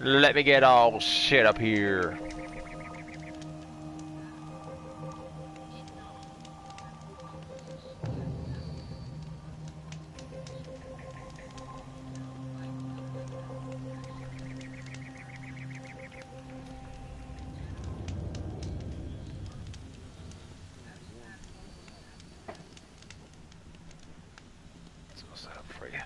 Let me get all shit up here. Let's go set up for you.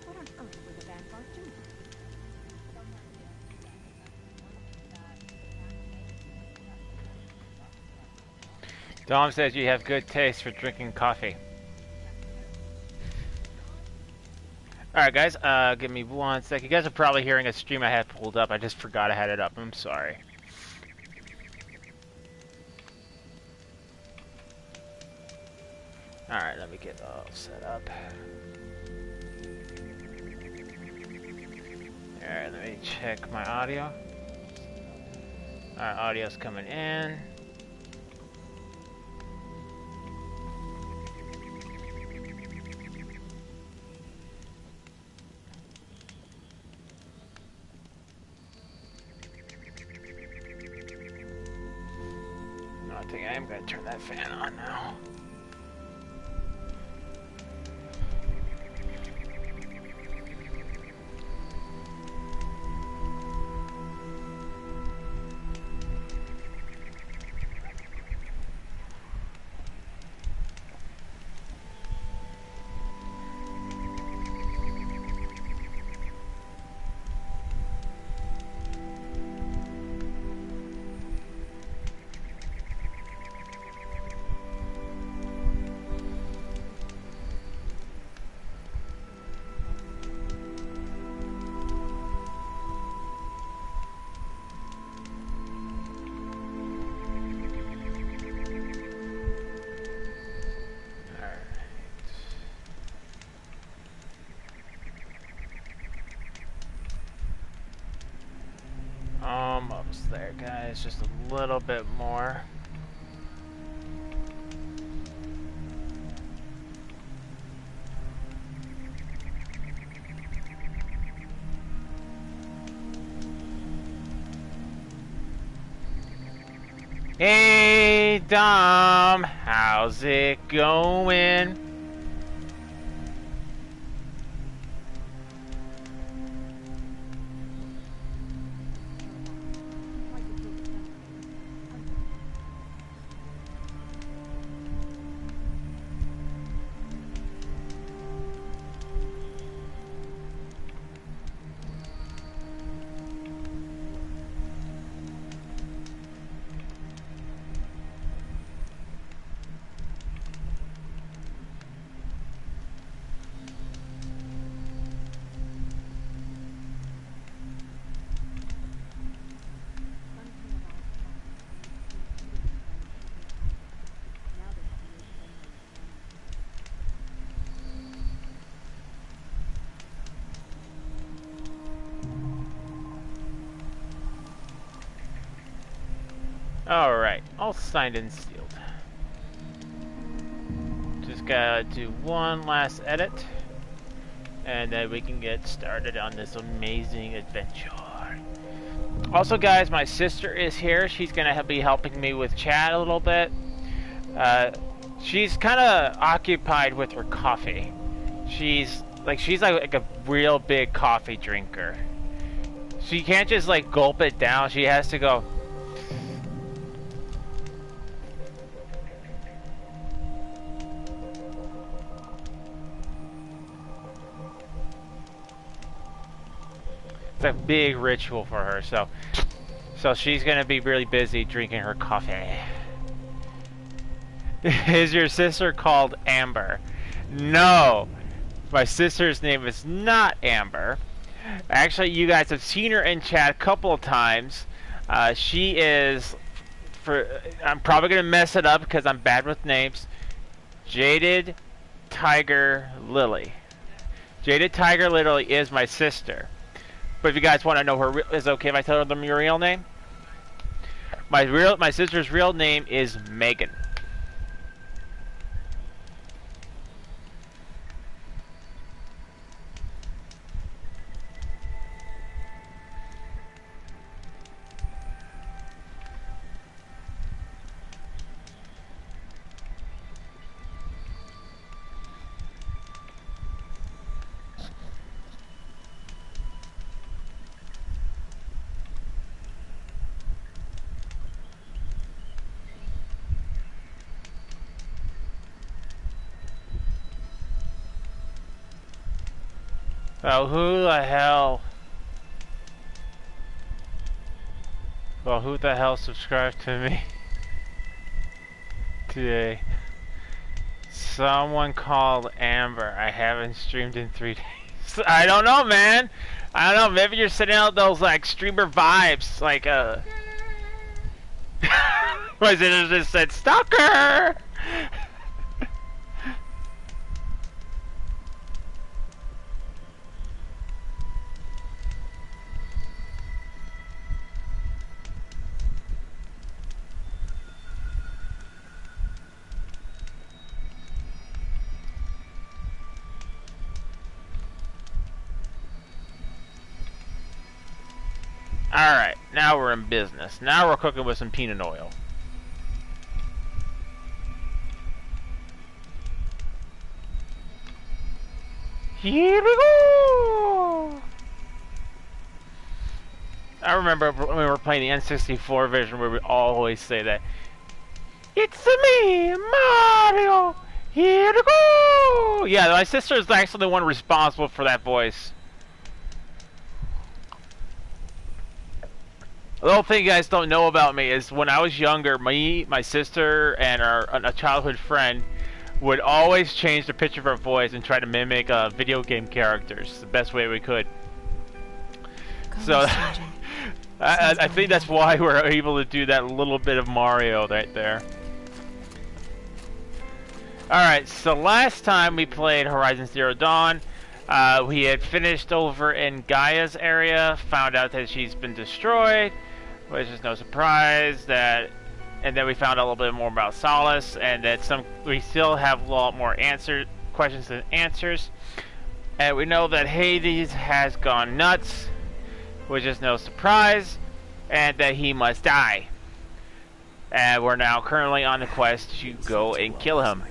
What on earth would the Vanguard do? Dom says you have good taste for drinking coffee. Alright guys, give me one sec. You guys are probably hearing a stream I had pulled up. I just forgot I had it up. I'm sorry. Alright, let me get all set up. Alright, let me check my audio. Alright, audio's coming in. I think I am going to turn that fan on now. Almost there, guys. Just a little bit more. Hey, Dom, how's it going? Alright, all signed and sealed. Just gotta do one last edit, and then we can get started on this amazing adventure. Also guys, my sister is here. She's gonna be helping me with chat a little bit. She's kind of occupied with her coffee. She's like a real big coffee drinker. She can't just like gulp it down. She has to go. It's a big ritual for her, so she's gonna be really busy drinking her coffee. Is your sister called Amber? No, my sister's name is not Amber. Actually, you guys have seen her in chat a couple of times. She is I'm probably gonna mess it up because I'm bad with names. Jaded Tiger Lily. Jaded Tiger Lily is my sister. But if you guys want to know her, is it okay if I tell them your real name? My sister's real name is Megan. Oh, who the hell? Well, who the hell subscribed to me today? Someone called Amber. I haven't streamed in 3 days. I don't know, man. I don't know. Maybe you're sending out those like streamer vibes, like my sister just said stalker. Alright, now we're in business. Now we're cooking with some peanut oil. Here we go! I remember when we were playing the N64 version where we always say that. It's me, Mario! Here we go! Yeah, my sister is actually the one responsible for that voice. The little thing you guys don't know about me is when I was younger, my sister, and a childhood friend would always change the pitch of our voice and try to mimic video game characters the best way we could. So I think that's why we're able to do that little bit of Mario right there. Alright, so last time we played Horizon Zero Dawn, we had finished over in Gaia's area, found out that she's been destroyed, which is no surprise. And then we found out a little bit more about Solace, and that we still have a lot more questions than answers. And we know that Hades has gone nuts, which is no surprise, and that he must die. And we're now currently on the quest to go and kill him,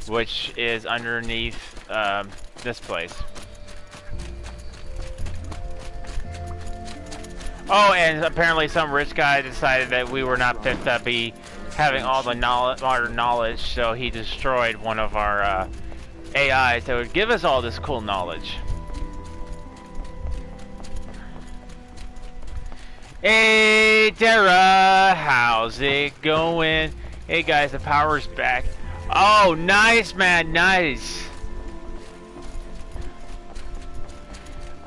which is underneath this place. Oh, and apparently some rich guy decided that we were not fit to be having all the modern knowledge, so he destroyed one of our AIs that would give us all this cool knowledge. Hey Dara, how's it going? Hey guys, the power's back. Oh, nice man, nice.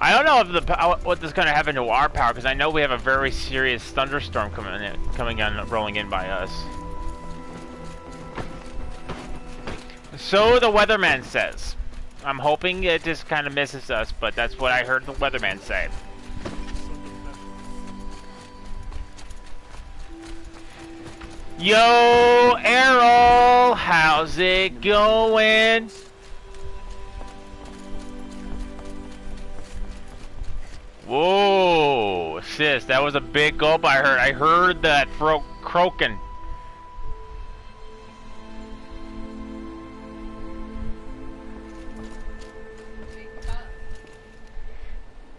I don't know if what is going to happen to our power, because I know we have a very serious thunderstorm rolling in by us. So the weatherman says. I'm hoping it just kind of misses us, but that's what I heard the weatherman say. Yo, Errol, how's it going? Whoa, sis, that was a big gulp I heard. I heard that croaking.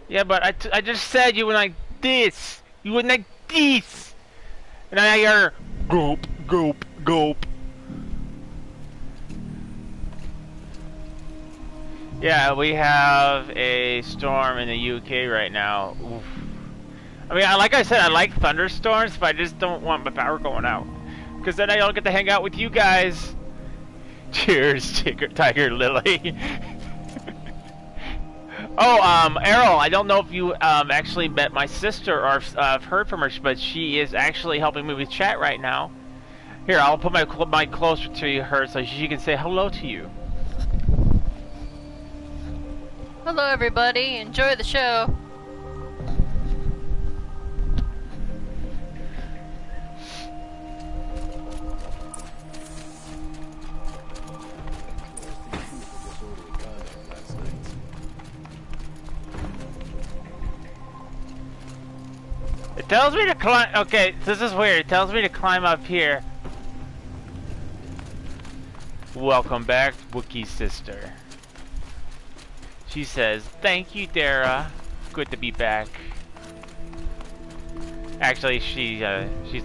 Yeah, but I just said you went like this. You went like this. And I hear gulp, gulp, gulp. Yeah, we have a storm in the UK right now. Oof. I mean, like I said, I like thunderstorms, but I just don't want my power going out. Because then I don't get to hang out with you guys. Cheers, Tiger Lily. Oh, Errol, I don't know if you actually met my sister or have heard from her, but she is actually helping me with chat right now. Here, I'll put my mic closer to her so she can say hello to you. Hello, everybody. Enjoy the show. It tells me to climb. Okay, this is weird. It tells me to climb up here. Welcome back, Wookiee sister. She says, "Thank you, Dara. Good to be back." Actually, she's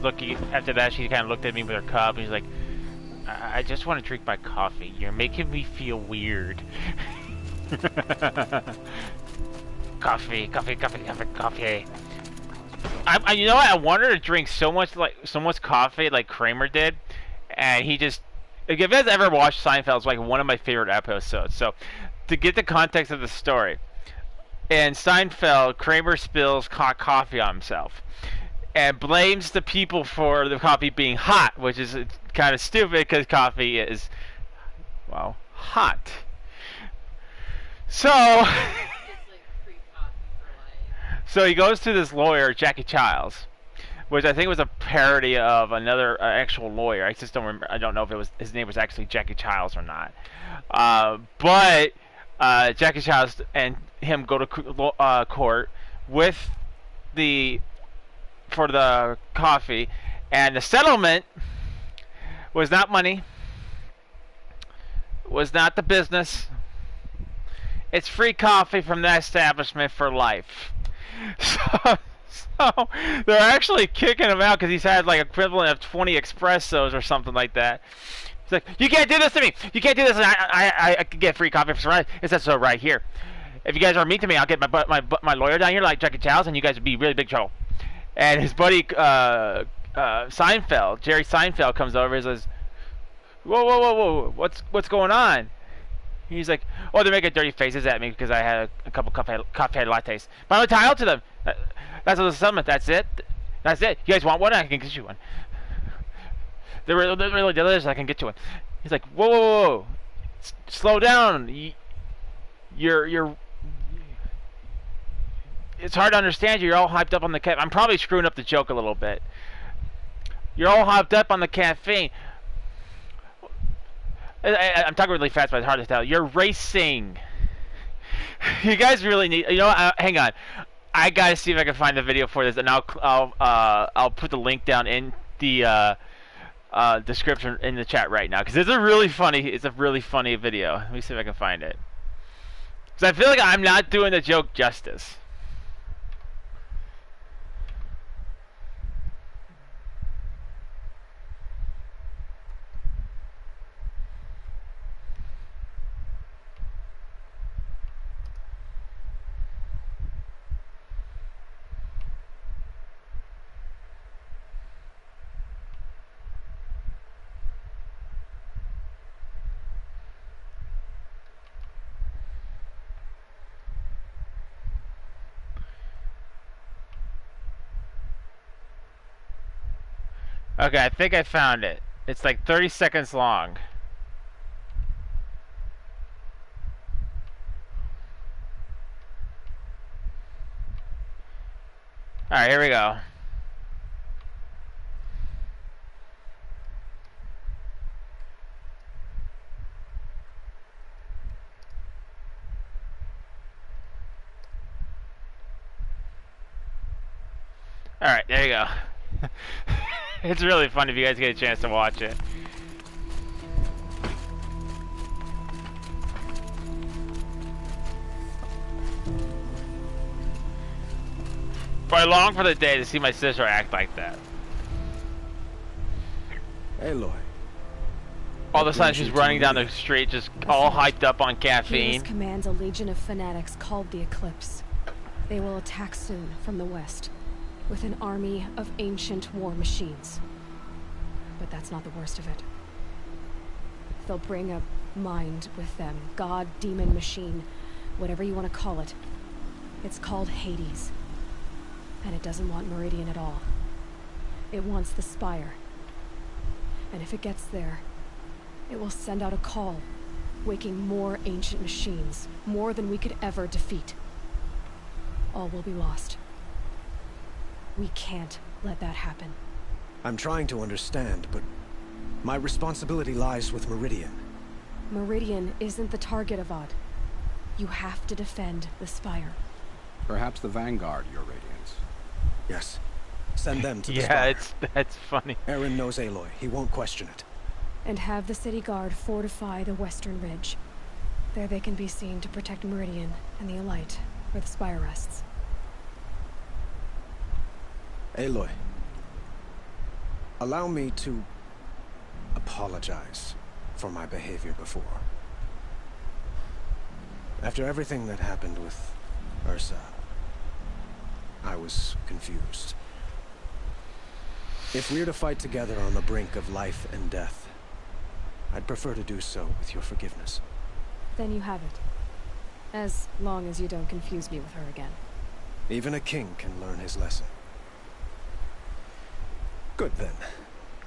looking. After that, she kind of looked at me with her cup, and she's like, "I just want to drink my coffee. You're making me feel weird." Coffee, coffee, coffee, coffee, coffee. You know what? I wanted to drink so much coffee like Kramer did, and he just. If you guys ever watched Seinfeld, it's like one of my favorite episodes. So, to get the context of the story, in Seinfeld, Kramer spills hot coffee on himself and blames the people for the coffee being hot, which is kind of stupid because coffee is, well, hot. So, so he goes to this lawyer, Jackie Childs, which I think was a parody of another actual lawyer. I just don't remember. I don't know if it was his name was actually Jackie Childs or not. But Jackie Childs and him go to court with for the coffee, and the settlement was not money. Was not the business. It's free coffee from that establishment for life. So they're actually kicking him out because he's had like equivalent of 20 espressos or something like that. It's like, you can't do this to me. You can't do this. I can get free coffee for some rice. It says so right here. If you guys are mean to me, I'll get my lawyer down here like Jackie Childs, and you guys would be really big trouble. And his buddy Seinfeld, Jerry Seinfeld, comes over and says, "Whoa! What's going on?" He's like, "Oh, they're making dirty faces at me because I had a couple coffee lattes. But I'm entitled to them. That's the settlement. That's it. That's it. You guys want one? I can get you one. They're really delicious. I can get you one." He's like, "Whoa! Slow down. You're. It's hard to understand you. You're all hyped up on the caffeine. I'm probably screwing up the joke a little bit. You're all hyped up on the caffeine. I'm talking really fast, but it's hard to tell. You're racing. You guys really need. You know, hang on. I gotta see if I can find the video for this, and I'll put the link down in the description in the chat right now because it's a really funny video. Let me see if I can find it. Because I feel like I'm not doing the joke justice. Okay, I think I found it. It's like 30 seconds long. Alright, here we go. Alright, there you go. It's really fun if you guys get a chance to watch it. But I long for the day to see my sister act like that. Aloy. All of a sudden she's running down the street just all hyped up on caffeine. Helios commands a legion of fanatics called the Eclipse. They will attack soon from the west, with an army of ancient war machines. But that's not the worst of it. They'll bring a mind with them, god, demon, machine, whatever you want to call it. It's called Hades. And it doesn't want Meridian at all. It wants the Spire. And if it gets there, it will send out a call, waking more ancient machines, more than we could ever defeat. All will be lost. We can't let that happen. I'm trying to understand, but my responsibility lies with Meridian. Meridian isn't the target, Avad. You have to defend the Spire. Perhaps the Vanguard, your Radiance. Yes. Send them to the Yeah, Spire. that's funny. Aaron knows Aloy. He won't question it. And have the city guard fortify the western ridge. There they can be seen to protect Meridian and the Elite, where the Spire rests. Aloy, allow me to apologize for my behavior before. After everything that happened with Ursa, I was confused. If we're to fight together on the brink of life and death, I'd prefer to do so with your forgiveness. Then you have it. As long as you don't confuse me with her again. Even a king can learn his lesson. Good then.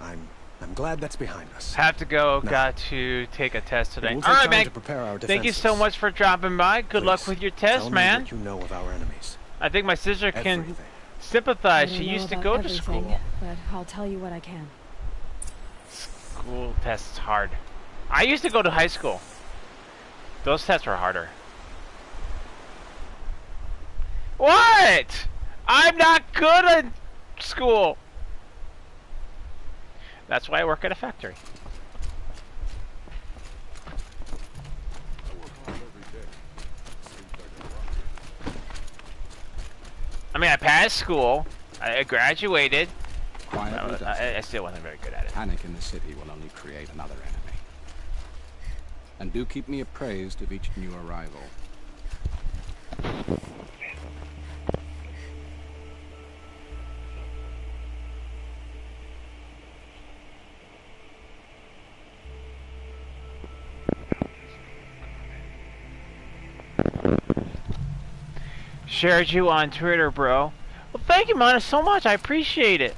I'm glad that's behind us. Have to go. Now, Got to take a test today. We'll All right, time man. to prepare our Thank you so defenses. much for dropping by. Good luck Please, with your tell test, me man. what you know of our enemies. I think my sister can Everything. sympathize. I She don't used to know go about to everything, school. but I'll tell you what I can. School tests hard. I used to go to high school. Those tests were harder. What? I'm not good at school. That's why I work at a factory. I mean, I passed school. I graduated. Quietly does it. I still wasn't very good at it. Panic in the city will only create another enemy. And do keep me appraised of each new arrival. Shared you on Twitter, bro. Well, thank you, Mana, so much. I appreciate it.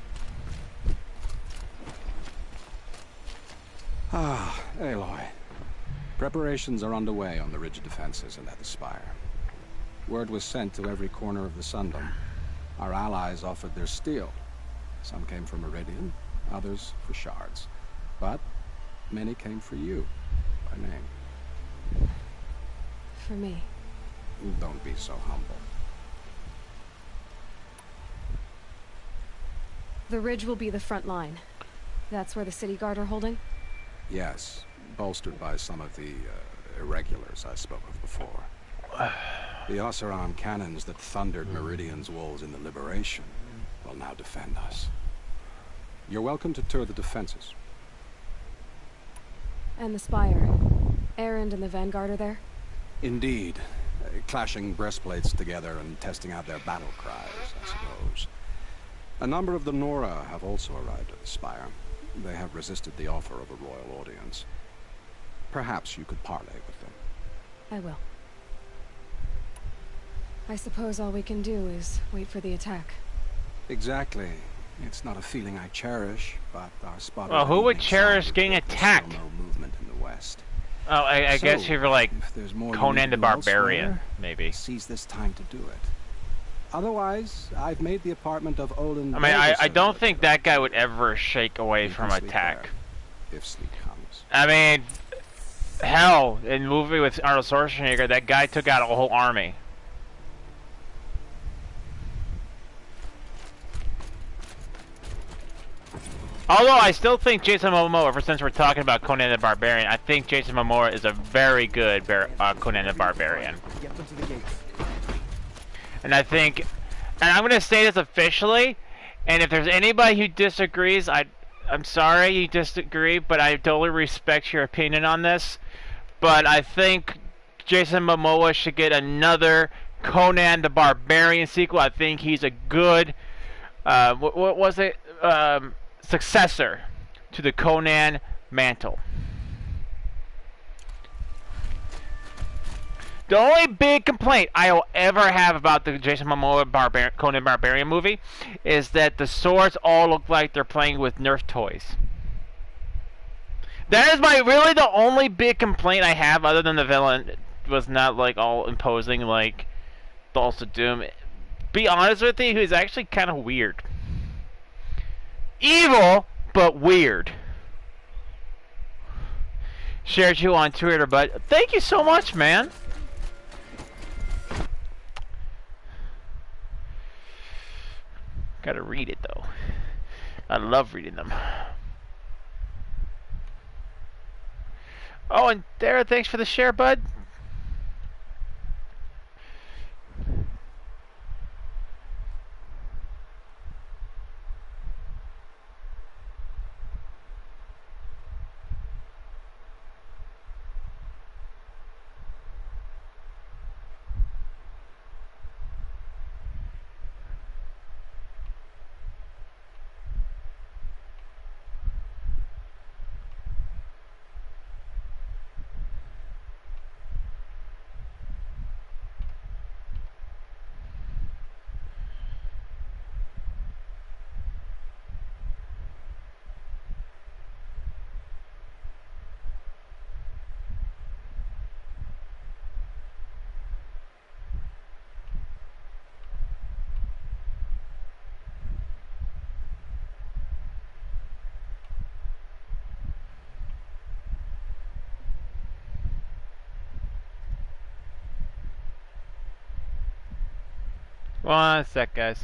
Ah, Aloy. Preparations are underway on the ridge defenses and at the Spire. Word was sent to every corner of the Sundom. Our allies offered their steel. Some came for Meridian, others for shards. But many came for you, by name. For me. Don't be so humble. The ridge will be the front line. That's where the city guard are holding? Yes, bolstered by some of the irregulars I spoke of before. The Oseram cannons that thundered Meridian's walls in the Liberation will now defend us. You're welcome to tour the defenses. And the Spire. Erend and the Vanguard are there? Indeed. Clashing breastplates together and testing out their battle cries, I suppose. A number of the Nora have also arrived at the Spire. They have resisted the offer of a royal audience. Perhaps you could parley with them. I will. I suppose all we can do is wait for the attack. Exactly. It's not a feeling I cherish, but our spot. Well, who would cherish getting attacked? No movement in the west. Oh, I guess So, you're like if there's more you Conan need the to do Barbarian, elsewhere, maybe. Seize this time to do it. Otherwise, I've made the apartment of Olin. I mean, I don't think that guy would ever shake away You from can sleep attack. there, if sleep comes. I mean, hell, in the movie with Arnold Schwarzenegger, that guy took out a whole army. Although I still think Jason Momoa, ever since we're talking about Conan the Barbarian, I think Jason Momoa is a very good Conan the Barbarian. Get them to the gates. And I think, and I'm going to say this officially, and if there's anybody who disagrees, I'm sorry you disagree, but I totally respect your opinion on this. But I think Jason Momoa should get another Conan the Barbarian sequel. I think he's a good, what was it, successor to the Conan mantle. The only big complaint I will ever have about the Jason Momoa Conan Barbarian movie is that the swords all look like they're playing with Nerf toys. That is really the only big complaint I have, other than the villain was not like all imposing like Thulsa Doom. Be honest with you, he's actually kind of weird. Evil, but weird. Shared you on Twitter, but thank you so much, man. Gotta read it though. I love reading them. Oh, and Dara, thanks for the share, bud. One sec, guys.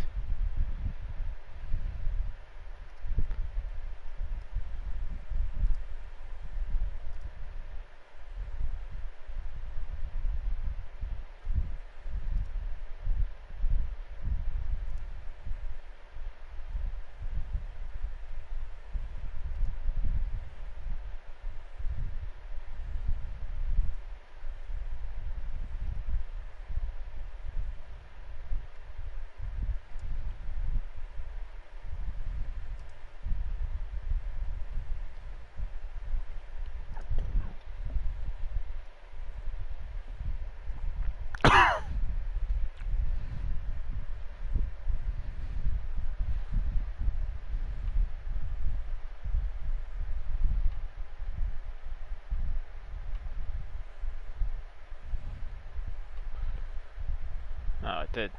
Oh, it did.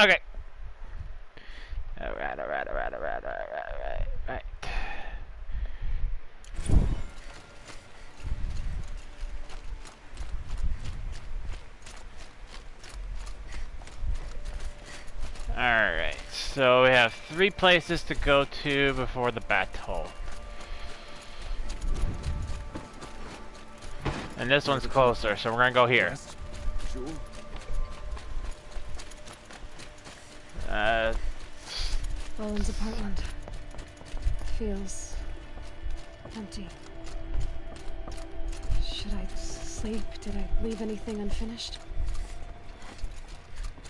Okay. Alright. Alright, so we have 3 places to go to before the battle. And this one's closer, so we're gonna go here. Sure. Owen's apartment feels empty. Should I sleep? Did I leave anything unfinished?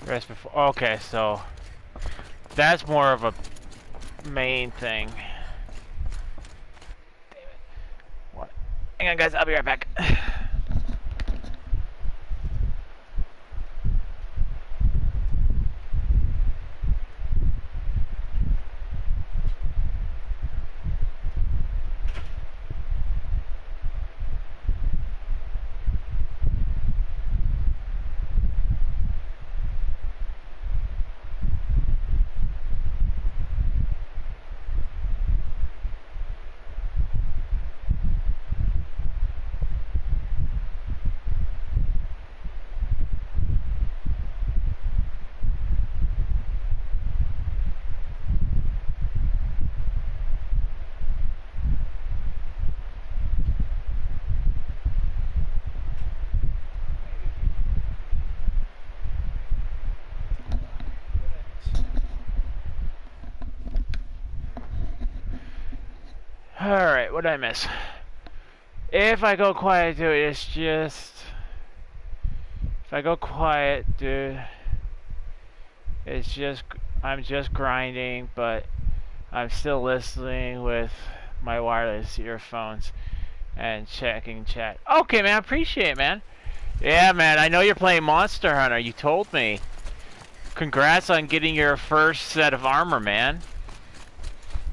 Rest before. Okay, so that's more of a main thing. Damn it. What? Hang on, guys. I'll be right back. Alright, what did I miss? If I go quiet, dude, it's just... If I go quiet, dude... It's just... I'm just grinding, but... I'm still listening with my wireless earphones. And checking chat. Okay, man, appreciate it, man. Yeah, man, I know you're playing Monster Hunter. You told me. Congrats on getting your first set of armor, man.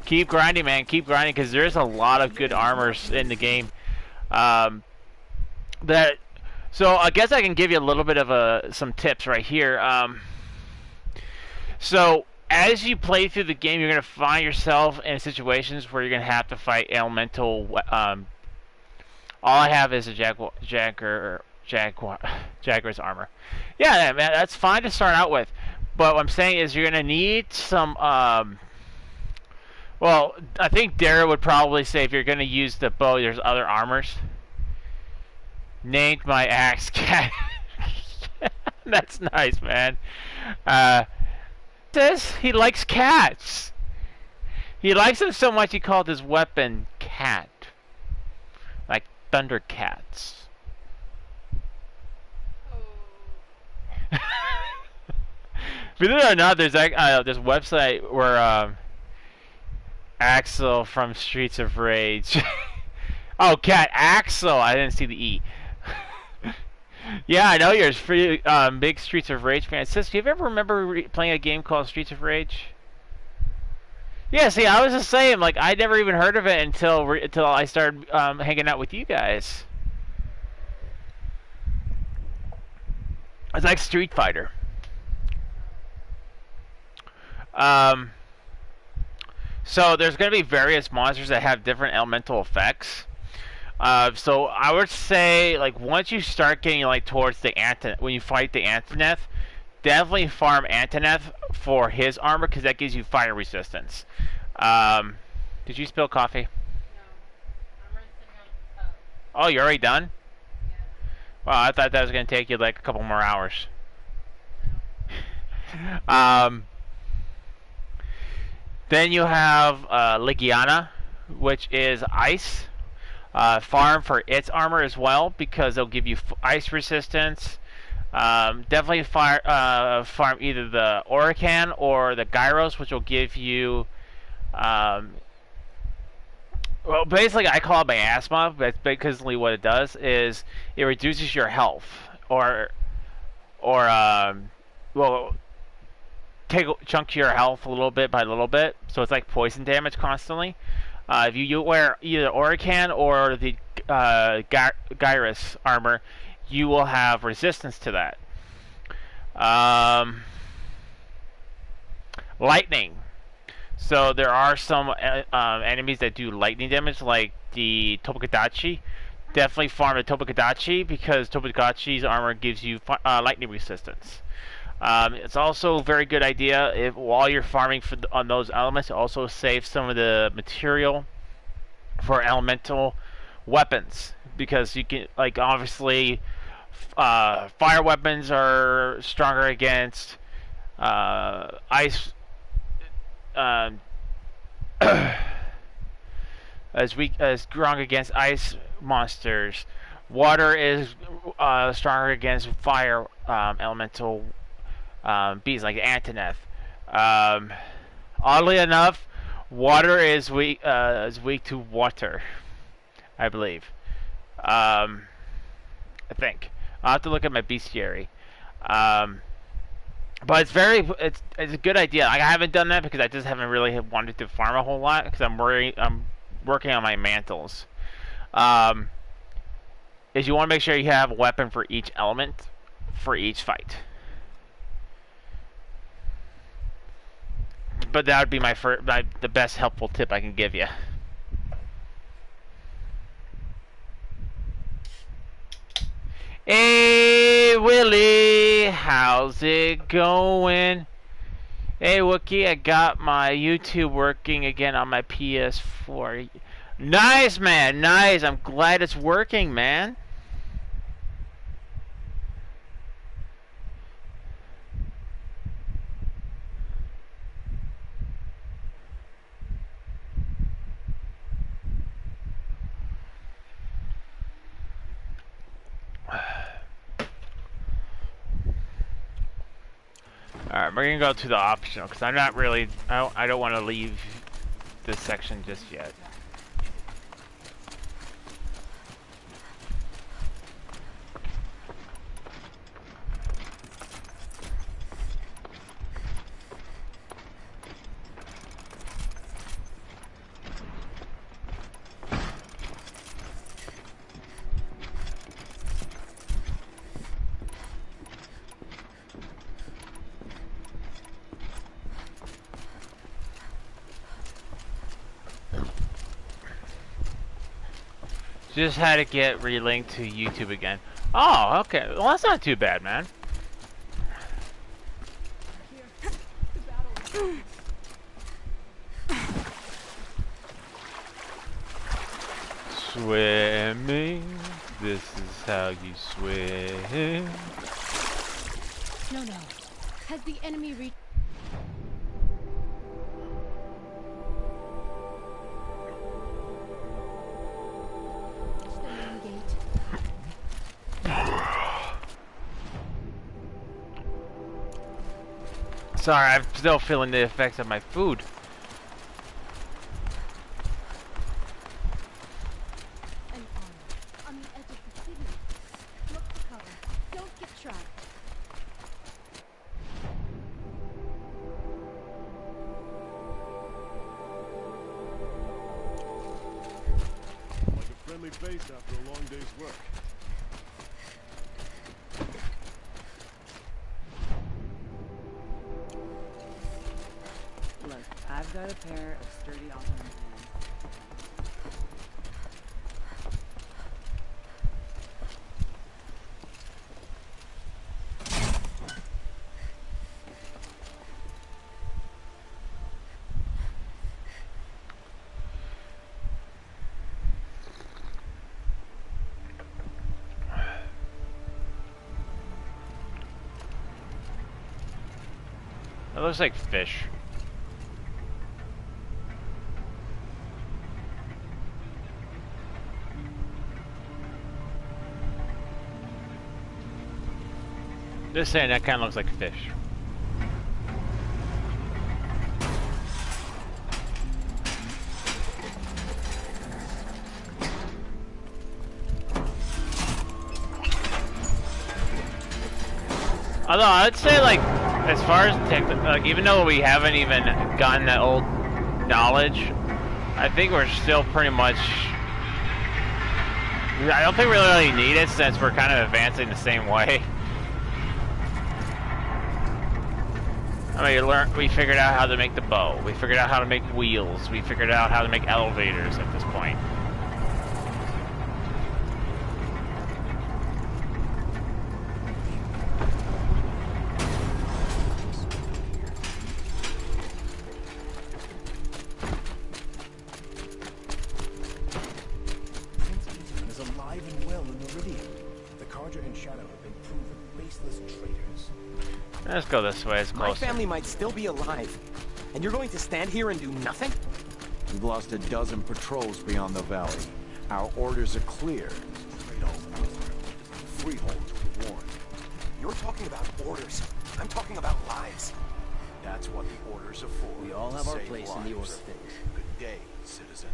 Keep grinding, man. Keep grinding, because there's a lot of good armors in the game. So I guess I can give you a little bit of some tips right here. So as you play through the game, you're going to find yourself in situations where you're going to have to fight elemental. All I have is a Jaguar's armor. Yeah, man, that's fine to start out with. But what I'm saying is you're going to need some... well, I think Dara would probably say if you're going to use the bow, there's other armors. Named my axe cat. That's nice, man. Says he likes cats. He likes them so much he called his weapon Cat. Like Thundercats. Believe it or not, there's this website where Axel from Streets of Rage. Oh, Cat Axel. I didn't see the E. Yeah, I know you're a big Streets of Rage fan. Sis, do you ever remember playing a game called Streets of Rage? Yeah, see, I was just saying, like, I never even heard of it until I started hanging out with you guys. It's like Street Fighter. So there's going to be various monsters that have different elemental effects. So I would say, like, once you start getting, like, towards the when you fight the Antoneth, definitely farm Antoneth for his armor, because that gives you fire resistance. Did you spill coffee? No. I'm rinsing out the cup. Oh, you're already done? Yeah. Well, I thought that was going to take you, like, a couple more hours. No. Then you have Legiana, which is ice. Farm for its armor as well, because they'll give you ice resistance. Definitely farm either the Oracan or the Gyros, which will give you... well, basically, I call it my asthma, but basically what it does is it reduces your health, well, take a chunk of your health a little bit by little bit, so it's like poison damage constantly. If you wear either Oracan or the Gyros armor, you will have resistance to that. Lightning. So there are some enemies that do lightning damage, like the Tobukadachi. Definitely farm the Tobukadachi, because Tobukadachi's armor gives you lightning resistance. It's also a very good idea if while you're farming on those elements, also save some of the material for elemental weapons, because you can, like, obviously fire weapons are stronger against ice, as strong against ice monsters. Water is stronger against fire elemental beasts like Antoneth. Oddly enough, water is weak to water, I believe. I think I'll have to look at my bestiary. But it's a good idea. I haven't done that because I just haven't really wanted to farm a whole lot, because I'm working on my mantles. Is you want to make sure you have a weapon for each element for each fight. But that would be the best helpful tip I can give you. Hey Willie, how's it going? Hey Wookie, I got my YouTube working again on my PS4. Nice, man, nice. I'm glad it's working, man. Alright, we're gonna go to the optional, because I'm not really... I don't want to leave this section just yet. Just had to get relinked to YouTube again. Oh, okay. Well, that's not too bad, man. Swimming, this is how you swim. No, no. Has the enemy reached? The main gate. Sorry, I'm still feeling the effects of my food. An armor on the edge of the city. Look for cover. Don't get trapped. Like a friendly face after a long day's work. Look, I've got a pair of sturdy offhand hands. It looks like fish. Just saying, that kind of looks like fish. Although I'd say, like, as far as like, even though we haven't even gotten that old knowledge, I think we're still pretty much. I don't think we really need it since we're kind of advancing the same way. I mean, we figured out how to make the bow. We figured out how to make wheels. We figured out how to make elevators at this point. Is alive and well in Meridian. The Carja and Shadow have been proven faceless traitors. Let's go this way. It's My closer. family might still be alive, and you're going to stand here and do nothing? We've lost a dozen patrols beyond the valley. Our orders are clear. Freeholds were warned. You're talking about orders. I'm talking about lives. That's what the orders are for. We all have our Save place in the order of lives. things. Good day, citizen.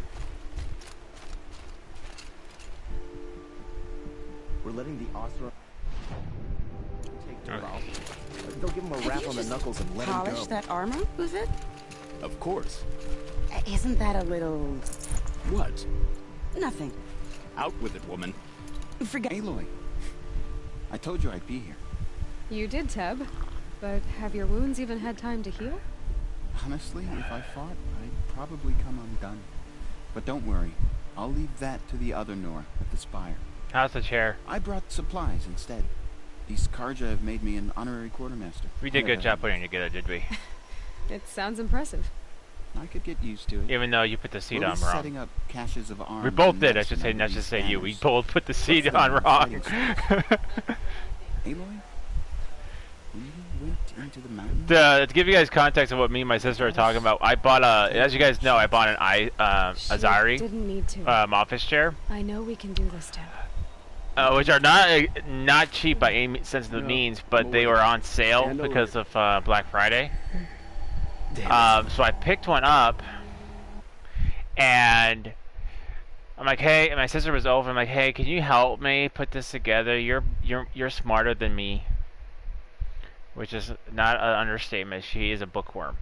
We're letting the Osra take the Okay. route. They'll give him a rap on the knuckles and let him Polish go. that armor with it? Of course. Isn't that a little... What? nothing? Out with it, woman. Forget... Aloy, I told you I'd be here. You did, Teb. But have your wounds even had time to heal? Honestly, if I fought, I'd probably come undone. But don't worry, I'll leave that to the other Nor at the Spire. How's the chair? I brought supplies instead. These Karja have made me an honorary quartermaster. We did a good job putting it together, did we? It sounds impressive. I could get used to it. Even though you put the seat We'll on be wrong. setting up caches of arms. We both and did. I medicine should say, under not just these say you. We banners. both put the seat What's on that? wrong. Aloy? We went into the mountains? To give you guys context of what me and my sister are talking about, I bought as you guys know, I bought an She Azari didn't need to. office chair, I know we can do this, Teb. which are not cheap by any sense of the means, but they were on sale because of Black Friday. So I picked one up, and I'm like, hey, and my sister was over. I'm like, hey, can you help me put this together? You're smarter than me, which is not an understatement. She is a bookworm.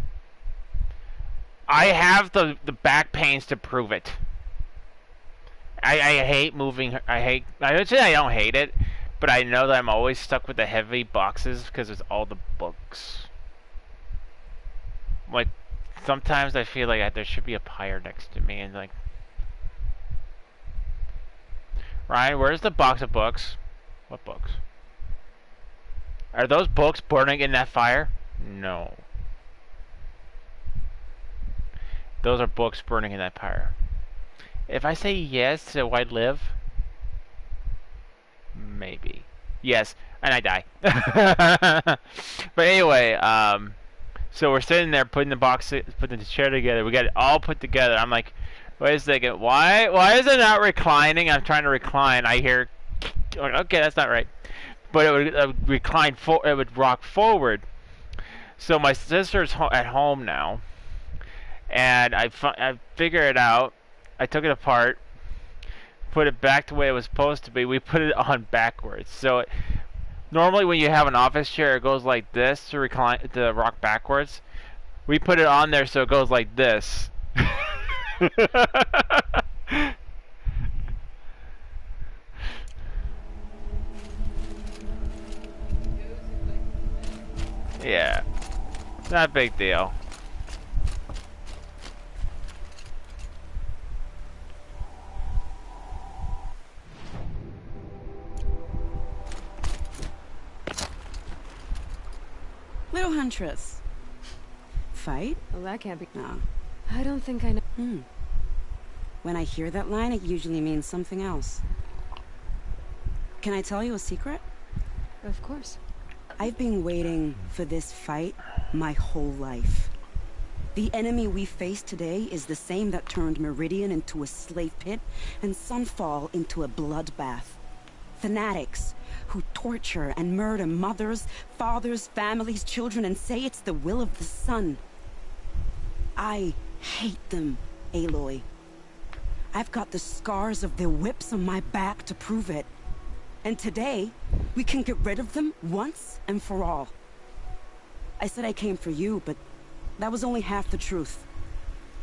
I have the back pains to prove it. I hate moving her. I would say I don't hate it, but I know that I'm always stuck with the heavy boxes because it's all the books. Like, sometimes I feel like there should be a pyre next to me, and like, Ryan, where's the box of books? What books? Are those books burning in that fire? No. Those are books burning in that fire. If I say yes to why live, maybe. Yes, and I die. But anyway, so we're sitting there putting the chair together. We got it all put together. I'm like, wait a second, why is it not reclining? I'm trying to recline. I hear, okay, that's not right. But it would recline it would rock forward. So my sister's at home now, and I figured it out. I took it apart, put it back the way it was supposed to be. We put it on backwards. So normally when you have an office chair, it goes like this to rock backwards. We put it on there so it goes like this. Yeah, not a big deal. Little Huntress. Fight? Well, that can't be. No. I don't think I know. When I hear that line, it usually means something else. Can I tell you a secret? Of course. I've been waiting for this fight my whole life. The enemy we face today is the same that turned Meridian into a slave pit and Sunfall into a bloodbath. Fanatics who torture and murder mothers, fathers, families, children, and say it's the will of the sun. I hate them, Aloy. I've got the scars of their whips on my back to prove it. And today, we can get rid of them once and for all. I said I came for you, but that was only half the truth.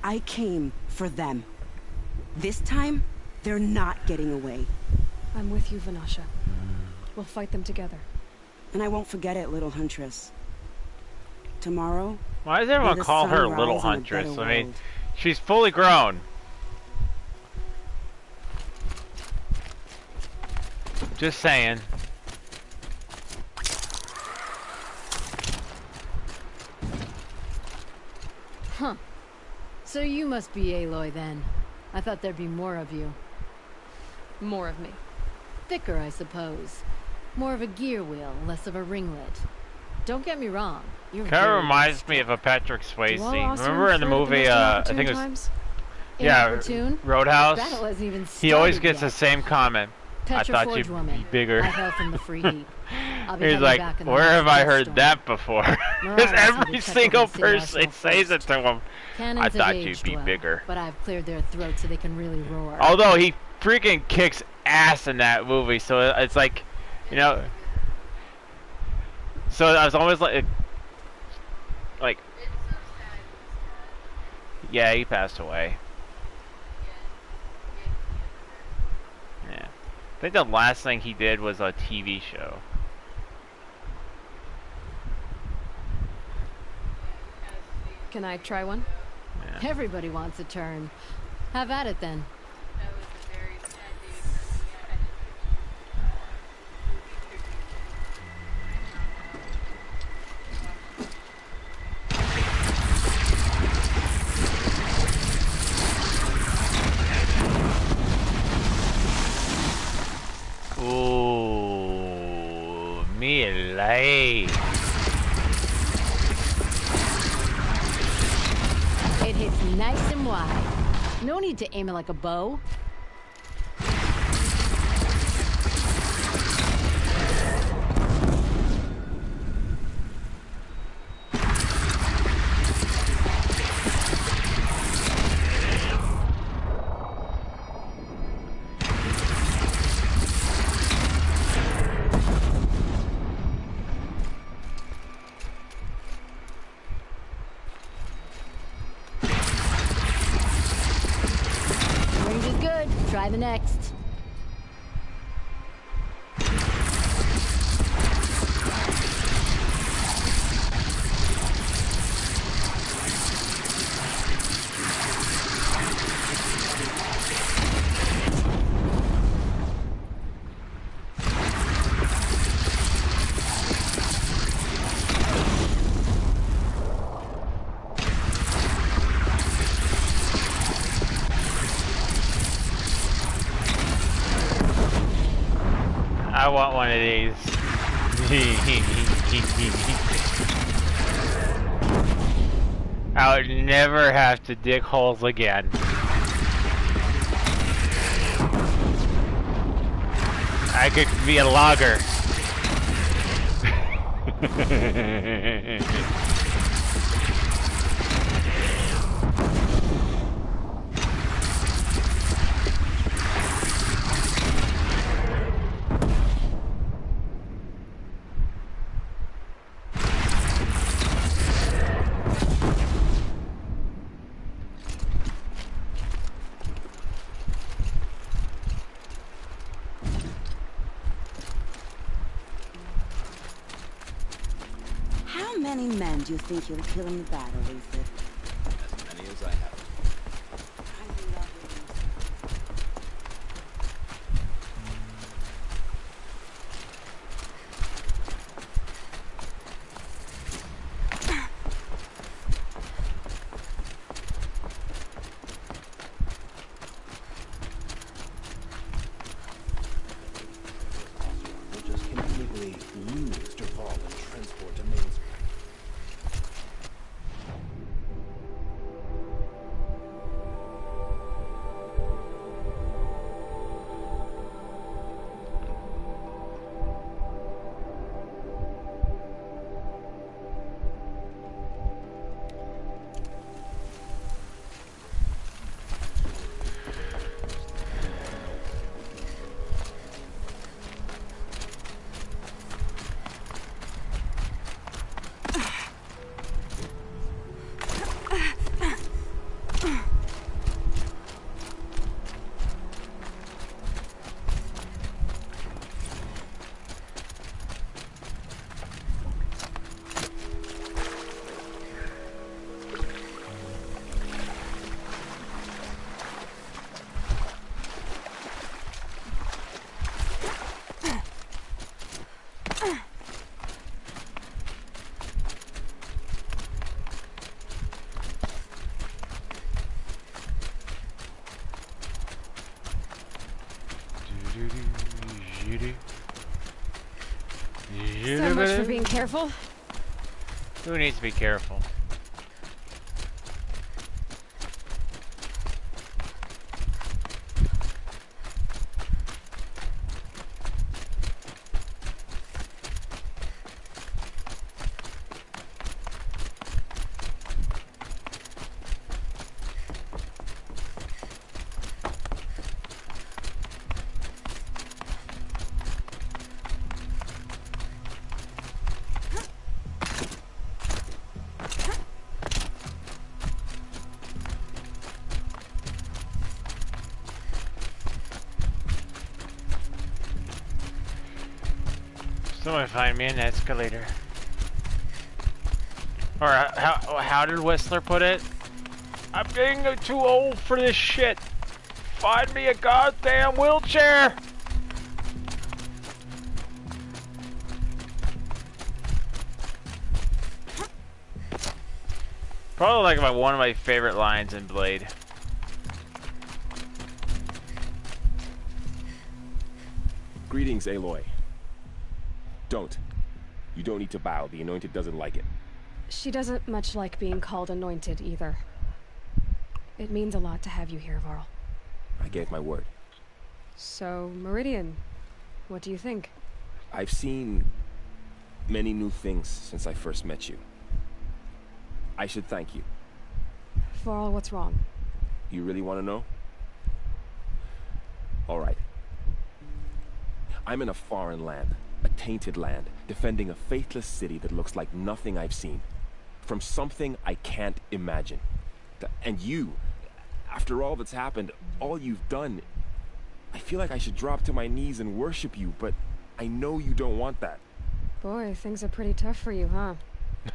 I came for them. This time, they're not getting away. I'm with you, Vanasha. We'll fight them together. And I won't forget it, Little Huntress. Tomorrow... Why does everyone call her Little Huntress? I mean, she's fully grown. Just saying. Huh. So you must be Aloy then. I thought there'd be more of you. More of me. Thicker, I suppose. More of a gear wheel, less of a ringlet. Don't get me wrong. Kind of reminds me of a Patrick Swayze. Remember in the movie, I think it was... Yeah, Roadhouse? He always gets the same comment. I thought you'd be bigger. He's like, where have I heard that before? Because every single person says it to him. I thought you'd be bigger. But I've cleared their throats so they can really roar. Although he freaking kicks ass in that movie, so it's like, you know. So I was always like, yeah, he passed away. Yeah, I think the last thing he did was a TV show. Can I try one? Yeah. Everybody wants a turn. Have at it then. Ooh, me like. It hits nice and wide. No need to aim it like a bow. Try the next. I want one of these. I would never have to dig holes again. I could be a logger. How many men do you think you'll kill in the battle, Ethan? As many as I have. I love We'll just completely lose Derval and transport to Mainspring. So much for being careful. Who needs to be careful? Someone find me an escalator. Or how did Whistler put it? I'm getting too old for this shit. Find me a goddamn wheelchair. Probably like one of my favorite lines in Blade. Greetings, Aloy. Don't. You don't need to bow. The Anointed doesn't like it. She doesn't much like being called anointed either. It means a lot to have you here, Varl. I gave my word. So, Meridian, what do you think? I've seen many new things since I first met you. I should thank you. Varl, what's wrong? You really want to know? All right. I'm in a foreign land. A tainted land, defending a faithless city that looks like nothing I've seen. From something I can't imagine. And you, after all that's happened, all you've done, I feel like I should drop to my knees and worship you, but I know you don't want that. Boy, things are pretty tough for you, huh?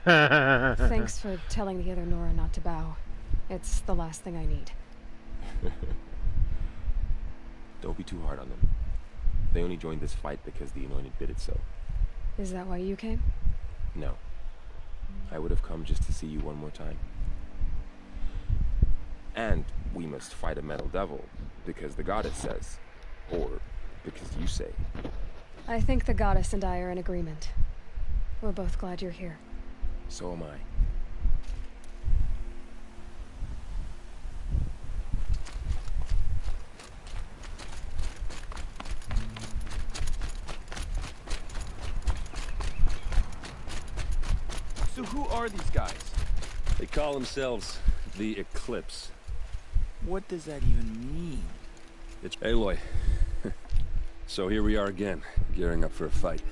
Thanks for telling the other Nora not to bow. It's the last thing I need. Don't be too hard on them. They only joined this fight because the Anointed did it so. Is that why you came? No. I would have come just to see you one more time. And we must fight a metal devil, because the goddess says. Or because you say. I think the goddess and I are in agreement. We're both glad you're here. So am I. So who are these guys? They call themselves the Eclipse. What does that even mean? It's Aloy. So here we are again, gearing up for a fight.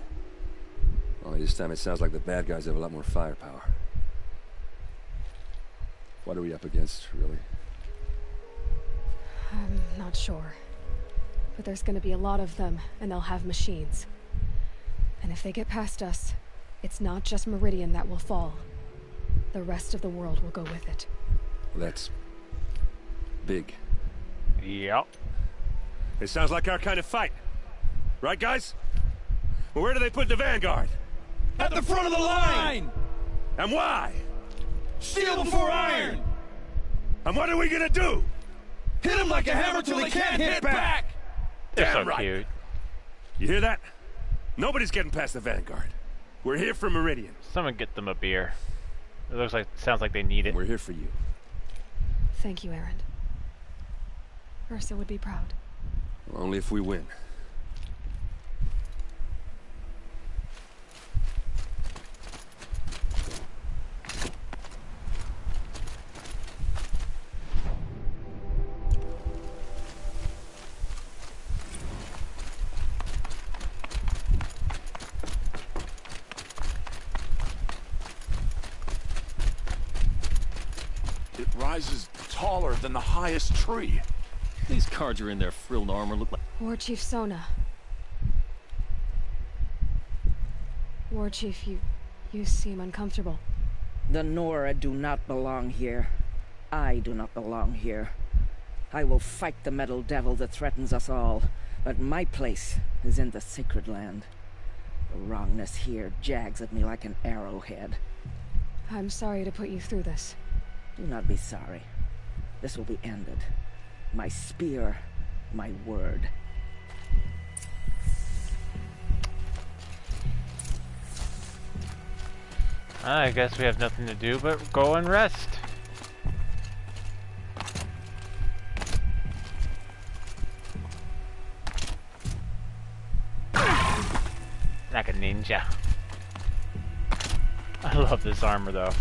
Only this time it sounds like the bad guys have a lot more firepower. What are we up against, really? I'm not sure. But there's gonna be a lot of them, and they'll have machines. And if they get past us, it's not just Meridian that will fall. The rest of the world will go with it. That's big. Yep. It sounds like our kind of fight. Right, guys? Well, where do they put the Vanguard? At the front of the line! And why? Steel before iron! And what are we gonna do? Hit them like a hammer till they can't hit back! They're Damn so right. cute. You hear that? Nobody's getting past the Vanguard. We're here for Meridian. Someone get them a beer. It sounds like they need it. We're here for you. Thank you, Aaron. Ursa would be proud. Only if we win. It rises taller than the highest tree. These cards are in their frilled armor look like... War Chief Sona. War Chief, you seem uncomfortable. The Nora do not belong here. I do not belong here. I will fight the metal devil that threatens us all, but my place is in the sacred land. The wrongness here jags at me like an arrowhead. I'm sorry to put you through this. Do not be sorry. This will be ended. My spear, my word. I guess we have nothing to do but go and rest. Like a ninja. I love this armor though.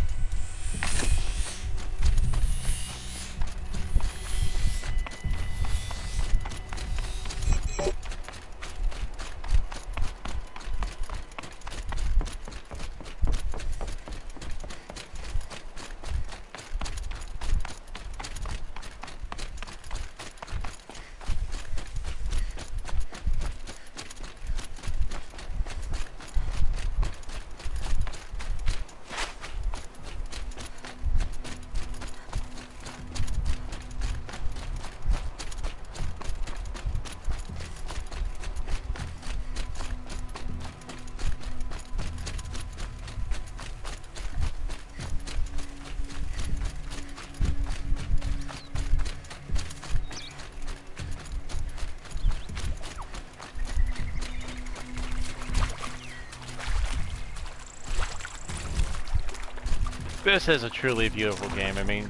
This is a truly beautiful game. I mean,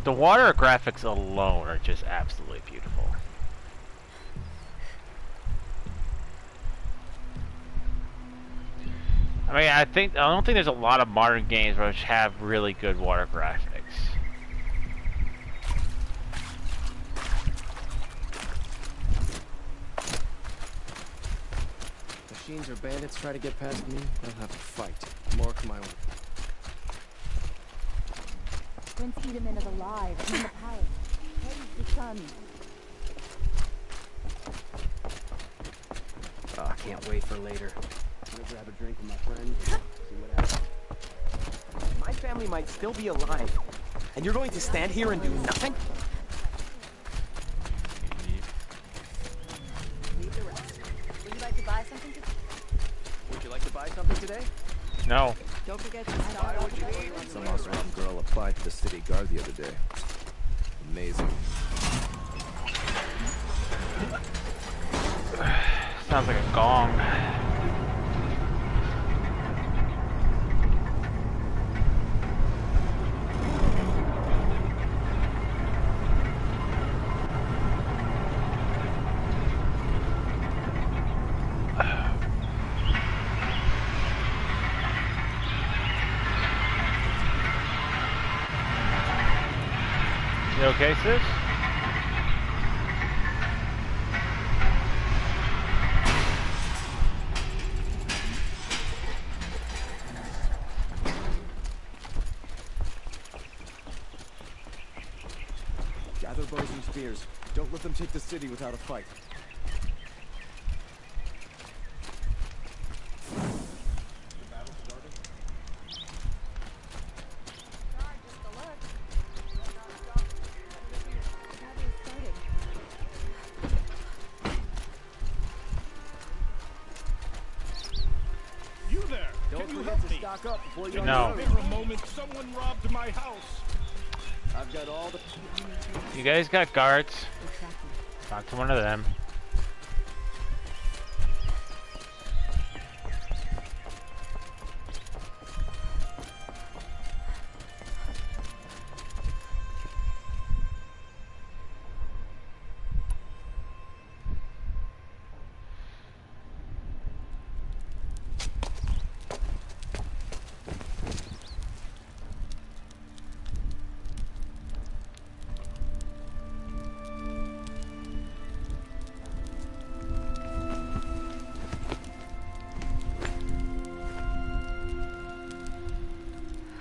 the water graphics alone are just absolutely beautiful. I mean, I don't think there's a lot of modern games which have really good water graphics. Machines or bandits try to get past me, I'll have a fight. Mark my word. Prince Edaman is alive in the palace. Praise the sun. Oh, I can't wait for later. I'm gonna grab a drink with my friends and see what happens. My family might still be alive, and you're going to stand here and do nothing? Leave the rest. Would you like to buy something today? Would you like to buy something today? No. Don't forget to buy what you need. Some awesome girl applied to the city guard the other day. Amazing. Sounds like a gong. You okay, sis? Gather bows and spears. Don't let them take the city without a fight. You there? Don't Can you forget help to me? stock up before you No. For a moment, someone robbed my house. I've got all the... You guys got guards. Talk to one of them.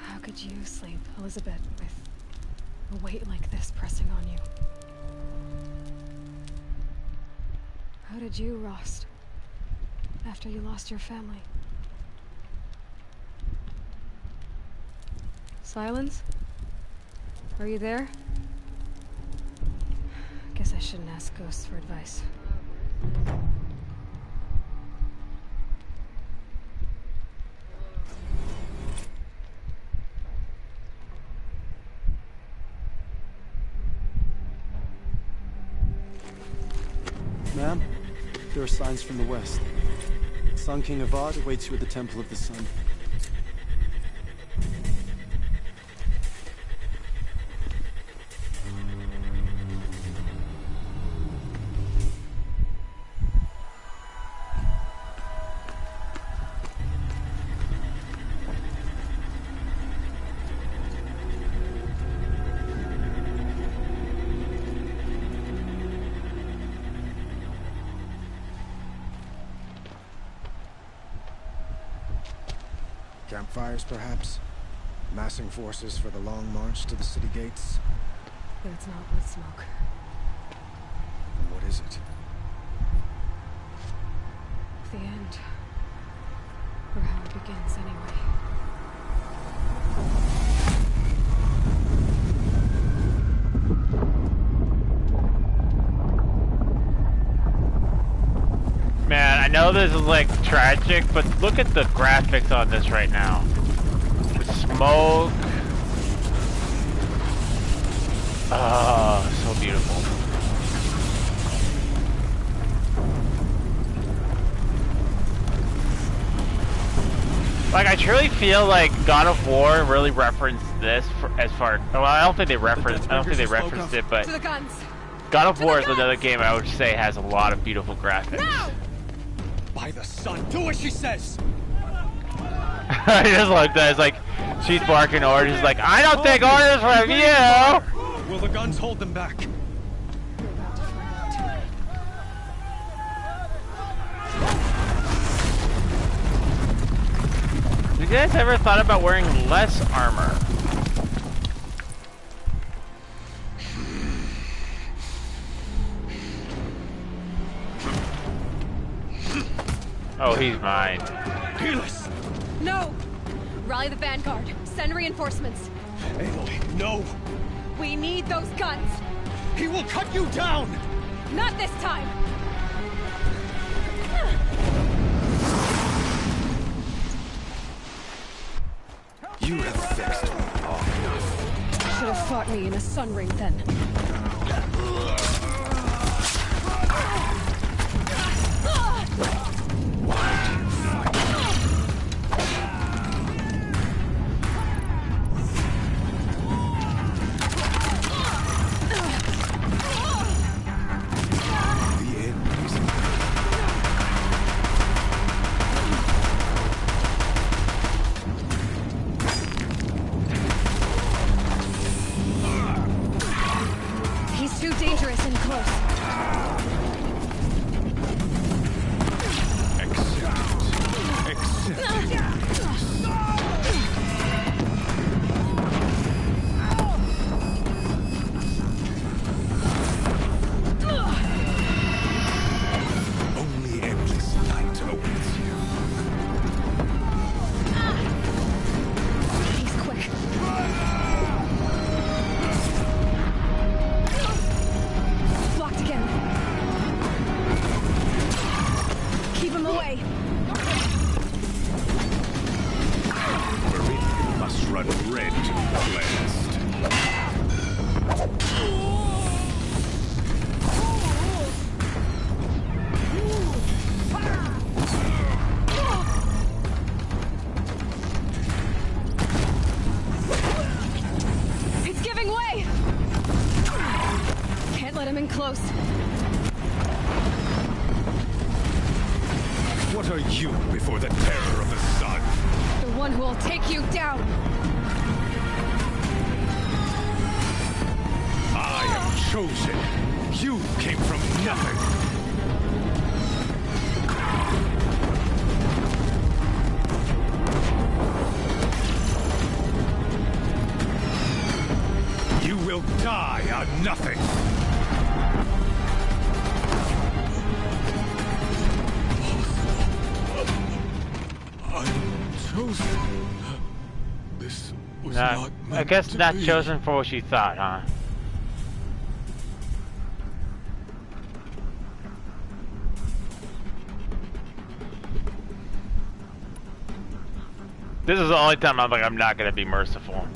How could you sleep, Elizabeth, with a weight like this pressing on you? How did you rest after you lost your family? Silence? Are you there? Guess I shouldn't ask ghosts for advice. Ma'am, there are signs from the west. Sun King Avad awaits you at the Temple of the Sun. Campfires, perhaps? Massing forces for the long march to the city gates? But it's not with smoke. And what is it? The end. Or how it begins, anyway. Man, I know this is like tragic, but look at the graphics on this right now. The smoke. Oh, so beautiful. Like, I truly feel like God of War really referenced this as far. Well, I don't think they referenced it, but To the guns. God of War is another game I would say has a lot of beautiful graphics. Now! By the sun, do as she says. I just like that. It's like she's barking orders. She's like, I don't take orders from you. Will the guns hold them back? Have you guys ever thought about wearing less armor? Oh, he's mine. Healess! No! Rally the vanguard. Send reinforcements. Aloy, no! We need those guns. He will cut you down! Not this time! You have vexed me long enough. Should have fought me in a sun ring then. dangerous and close. Accept it. Only endless light awaits you. He's quick. Blocked again. Keep him away. Meridian must run red to be cleansed. It's giving way! Can't let him in close. What are you before the terror of the sun? The one who will take you down. I am chosen. You came from nothing. You will die on nothing. I'm chosen. This was not I meant guess to not be. chosen for what you thought, huh? This is the only time I'm like, I'm not gonna be merciful.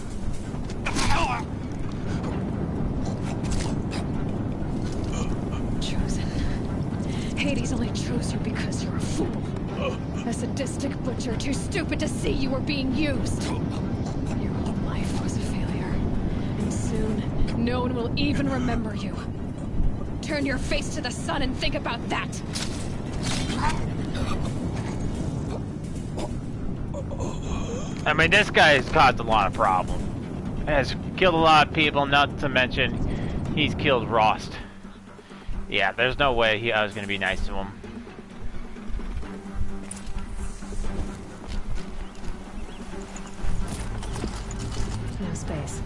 Chosen. Hades only chose you because you're a fool. A sadistic butcher too stupid to see you were being used. Your whole life was a failure. And soon, no one will even remember you. Turn your face to the sun and think about that. I mean, this guy has caused a lot of problems. Has killed a lot of people, not to mention he's killed Rost. Yeah, there's no way I was gonna be nice to him. No space.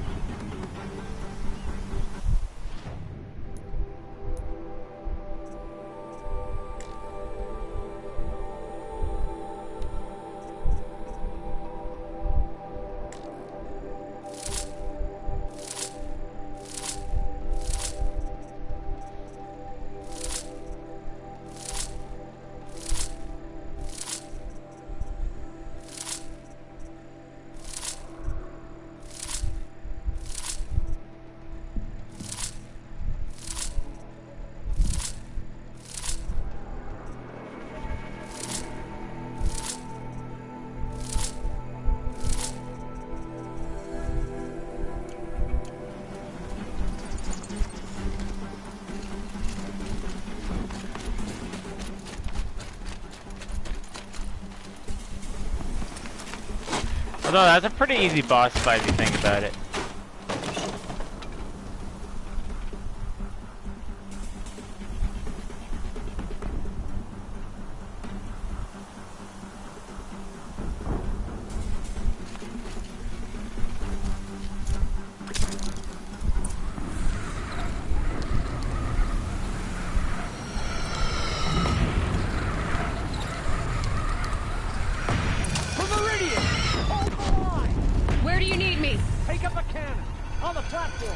Although that's a pretty easy boss fight if you think about it. Where do you need me? Take up a cannon on the platform.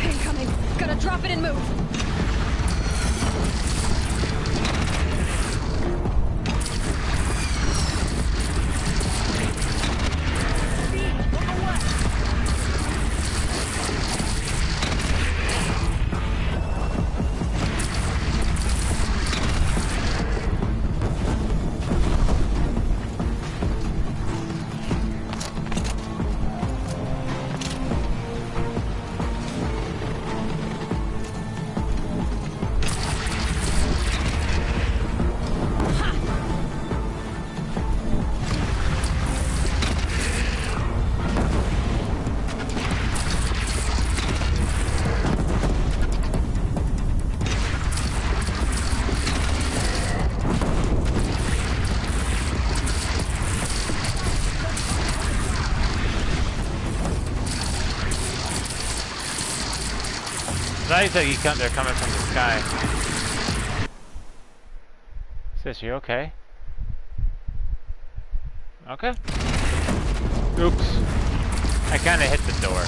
Incoming. Gotta drop it and move. thought you said they're coming from the sky. Sis, you okay? Okay. Oops. I kinda hit the door.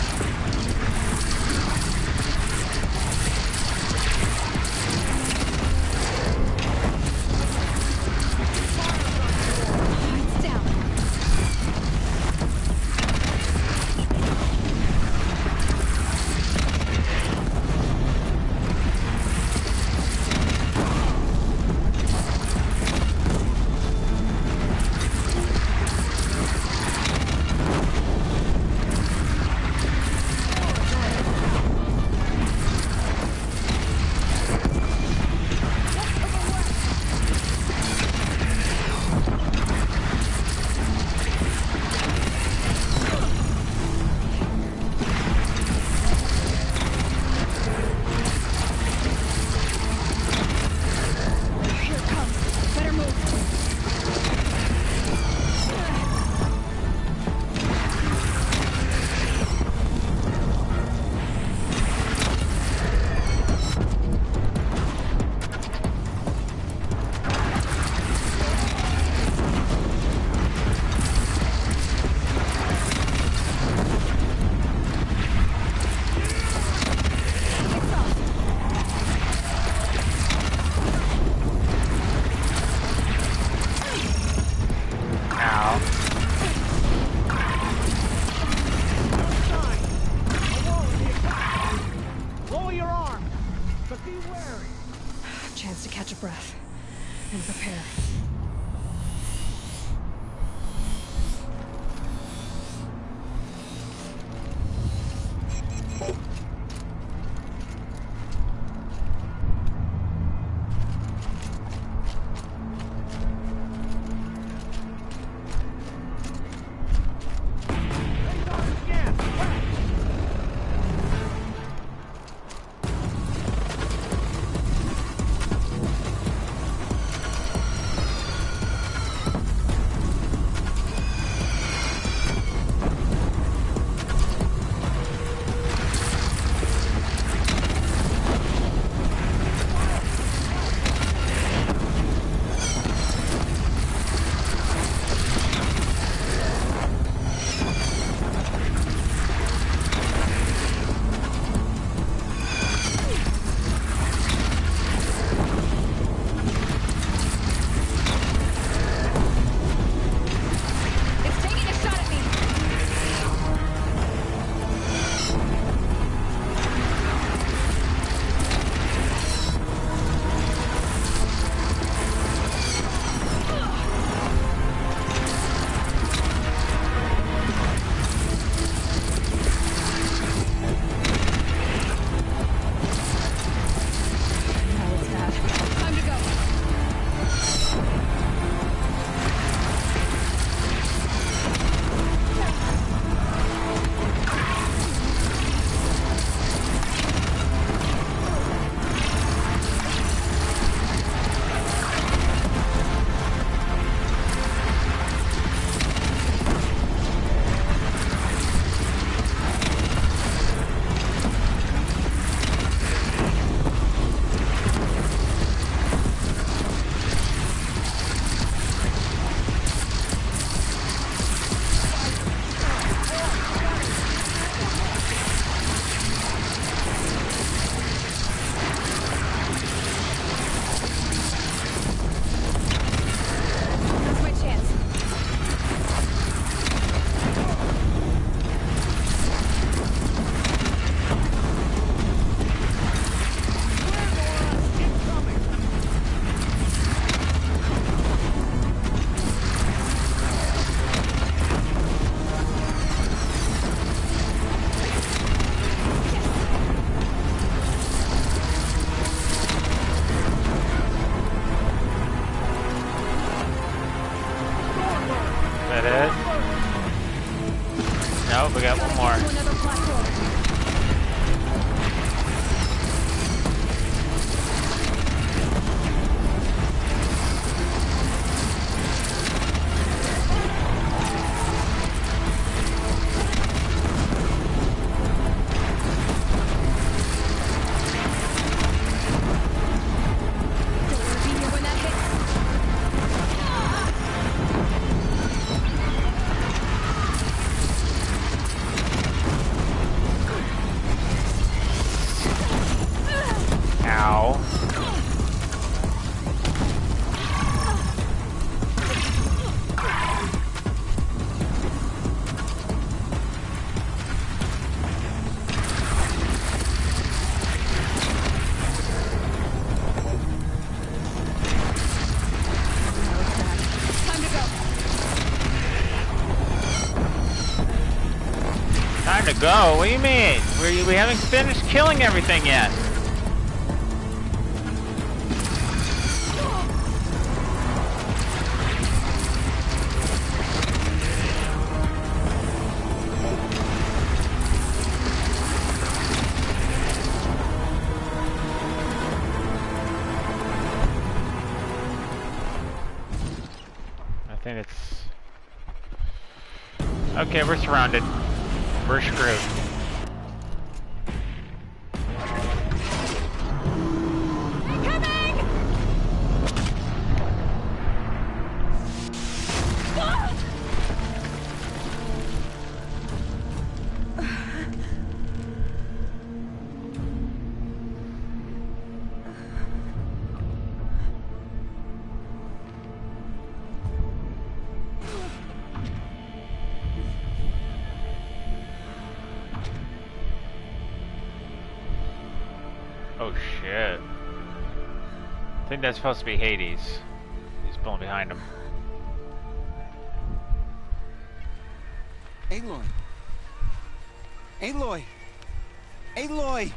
Chance to catch a breath and prepare. go? What do you mean? We haven't finished killing everything yet. I think it's... Okay, we're surrounded. We're screwed. Oh shit. I think that's supposed to be Hades. He's pulling behind him. Aloy! Aloy! Aloy!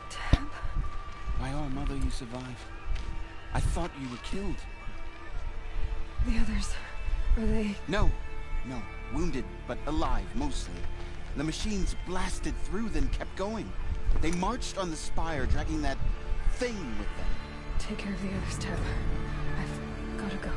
Deb? My own mother, you survived. I thought you were killed. The others, are they... No. Wounded, but alive, mostly. The machines blasted through, then kept going. They marched on the spire, dragging that thing with them. Take care of the others, Deb. I've gotta go.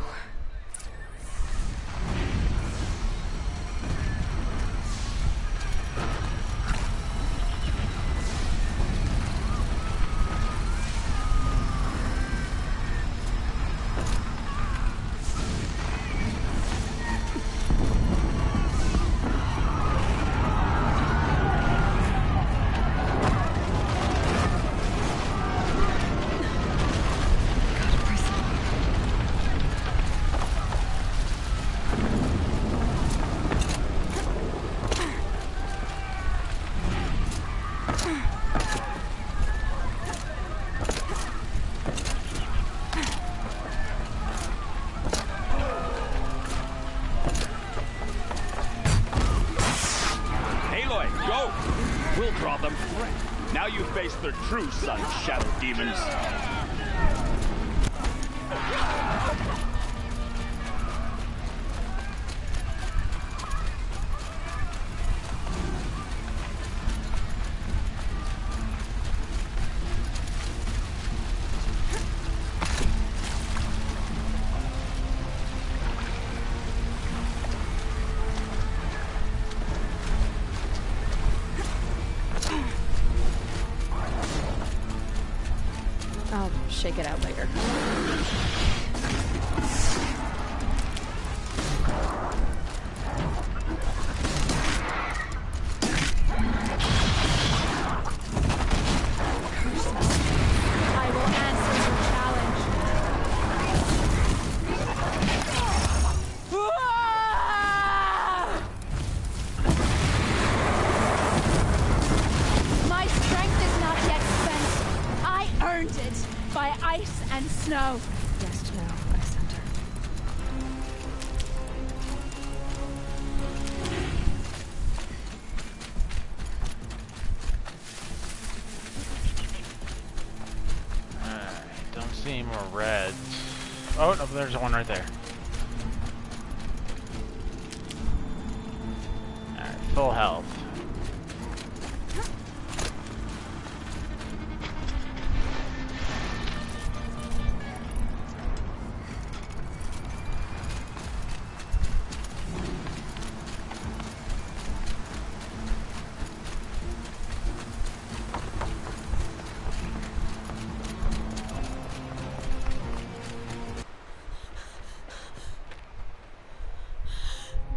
Now you face their true son, Shadow Demons. I'll shake it out later. I will answer your challenge. My strength is not yet spent. I earned it by ice and snow. Rest now, Ice Hunter. Don't see any more reds. Oh, no, there's one right there. Alright, full health.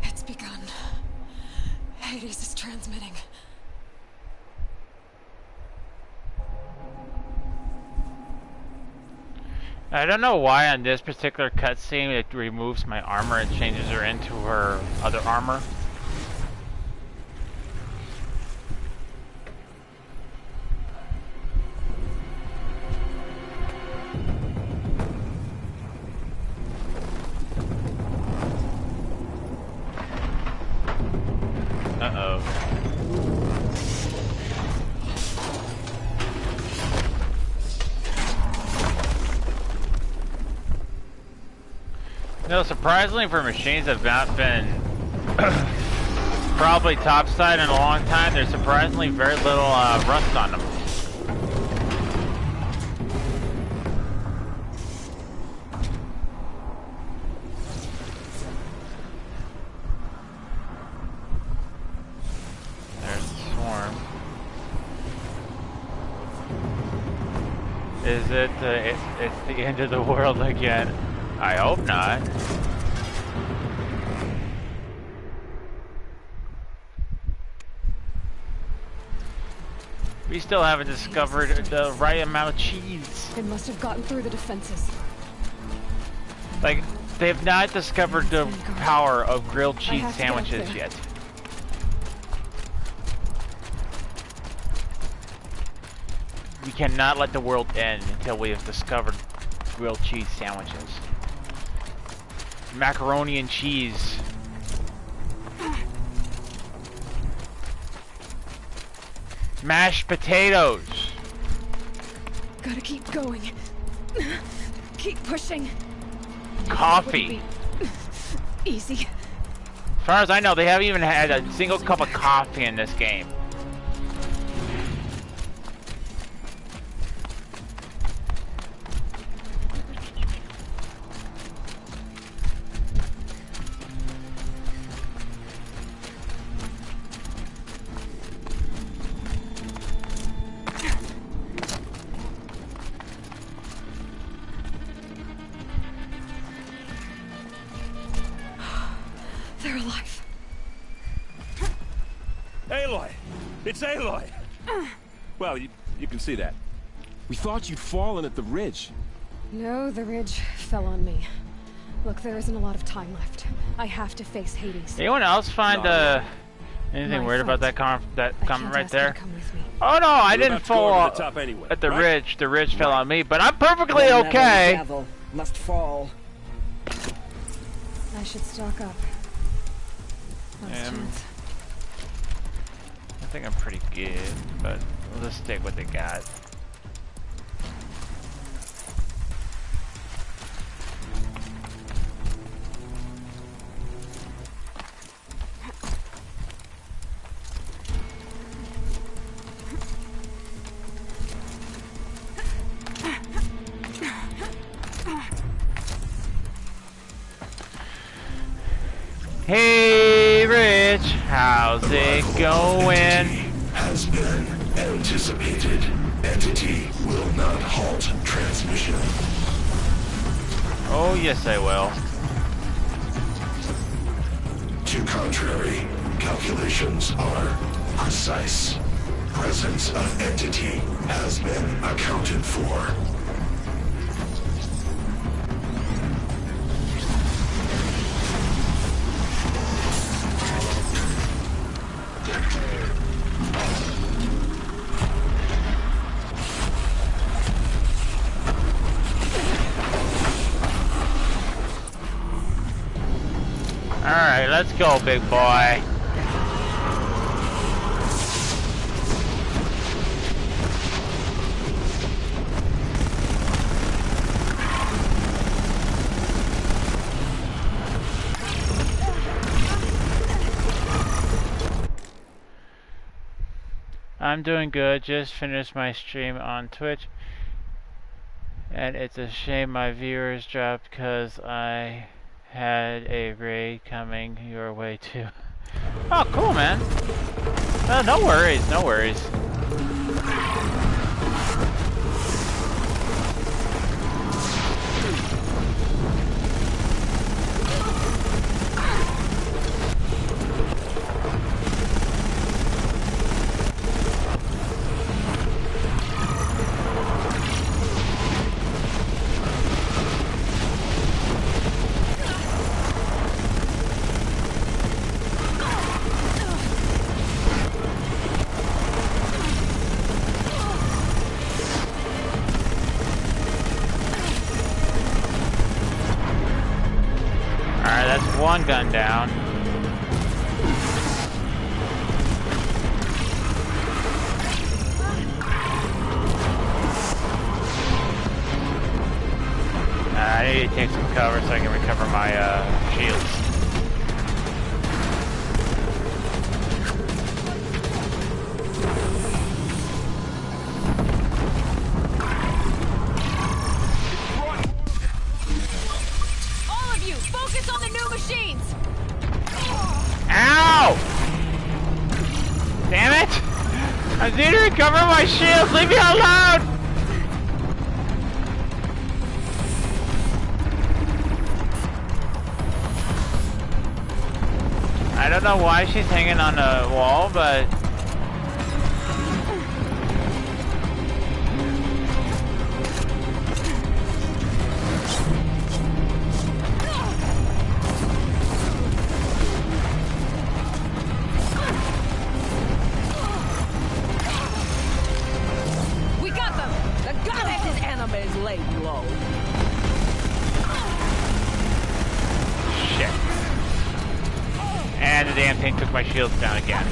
It's begun. Hades is transmitting. I don't know why on this particular cutscene it removes my armor and changes her into her other armor. Uh-oh. No, surprisingly for machines that have not been probably topside in a long time, there's surprisingly very little rust on them. There's the swarm. Is it? It's the end of the world again. I hope not. We still haven't discovered the right amount of cheese. It must have gotten through the defenses. Like, they have not discovered the power of grilled cheese sandwiches yet. We cannot let the world end until we have discovered grilled cheese sandwiches. Macaroni and cheese. Mashed potatoes. Gotta keep going. Keep pushing. Coffee. Easy. As far as I know, they haven't even had a single cup of coffee in this game. They're alive. Aloy! It's Aloy! Well, you can see that. We thought you'd fallen at the ridge. No, the ridge fell on me. Look, there isn't a lot of time left. I have to face Hades. Anyone else find anything weird about that comment right there? Oh no, I didn't fall at the ridge. The ridge fell on me, but I'm perfectly okay. The devil must fall. I should stock up. Last chance. I think I'm pretty good, but we'll just stick with the got. Hey, Rich, how's it going? Has been anticipated. Entity will not halt transmission. Oh, yes, I will. To contrary, calculations are precise. Presence of entity has been accounted for. Alright, let's go, big boy. I'm doing good. Just finished my stream on Twitch. And it's a shame my viewers dropped because I had a raid coming your way too. Oh, cool, man. No worries, no worries. One gun down. I need take some cover so I can recover my shields. All of you, focus on the new machines! Ow! Damn it! I need to recover my shields! Leave me alone! I don't know why she's hanging on the wall, but... We got them! The goddess's enemies lay low. Shit. And the damn thing took my shields down again.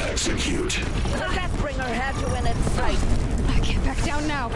Execute. The Deathbringer had you in its sight. I can't back down now.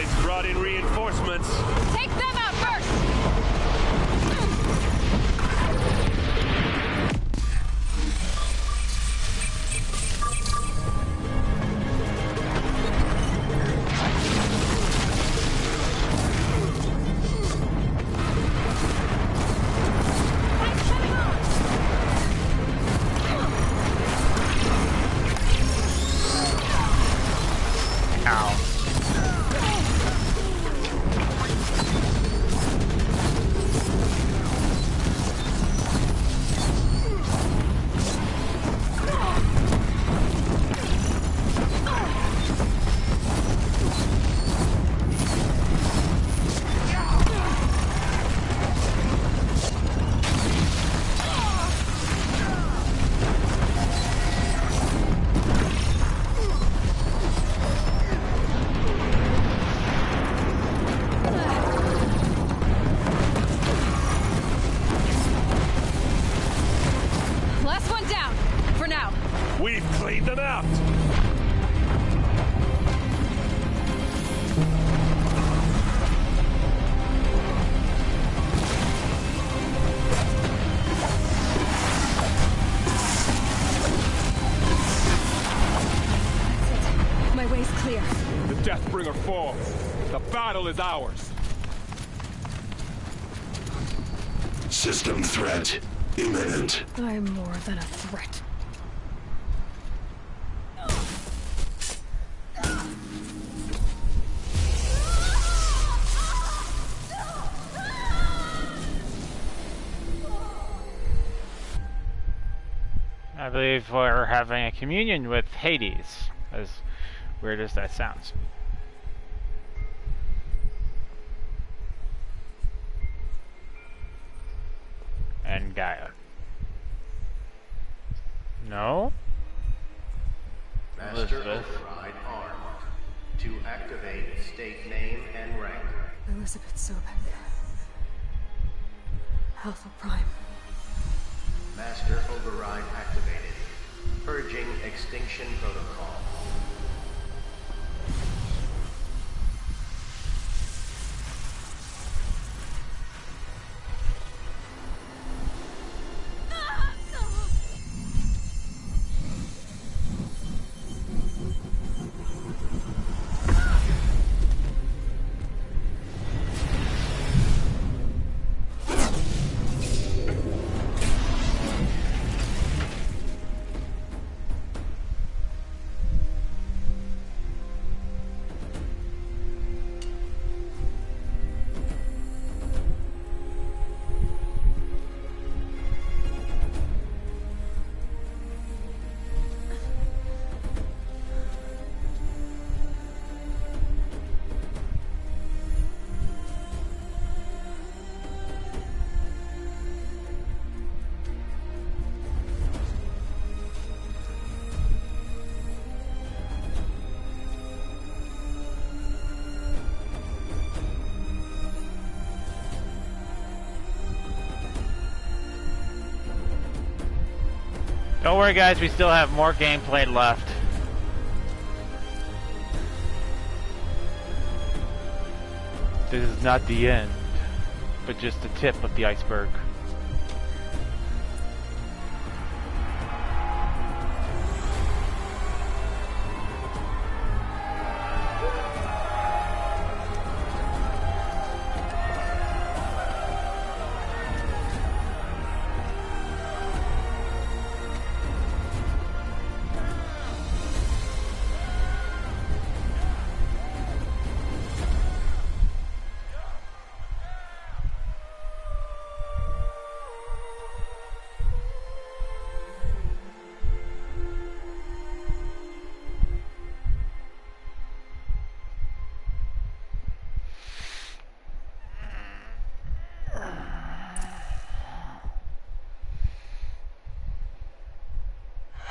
It's brought in reinforcements. Take them out first! Deathbringer falls. The battle is ours. System threat imminent. I'm more than a threat. I believe we're having a communion with Hades, as weird as that sounds. And Gaia. No? Master Override armed. To activate state name and rank. Elizabeth Sobek. Alpha Prime. Master Override activated. Purging extinction protocol. Don't worry guys, we still have more gameplay left. This is not the end, but just the tip of the iceberg.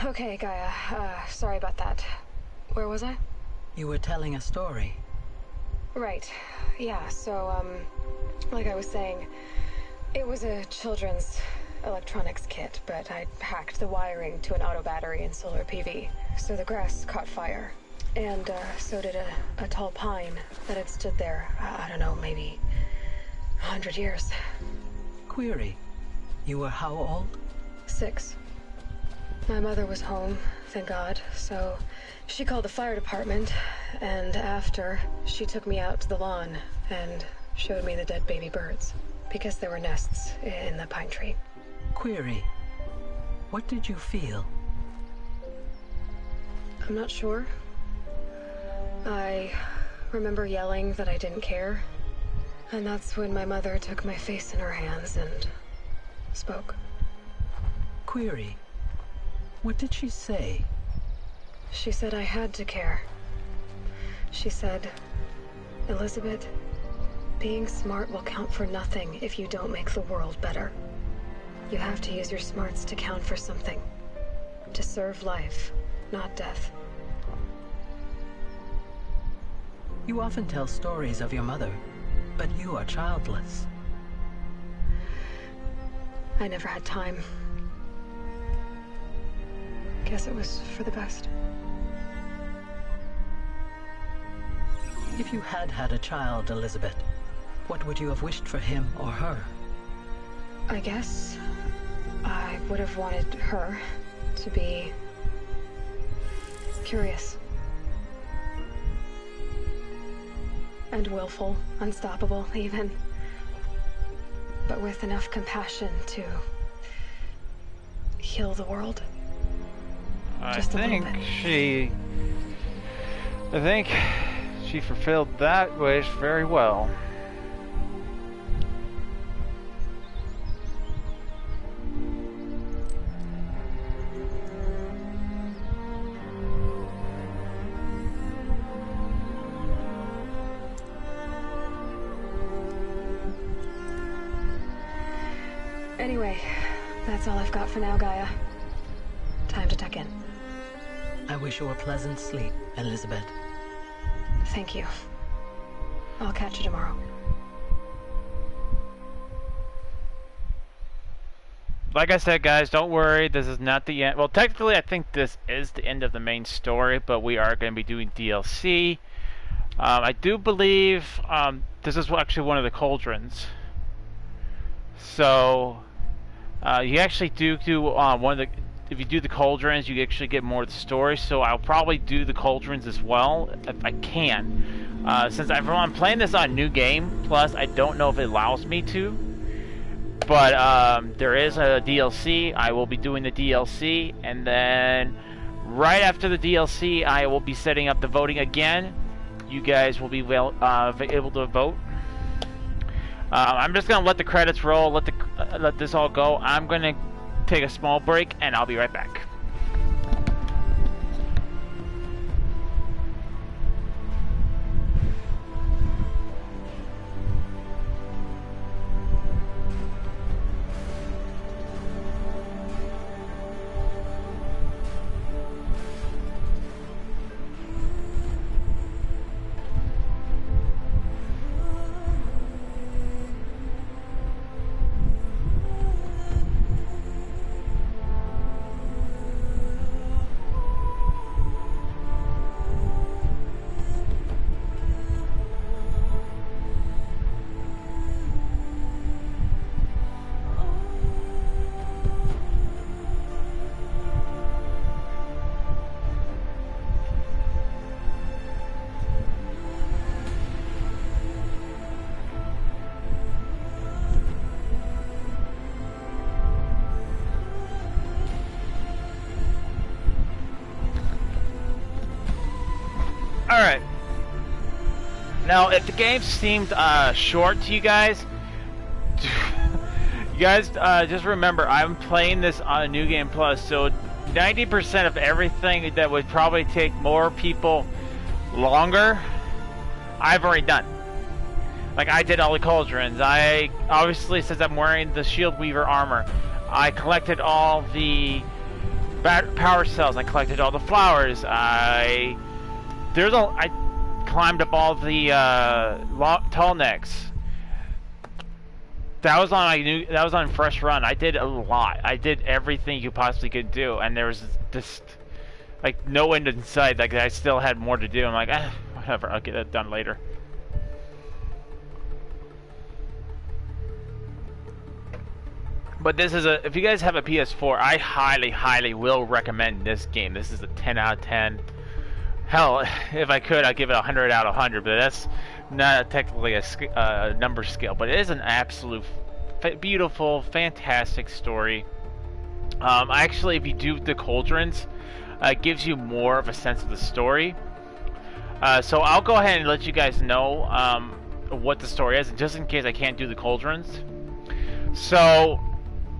Okay, Gaia. Sorry about that. Where was I? You were telling a story. Right. Yeah, so, like I was saying, it was a children's electronics kit, but I hacked the wiring to an auto battery and solar PV. So the grass caught fire. And, so did a tall pine that had stood there, I don't know, maybe 100 years. Query. You were how old? 6. My mother was home, thank God, so she called the fire department, and after, she took me out to the lawn and showed me the dead baby birds, because there were nests in the pine tree. Query. What did you feel? I'm not sure. I remember yelling that I didn't care, and that's when my mother took my face in her hands and spoke. Query. What did she say? She said I had to care. She said, Elizabeth, being smart will count for nothing if you don't make the world better. You have to use your smarts to count for something. To serve life, not death. You often tell stories of your mother, but you are childless. I never had time. Guess it was for the best. If you had had a child, Elizabeth, what would you have wished for him or her? I guess I would have wanted her to be curious. And willful, unstoppable even. But with enough compassion to heal the world. I think she fulfilled that wish very well. Anyway, that's all I've got for now, Gaia. Time to tuck in. I wish you a pleasant sleep, Elizabeth. Thank you. I'll catch you tomorrow. like I said, guys, don't worry. This is not the end. Well, technically, I think this is the end of the main story, but we are going to be doing DLC. I do believe this is actually one of the cauldrons. So, you actually do one of the... If you do the cauldrons, you actually get more of the story. So I'll probably do the cauldrons as well, if I can. Since I'm playing this on New Game Plus, I don't know if it allows me to. But there is a DLC. I will be doing the DLC. And then right after the DLC, I will be setting up the voting again. You guys will be able to vote. I'm just going to let the credits roll, let this all go. I'm going to take a small break, and I'll be right back. Alright. Now, if the game seemed short to you guys, just remember, I'm playing this on a New Game Plus, so 90% of everything that would probably take more people longer, I've already done. Like, I did all the cauldrons. Obviously, since I'm wearing the Shield Weaver armor, I collected all the power cells, I collected all the flowers, I climbed up all the tall necks. That was on Fresh Run. I did a lot. I did everything you possibly could do, and there was just like no end in sight. Like I still had more to do. I'm like, whatever. I'll get that done later. But this is if you guys have a PS4, I highly will recommend this game. This is a 10 out of 10. Hell, if I could, I'd give it 100 out of 100, but that's not technically a number scale. But it is an absolute beautiful, fantastic story. Actually, if you do the cauldrons, it gives you more of a sense of the story. So I'll go ahead and let you guys know what the story is, just in case I can't do the cauldrons. So,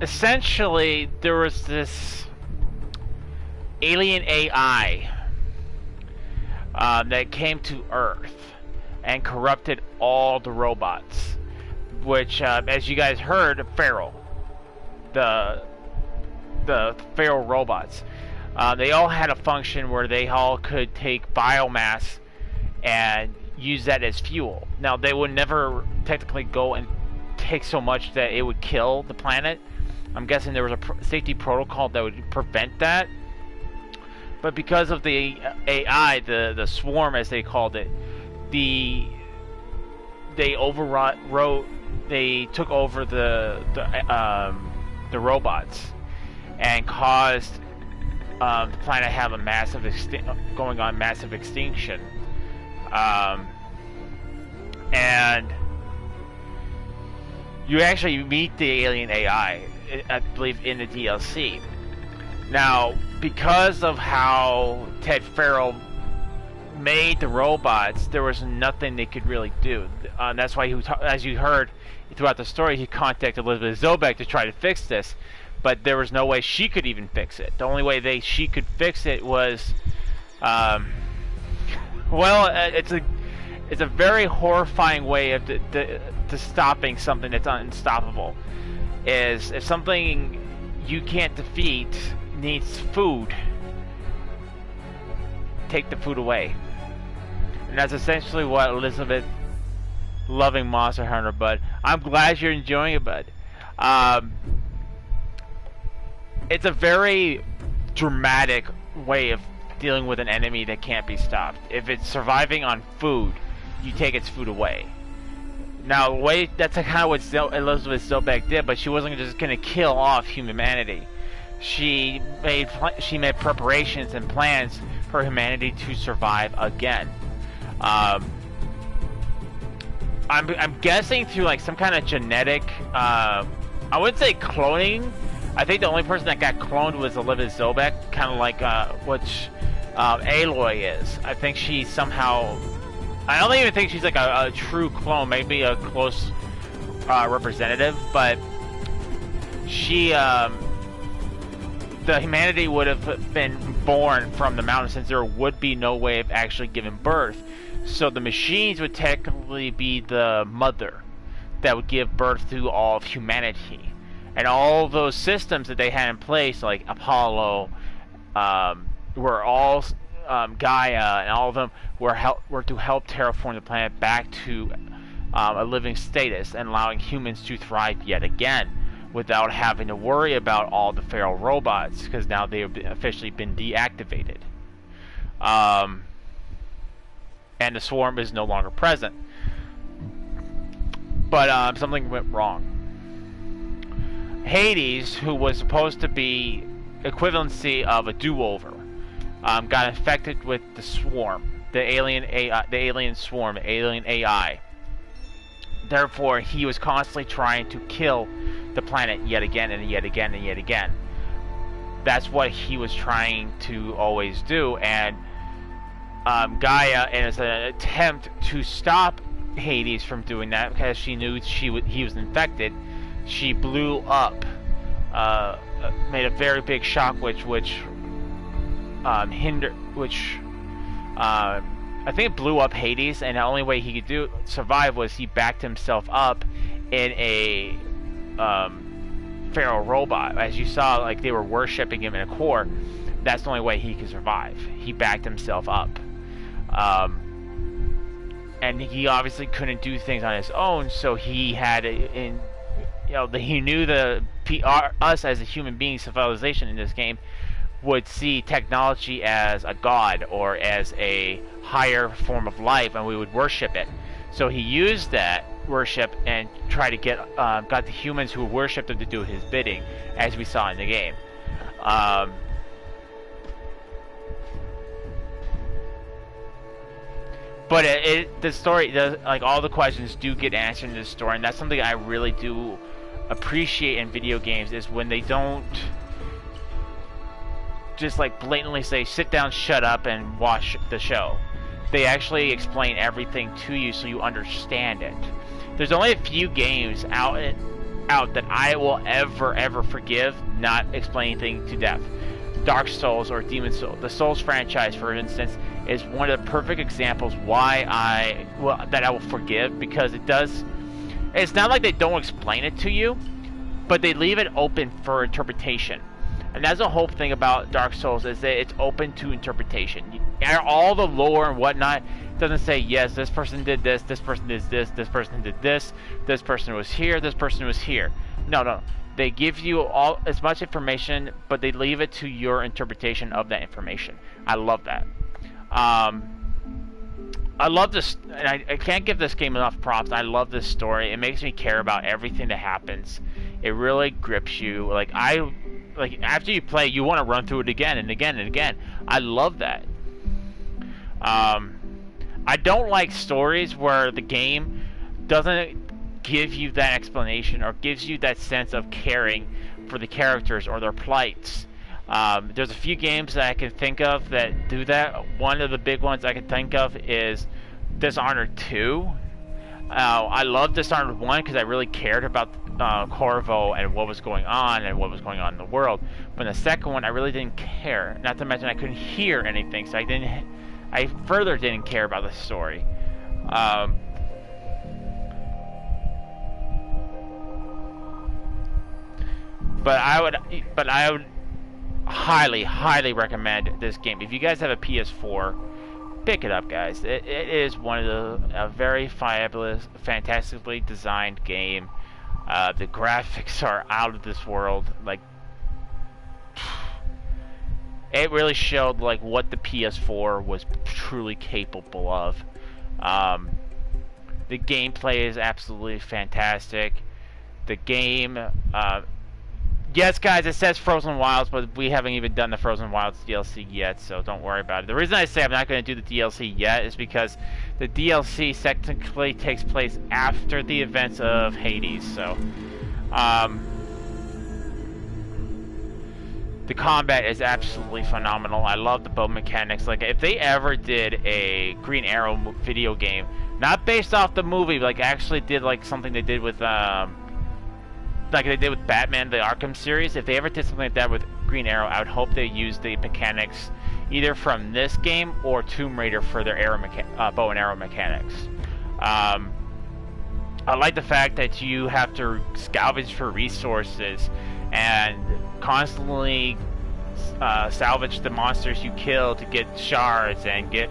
essentially, there was this alien AI that came to Earth and corrupted all the robots, which, as you guys heard, Feral, the Feral robots, they all had a function where they all could take biomass and use that as fuel. Now, they would never technically go and take so much that it would kill the planet. I'm guessing there was a safety protocol that would prevent that. But because of the AI, the swarm as they called it, they took over the robots and caused the planet to have a massive massive extinction. And you actually meet the alien AI, I believe, in the DLC. Now, because of how Ted Farrell made the robots, there was nothing they could really do. That's why, as you heard throughout the story, he contacted Elizabeth Zobek to try to fix this, but there was no way she could even fix it. The only way she could fix it was, well, it's a very horrifying way of to stopping something that's unstoppable. Is if something you can't defeat needs food, take the food away. And that's essentially what Elizabeth, loving Monster Hunter, bud. I'm glad you're enjoying it, bud. it's a very dramatic way of dealing with an enemy that can't be stopped. If it's surviving on food, you take its food away. Now, the way that's kind of what Elizabeth Zobek did, but she wasn't just going to kill off humanity. She made preparations and plans for humanity to survive again. I'm guessing through like some kind of genetic. I wouldn't say cloning. I think the only person that got cloned was Elizabeth Zobek, kind of like which Aloy is. I think she somehow. I don't even think she's like a true clone, maybe a close representative, but she, the humanity would have been born from the mountain since there would be no way of actually giving birth. So the machines would technically be the mother that would give birth to all of humanity. And all those systems that they had in place, like Apollo, were all Gaia, and all of them were to help terraform the planet back to a living status and allowing humans to thrive yet again without having to worry about all the feral robots, because now they have officially been deactivated. And the swarm is no longer present. But something went wrong. Hades, who was supposed to be equivalency of a do-over, got infected with the swarm, the alien swarm, the alien AI. Therefore, he was constantly trying to kill the planet yet again and yet again and yet again. That's what he was trying to always do, and Gaia, in an attempt to stop Hades from doing that, because she knew he was infected, she blew up, made a very big shock, which I think it blew up Hades, and the only way he could survive was he backed himself up in a feral robot. As you saw, like, they were worshipping him in a core. That's the only way he could survive. He backed himself up, and he obviously couldn't do things on his own. So he had he knew us as a human being civilization in this game would see technology as a god or as a higher form of life, and we would worship it. So he used that worship and tried to got the humans who worshipped him to do his bidding, as we saw in the game. But the story, like, all the questions do get answered in this story, and that's something I really do appreciate in video games, is when they don't just like blatantly say, sit down, shut up, and watch the show. They actually explain everything to you so you understand it. There's only a few games out that I will ever forgive not explaining things to death. Dark Souls or Demon Souls. The Souls franchise, for instance, is one of the perfect examples why that I will forgive, because it does. It's not like they don't explain it to you, but they leave it open for interpretation. And that's the whole thing about Dark Souls, is that it's open to interpretation. All the lore and whatnot doesn't say, yes, this person did this person did this person did this person was here, this person was here. No. They give you as much information, but they leave it to your interpretation of that information. I love that. I love this, and I can't give this game enough props. I love this story. It makes me care about everything that happens. It really grips you. Like, after you play, you want to run through it again and again and again. I love that. I don't like stories where the game doesn't give you that explanation or gives you that sense of caring for the characters or their plights. There's a few games that I can think of that do that. One of the big ones I can think of is Dishonored 2. I love Dishonored 1 because I really cared about Corvo and what was going on in the world. But in the second one, I really didn't care. Not to mention I couldn't hear anything, so I further didn't care about the story. But I would highly recommend this game. If you guys have a PS4, pick it up, guys. It is one of a very fabulous, fantastically designed game. The graphics are out of this world. Like, it really showed like what the PS4 was truly capable of. The gameplay is absolutely fantastic. The game, yes, guys, it says Frozen Wilds, but we haven't even done the Frozen Wilds DLC yet, so don't worry about it. The reason I say I'm not going to do the DLC yet is because the DLC technically takes place after the events of Hades, so the combat is absolutely phenomenal. I love the bow mechanics. Like, if they ever did a Green Arrow video game, not based off the movie, but like actually did like something they did with like they did with Batman, the Arkham series, if they ever did something like that with Green Arrow, I would hope they use the mechanics either from this game or Tomb Raider for their bow and arrow mechanics. I like the fact that you have to scavenge for resources and constantly salvage the monsters you kill to get shards and get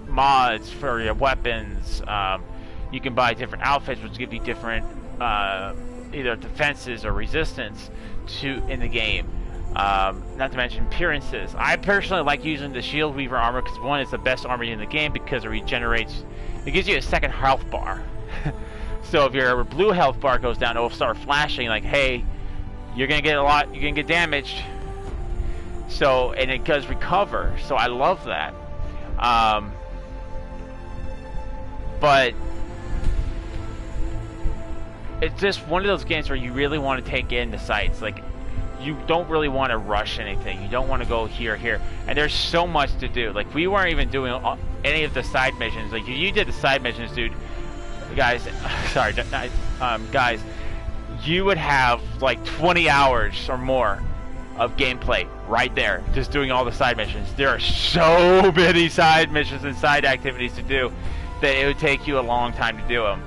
mods for your weapons. You can buy different outfits which give you different either defenses or resistance in the game. Not to mention appearances. I personally like using the Shield Weaver armor because one, it's the best armor in the game because it regenerates. It gives you a second health bar. So if your blue health bar goes down, it will start flashing like, hey, you're gonna get you're gonna get damaged. So, and it does recover. So I love that. But it's just one of those games where you really want to take in the sights. Like, you don't really want to rush anything. You don't want to go here, and there's so much to do. Like, we weren't even doing any of the side missions. Like, you did the side missions, dude. Guys, sorry, guys, you would have like 20 hours or more of gameplay right there, just doing all the side missions. There are so many side missions and side activities to do that it would take you a long time to do them.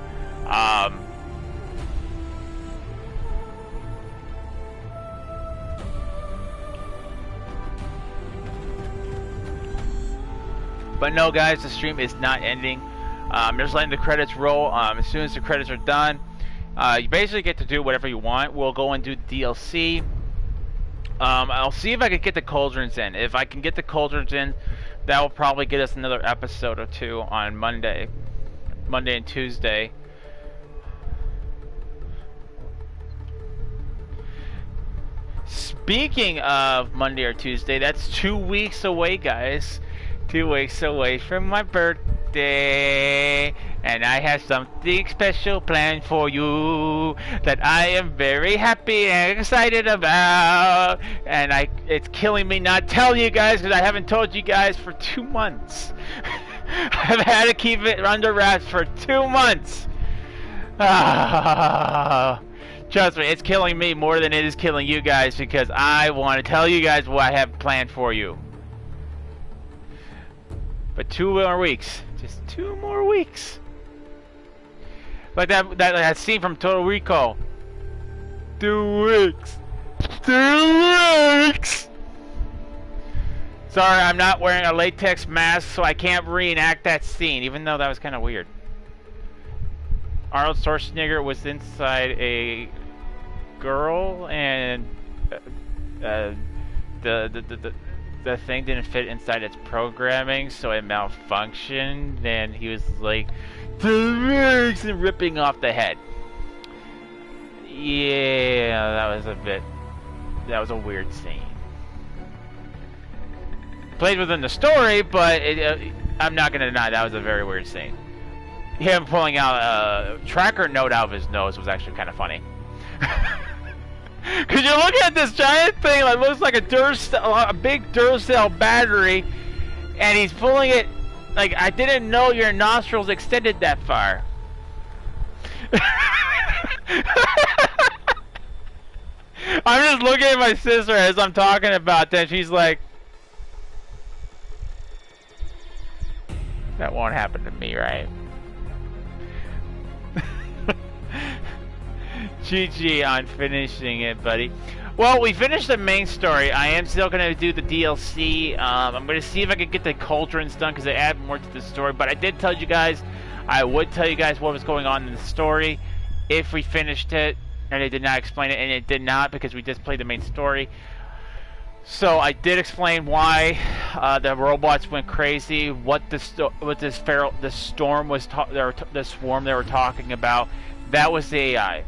But no, guys, the stream is not ending. Just letting the credits roll. As soon as the credits are done, you basically get to do whatever you want. We'll go and do DLC. I'll see if I can get the cauldrons in. If I can get the cauldrons in, that will probably get us another episode or two on Monday and Tuesday. Speaking of Monday or Tuesday, that's 2 weeks away, guys. 2 weeks away from my birthday, and I have something special planned for you that I am very happy and excited about, and it's killing me not telling you guys because I haven't told you guys for 2 months. I've had to keep it under wraps for 2 months. Trust me, it's killing me more than it is killing you guys because I want to tell you guys what I have planned for you. But 2 more weeks. Just 2 more weeks. Like that scene from Total Recall. 2 weeks. 2 weeks! Sorry, I'm not wearing a latex mask, so I can't reenact that scene, even though that was kind of weird. Arnold Schwarzenegger was inside a girl, and the thing didn't fit inside its programming, so it malfunctioned, and he was like, and ripping off the head. Yeah, that was a weird scene. Played within the story, but I'm not gonna deny that was a very weird scene. Him pulling out a tracker note out of his nose was actually kind of funny. Cause you're looking at this giant thing that looks like a big Duracell battery, and he's pulling it like, I didn't know your nostrils extended that far. I'm just looking at my sister as I'm talking about that. She's like, that won't happen to me, right? GG on finishing it, buddy. Well, we finished the main story. I am still going to do the DLC. I'm going to see if I can get the cauldrons done because they add more to the story. But I did tell you guys, I would tell you guys what was going on in the story if we finished it. And they did not explain it, and it did not because we just played the main story. So I did explain why the robots went crazy, what this storm was, the swarm they were talking about. That was the AI.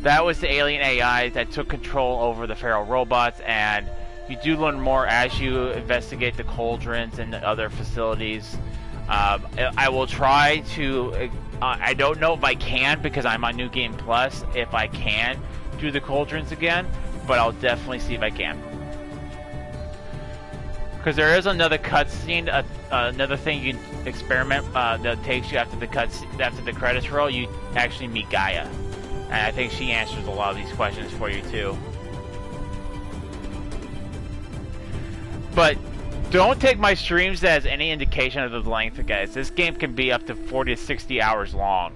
That was the alien AI that took control over the feral robots, and you do learn more as you investigate the cauldrons and the other facilities. I will try to. I don't know if I can because I'm on New Game Plus. If I can do the cauldrons again. But I'll definitely see if I can. Because there is another cutscene, another thing you can experiment that takes you after the credits roll. You actually meet Gaia, and I think she answers a lot of these questions for you too. But don't take my streams as any indication of the length, guys. This game can be up to 40 to 60 hours long,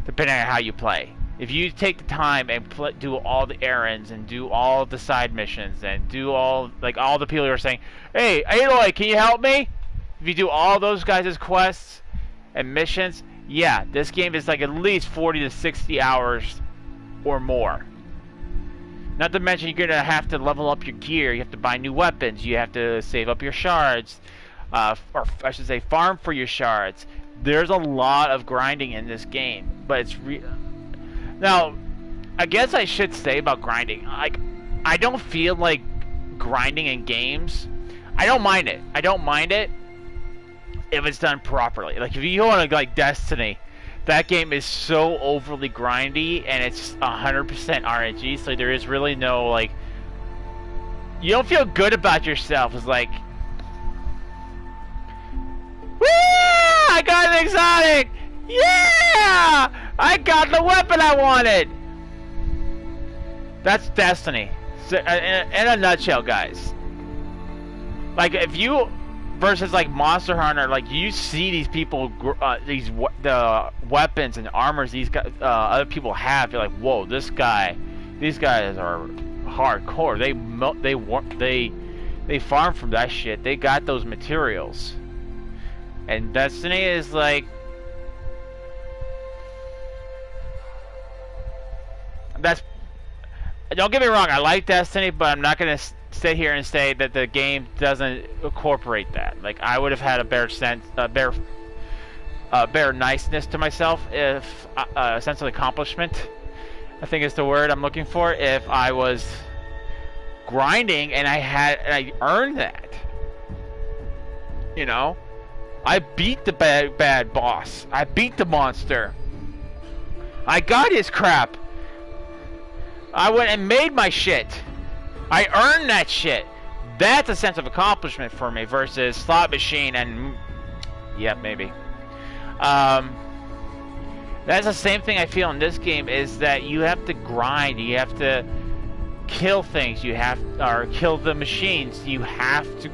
depending on how you play. If you take the time and do all the errands and do all the side missions and do all the people who are saying, "Hey, Aloy, can you help me?" If you do all those guys' quests and missions, yeah, this game is like at least 40 to 60 hours or more. Not to mention you're gonna have to level up your gear. You have to buy new weapons. You have to save up your shards, or I should say, farm for your shards. There's a lot of grinding in this game, but it's Now, I guess I should say about grinding, like, I don't feel like grinding in games. I don't mind it. I don't mind it if it's done properly. Like, if you want to, like, Destiny, that game is so overly grindy, and it's 100% RNG, so there is really no, like, you don't feel good about yourself. It's like, woo! I got an exotic! Yeah! I got the weapon I wanted! That's Destiny. So, in a nutshell, guys. Like, if you... Versus, like, Monster Hunter, like, you see these people... the weapons and armors these guys, other people have. You're like, whoa, these guys are hardcore. They farm from that shit. They got those materials. And Destiny is, like... Don't get me wrong, I like Destiny, but I'm not gonna sit here and say that the game doesn't incorporate that. Like, I would have had a better niceness to myself, if a sense of accomplishment, I think is the word I'm looking for, if I was grinding and I earned that. You know, I beat the bad boss. I beat the monster. I got his crap. I went and made my shit. I earned that shit. That's a sense of accomplishment for me versus slot machine and... yeah, maybe. That's the same thing I feel in this game, is that you have to grind. You have to kill things. Or kill the machines. You have to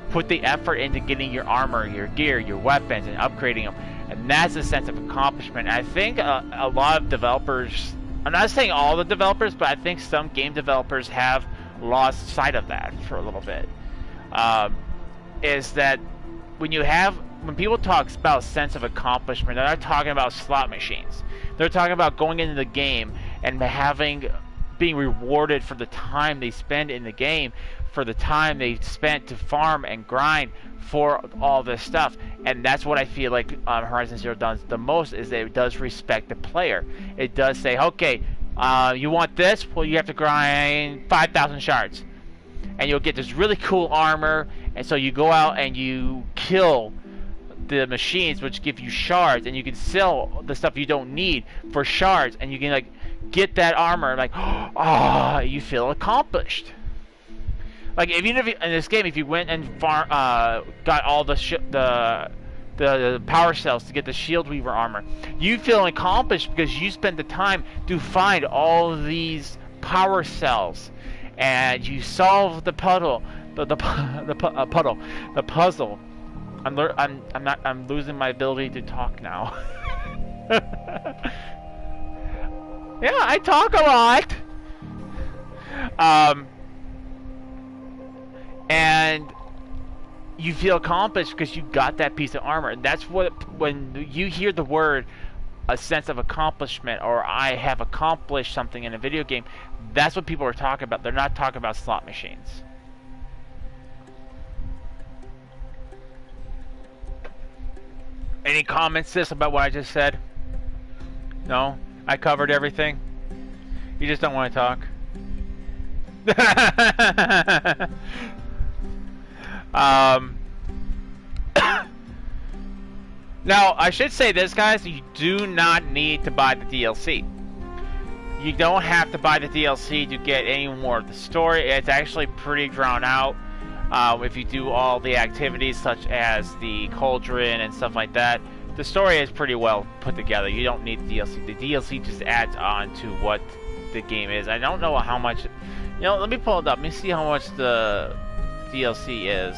put the effort into getting your armor, your gear, your weapons, and upgrading them. And that's a sense of accomplishment. I think a lot of developers... I'm not saying all the developers, but I think some game developers have lost sight of that for a little bit. Is that when people talk about sense of accomplishment, they're not talking about slot machines. They're talking about going into the game and being rewarded for the time they spend in the game, for the time they spent to farm and grind for all this stuff. And that's what I feel like Horizon Zero does the most, is that it does respect the player. It does say, okay, you want this? Well, you have to grind 5,000 shards. And you'll get this really cool armor, and so you go out and you kill the machines, which give you shards, and you can sell the stuff you don't need for shards, and you can, like, get that armor, like, you feel accomplished. Like, even if in this game, if you went and got all the power cells to get the Shield Weaver armor, you feel accomplished because you spent the time to find all these power cells, and you solve the puzzle. I'm losing my ability to talk now. Yeah, I talk a lot. And you feel accomplished because you got that piece of armor. And that's what, when you hear the word a sense of accomplishment, or I have accomplished something in a video game. That's what people are talking about. They're not talking about slot machines. Any comments, sis, about what I just said? No? I covered everything? You just don't want to talk? Now, I should say this, guys. You do not need to buy the DLC. You don't have to buy the DLC to get any more of the story. It's actually pretty drawn out. If you do all the activities such as the cauldron and stuff like that, the story is pretty well put together. You don't need the DLC. The DLC just adds on to what the game is. I don't know how much... You know, let me pull it up. Let me see how much the DLC is.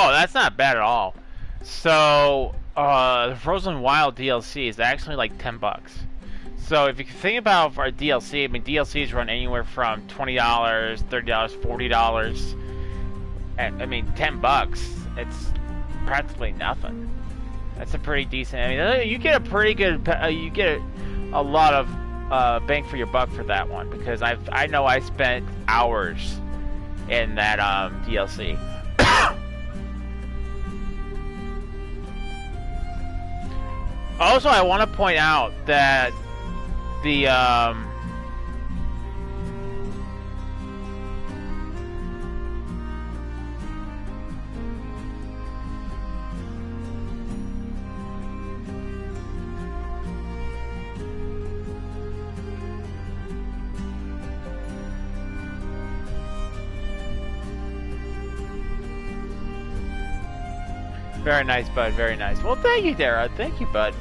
Oh, that's not bad at all. So, the Frozen Wild DLC is actually like $10. So if you think about our DLC, I mean, DLCs run anywhere from $20, $30, $40. And, I mean, $10, it's practically nothing. That's a pretty decent, I mean, you get a pretty good, you get a lot of bang for your buck for that one, because I know I spent hours in that DLC. Also, I want to point out that the very nice, bud. Very nice. Well, thank you, Dara. Thank you, bud.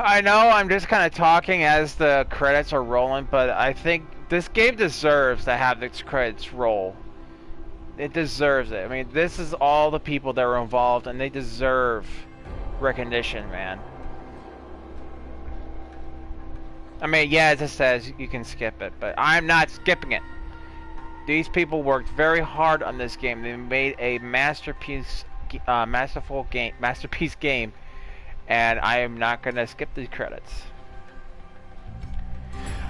I know I'm just kind of talking as the credits are rolling, but I think this game deserves to have its credits roll. It deserves it. I mean, this is all the people that were involved, and they deserve recognition, man. I mean, yeah, as it says, you can skip it, but I'm not skipping it. These people worked very hard on this game. They made a masterpiece, masterpiece game. And I am not going to skip these credits.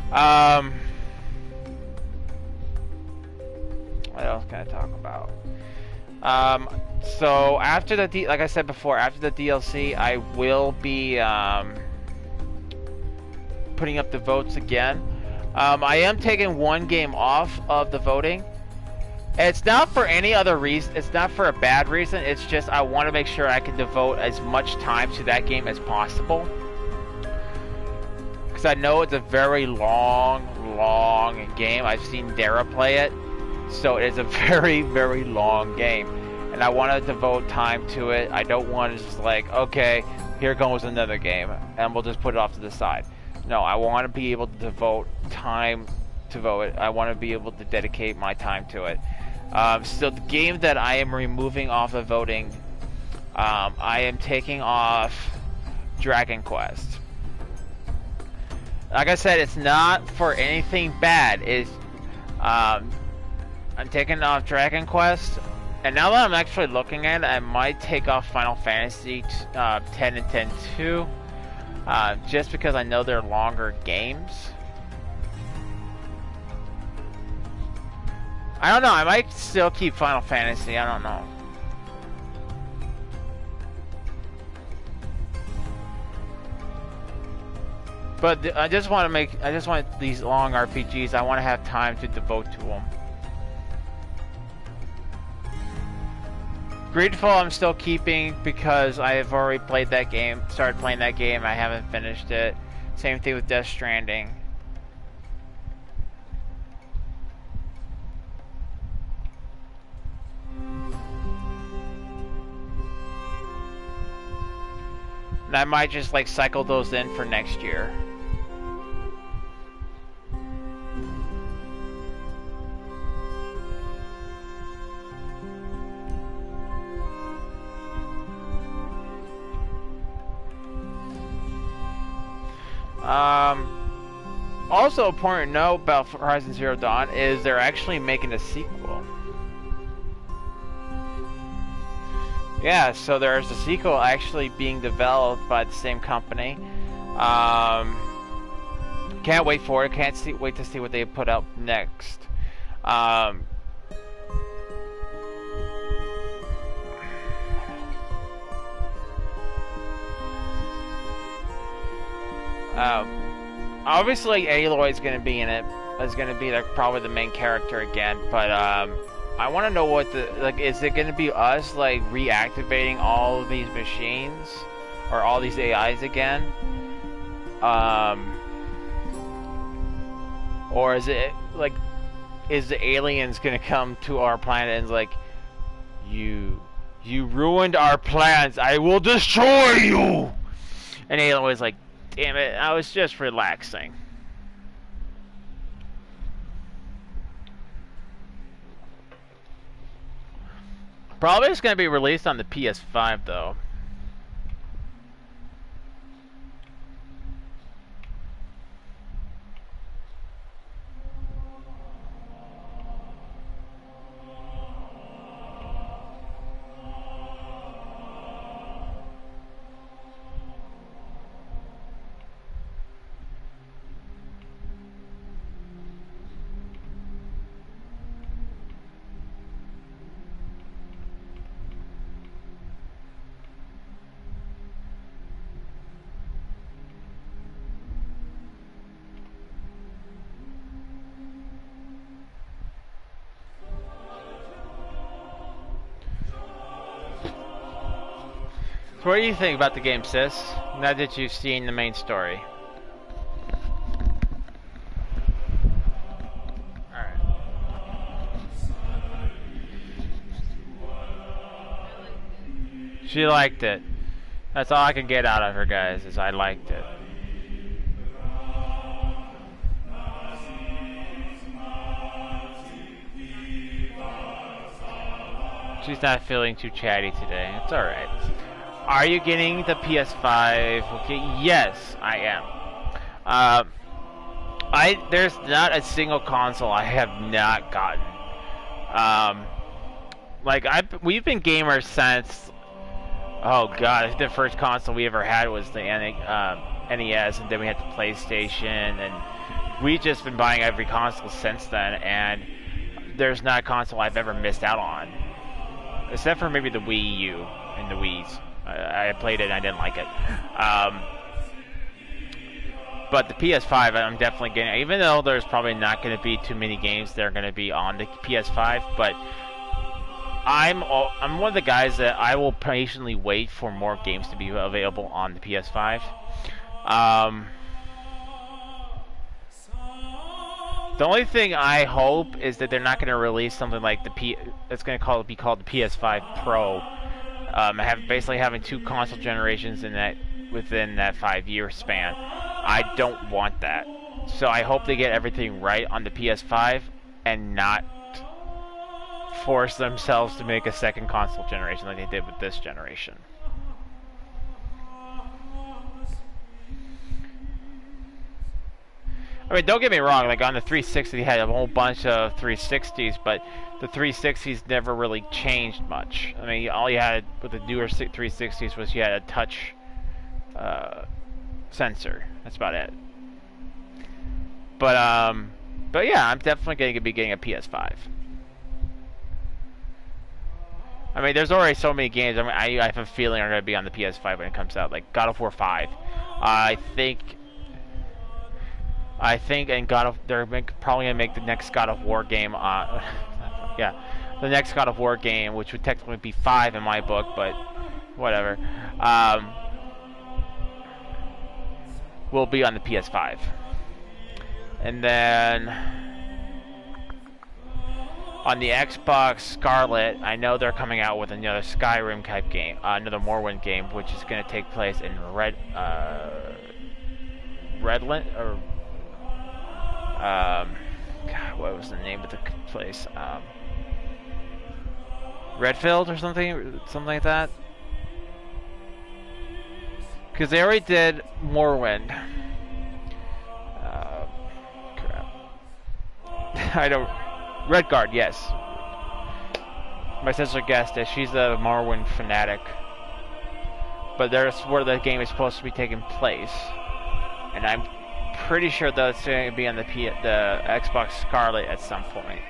What else can I talk about? So after the like I said before, after the DLC, I will be putting up the votes again. I am taking one game off of the voting. It's not for any other reason. It's not for a bad reason. It's just I want to make sure I can devote as much time to that game as possible. Because I know it's a very long game. I've seen Dara play it. So it is a very, very long game. And I want to devote time to it. I don't want to just like, okay, here goes another game. And we'll just put it off to the side. No, I want to be able to devote time to vote. I want to be able to dedicate my time to it. So the game that I am removing off of voting, I am taking off Dragon Quest. Like I said, it's not for anything bad. It's I'm taking off Dragon Quest, and now that I'm actually looking at it, I might take off Final Fantasy 10 and 10-2, just because I know they're longer games. I don't know, I might still keep Final Fantasy, I don't know. But I just want these long RPGs, I want to have time to devote to them. Greedfall I'm still keeping because I have already played that game, started playing that game, I haven't finished it. Same thing with Death Stranding. And I might just like cycle those in for next year. Also important to know about Horizon Zero Dawn is they're actually making a sequel. Yeah, so there's a sequel actually being developed by the same company. Can't wait for it. Wait to see what they put out next. Obviously Aloy's gonna be in it. Is gonna be like probably the main character again, but I want to know what is it gonna be us like reactivating all of these machines or all these AIs again? Or is it like, is the aliens gonna come to our planet and like, you ruined our plans, I will destroy you? And Aloy's like, damn it, I was just relaxing. Probably it's going to be released on the PS5 though. So what do you think about the game, sis? Now that you've seen the main story. Alright. She liked it. That's all I can get out of her, guys, is I liked it. She's not feeling too chatty today. It's alright. Are you getting the PS5? Okay, yes, I am. There's not a single console I have not gotten. We've been gamers since, oh god, I think the first console we ever had was the NES, and then we had the PlayStation, and we've just been buying every console since then, and there's not a console I've ever missed out on. Except for maybe the Wii U and the Wii's. I played it and I didn't like it. But the PS5, I'm definitely getting, even though there's probably not going to be too many games that are going to be on the PS5, but I'm one of the guys that I will patiently wait for more games to be available on the PS5. The only thing I hope is that they're not going to release something like that's going to be called the PS5 Pro. Basically having two console generations within that 5-year span. I don't want that. So I hope they get everything right on the PS5 and not force themselves to make a second console generation like they did with this generation. I mean, don't get me wrong, like on the 360 they had a whole bunch of 360s, but the 360s never really changed much. I mean, all you had with the newer 360s was you had a touch sensor. That's about it. But yeah, I'm definitely going to be getting a PS5. I mean, there's already so many games. I mean, I have a feeling are going to be on the PS5 when it comes out, like God of War 5. I think, and they're probably gonna make the next God of War game. Yeah, the next God of War game, which would technically be 5 in my book, but whatever, will be on the PS5. And then on the Xbox Scarlet, I know they're coming out with another Skyrim type game, another Morrowind game, which is going to take place in Redland, or God, what was the name of the place? Redfield or something like that. Because they already did Morrowind. Crap. I don't. Redguard, yes. My sister guessed it. She's a Morrowind fanatic. But there's where the game is supposed to be taking place, and I'm pretty sure that's going to be on the Xbox Scarlet at some point.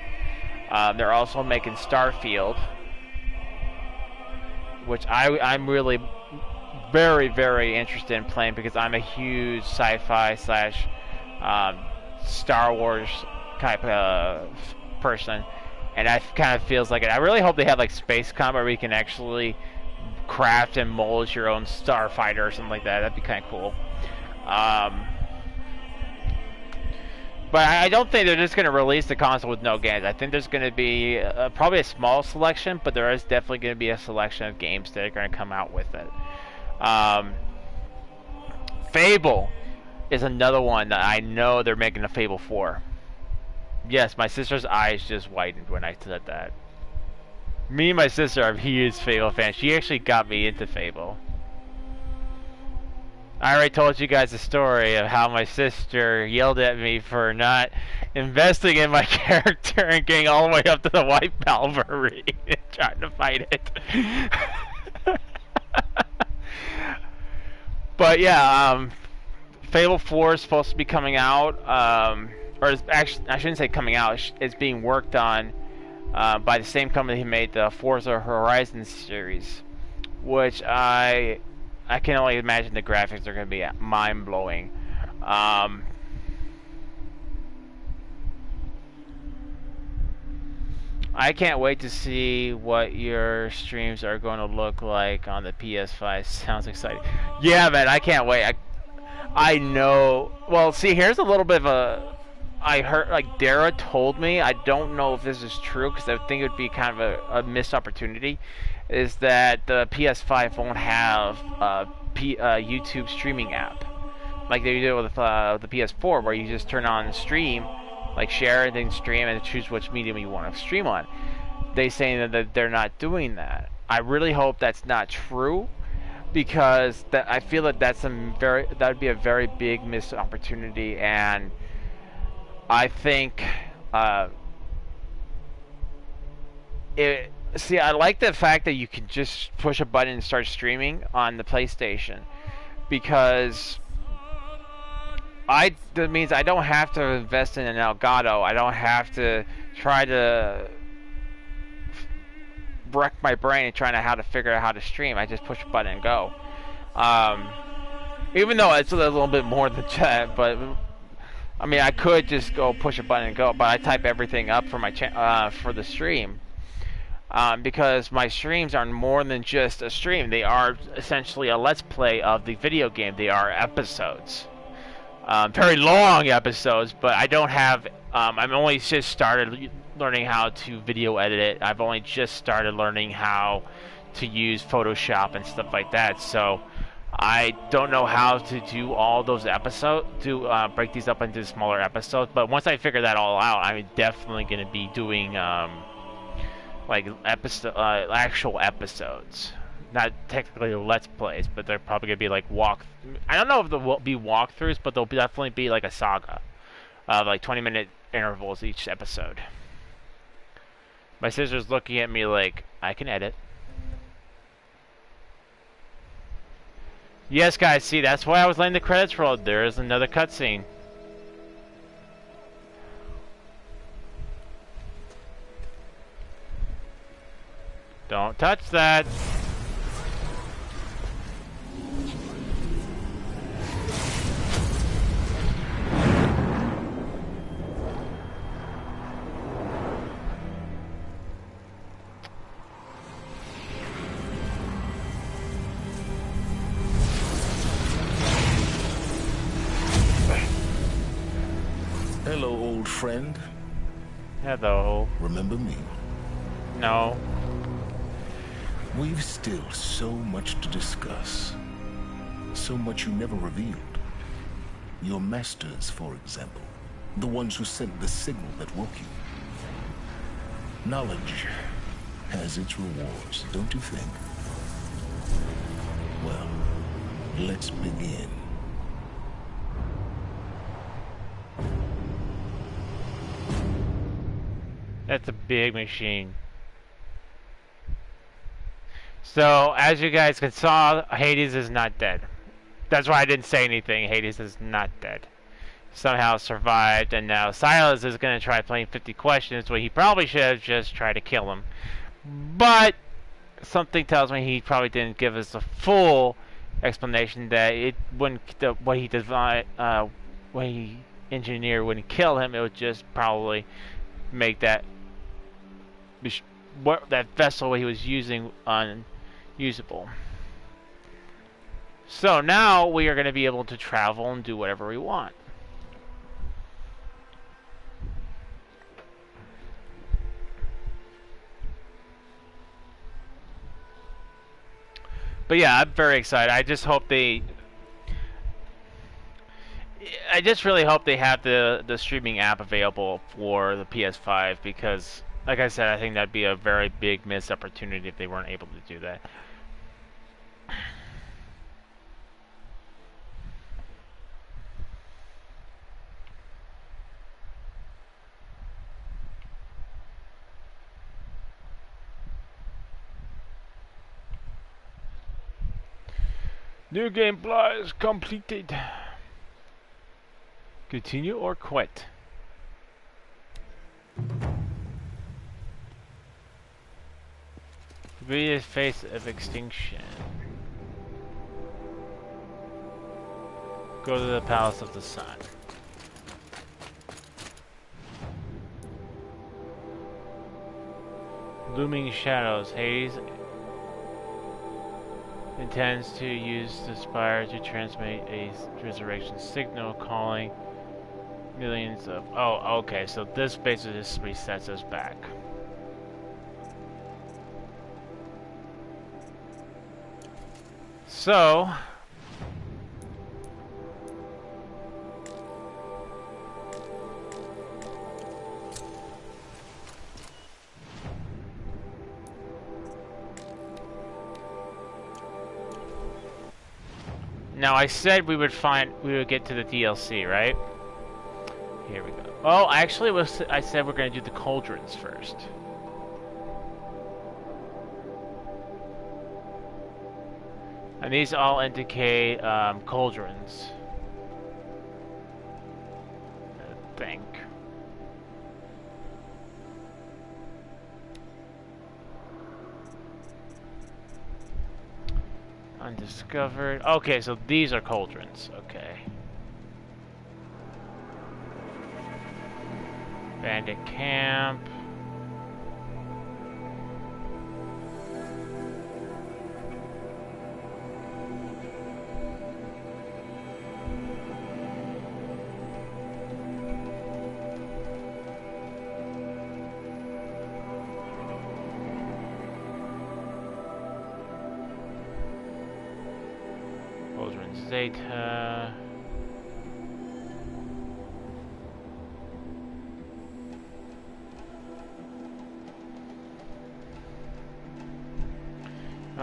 They're also making Starfield, which I'm really very, very interested in playing because I'm a huge sci-fi / Star Wars type of person, and that kind of feels like it. I really hope they have like space combat where you can actually craft and mold your own starfighter or something like that. That'd be kind of cool. But I don't think they're just going to release the console with no games. I think there's going to be probably a small selection, but there is definitely going to be a selection of games that are going to come out with it. Fable is another one that I know they're making a Fable 4. Yes, my sister's eyes just widened when I said that. Me and my sister are huge Fable fans. She actually got me into Fable. I already told you guys the story of how my sister yelled at me for not investing in my character and getting all the way up to the White Malvery and trying to fight it. But yeah, Fable 4 is supposed to be coming out, or it's actually, I shouldn't say coming out, it's being worked on by the same company who made the Forza Horizon series, which I can only imagine the graphics are going to be mind-blowing. I can't wait to see what your streams are going to look like on the PS5. Sounds exciting. Yeah, man, I can't wait. I know. Well, see, here's a little bit of a... I heard, like, Dara told me, I don't know if this is true, because I think it would be kind of a missed opportunity, is that the PS5 won't have a YouTube streaming app like they do with the PS4, where you just turn on stream, like share and then stream and choose which medium you want to stream on. They say that they're not doing that. I really hope that's not true, because I feel that that would be a very big missed opportunity, and I think see, I like the fact that you can just push a button and start streaming on the PlayStation, because that means I don't have to invest in an Elgato. I don't have to try to wreck my brain trying to how to figure out how to stream. I just push a button and go. Even though it's a little bit more than that, but I mean, I could just go push a button and go, but I type everything up for my for the stream. Because my streams are more than just a stream. They are essentially a let's play of the video game. They are episodes. Very long episodes, but I don't have... I've only just started learning how to video edit it. I've only just started learning how to use Photoshop and stuff like that. So I don't know how to do all those episodes, break these up into smaller episodes. But once I figure that all out, I'm definitely going to be doing... like episode, actual episodes. Not technically let's plays, but they're probably gonna be like I don't know if they'll be walkthroughs, but they'll definitely be like a saga of like 20-minute intervals each episode. My sister's looking at me like I can edit. Yes, guys, see, that's why I was letting the credits roll. There is another cutscene. Don't touch that. Hello, old friend. Hello. Remember me? No. We've still so much to discuss. So much you never revealed. Your masters, for example. The ones who sent the signal that woke you. Knowledge has its rewards, don't you think? Well, let's begin. That's a big machine. So, as you guys can saw, Hades is not dead. That's why I didn't say anything. Hades is not dead. Somehow survived, and now Silas is going to try playing 50 questions, where he probably should have just tried to kill him. But something tells me he probably didn't give us a full explanation that it wouldn't, what he engineered wouldn't kill him. It would just probably make that vessel he was using unusable. So now we are going to be able to travel and do whatever we want. But yeah, I'm very excited. I just really hope they have the streaming app available for the PS5, because like I said, I think that'd be a very big missed opportunity if they weren't able to do that. New game plus completed. Continue or quit. Be the face of extinction. Go to the Palace of the Sun. Looming shadows. Hades intends to use the spire to transmit a resurrection signal, calling millions of... Oh, okay, so this basically just resets us back. So... Now I said we would get to the DLC, right? Here we go. Oh, actually, I said we're going to do the cauldrons first. And these all indicate cauldrons. I think. Undiscovered. Okay, so these are cauldrons. Okay. Bandit camp. Zeta.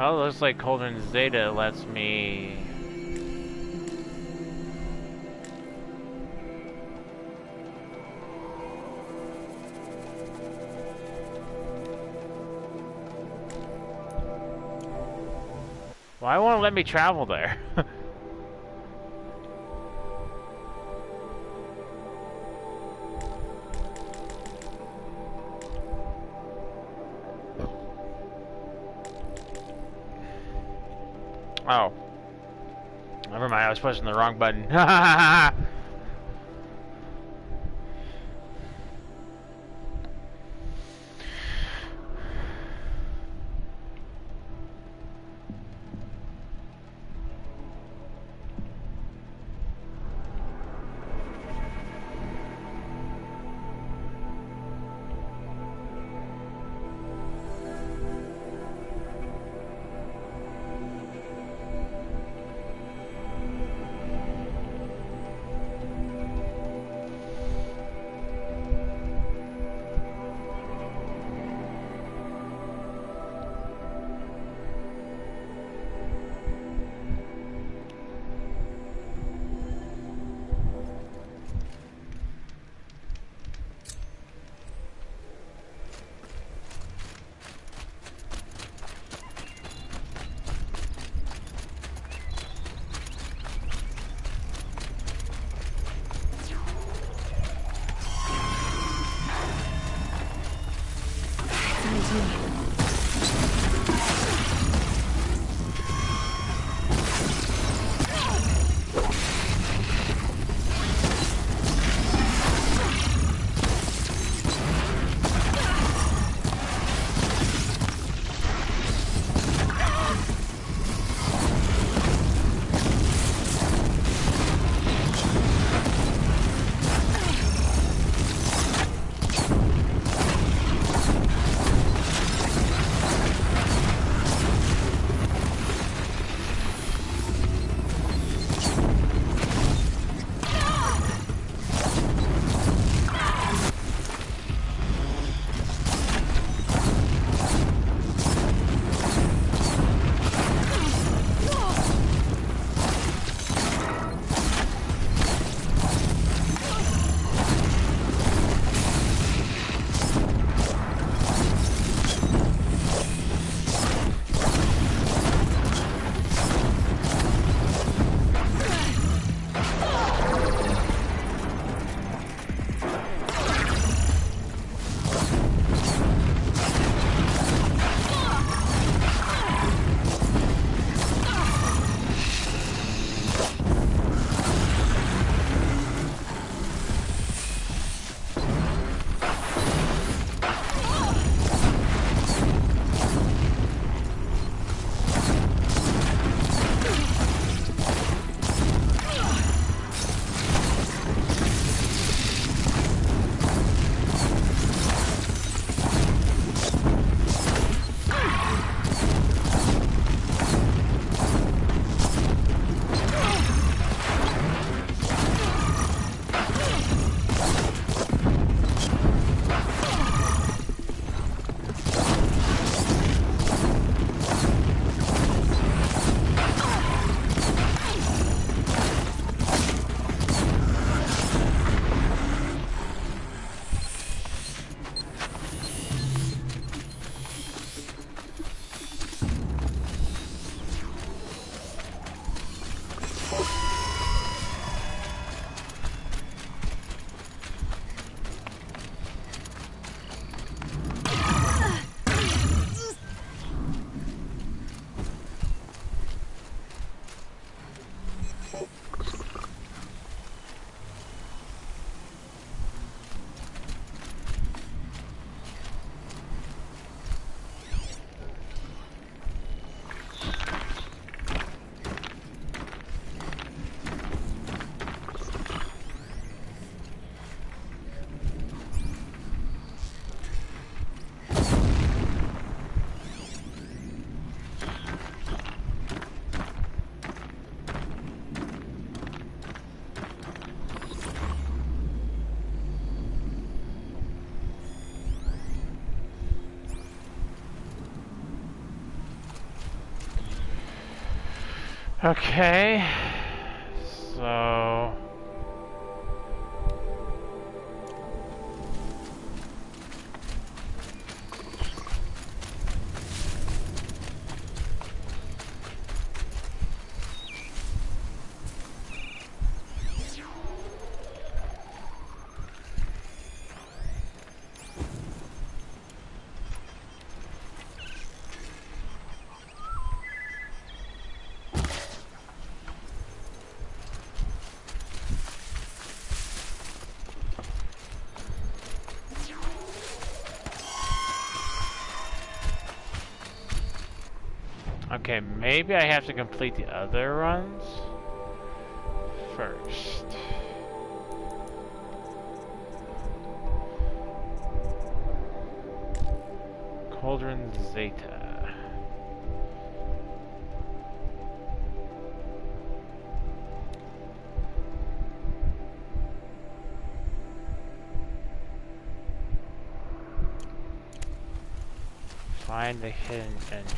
Well, it looks like Cauldron Zeta lets me... Why won't it let me travel there? Oh. Never mind, I was pushing the wrong button. Okay, so okay, maybe I have to complete the other runs first. Cauldron Zeta. Find the hidden entrance.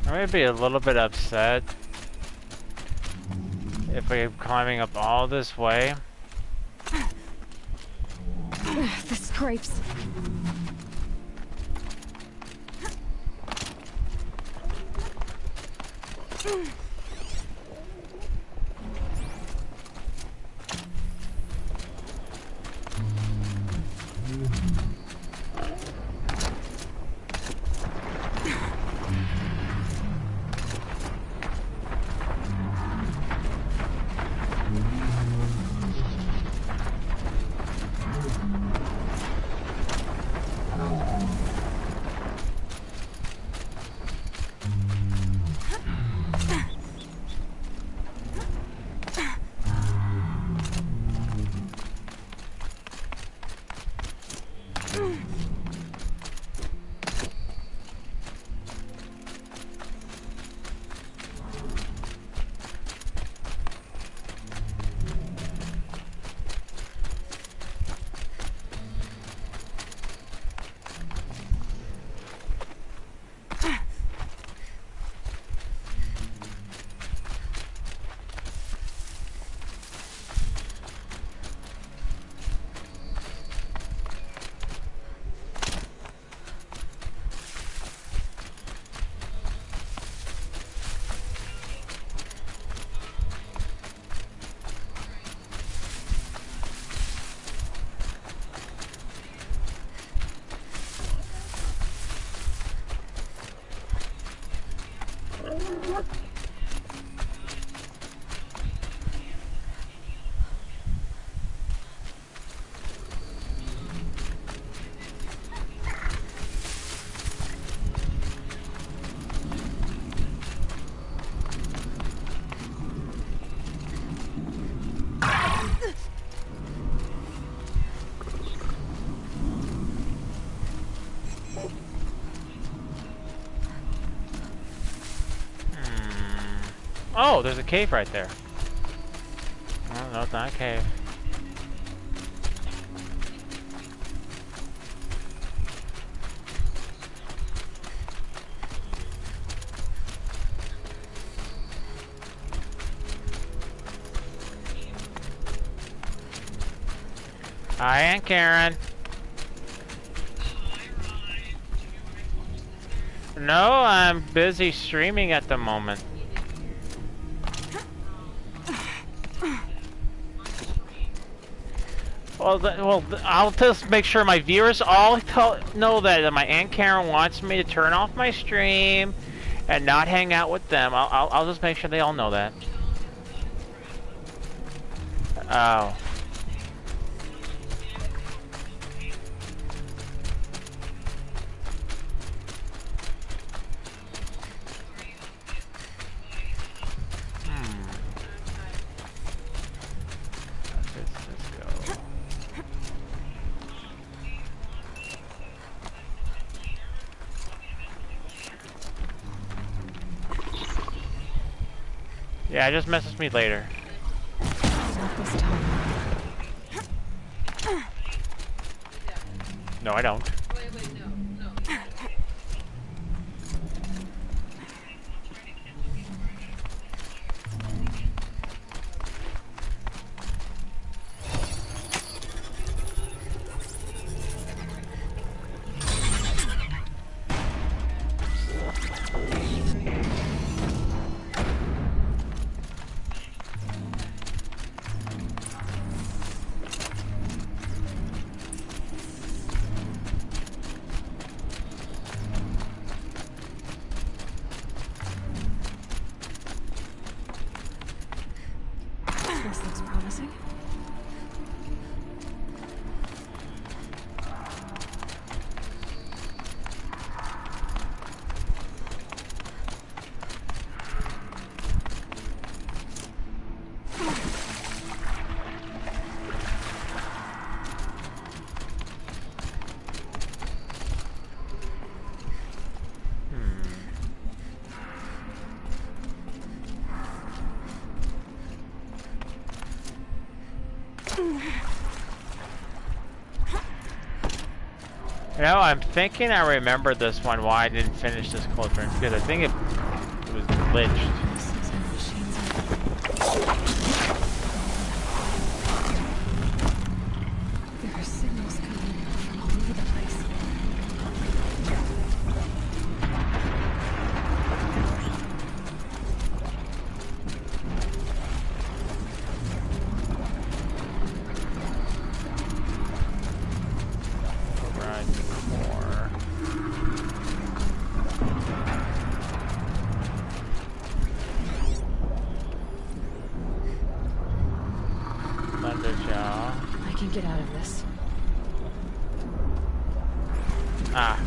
I might be a little bit upset if we're climbing up all this way. The scrapes. Oh, there's a cave right there. Oh, no, it's not a cave. Hi, Aunt Karen. No, I'm busy streaming at the moment. Well, I'll just make sure my viewers all know that my Aunt Karen wants me to turn off my stream and not hang out with them. I'll just make sure they all know that. Oh. Yeah, just message me later. Not this time. No, I don't. This looks promising. You know, I'm thinking I remember this one, why I didn't finish this cauldron, because I think it was glitched. There are signals coming from all over the place. I can get out of this. Ah.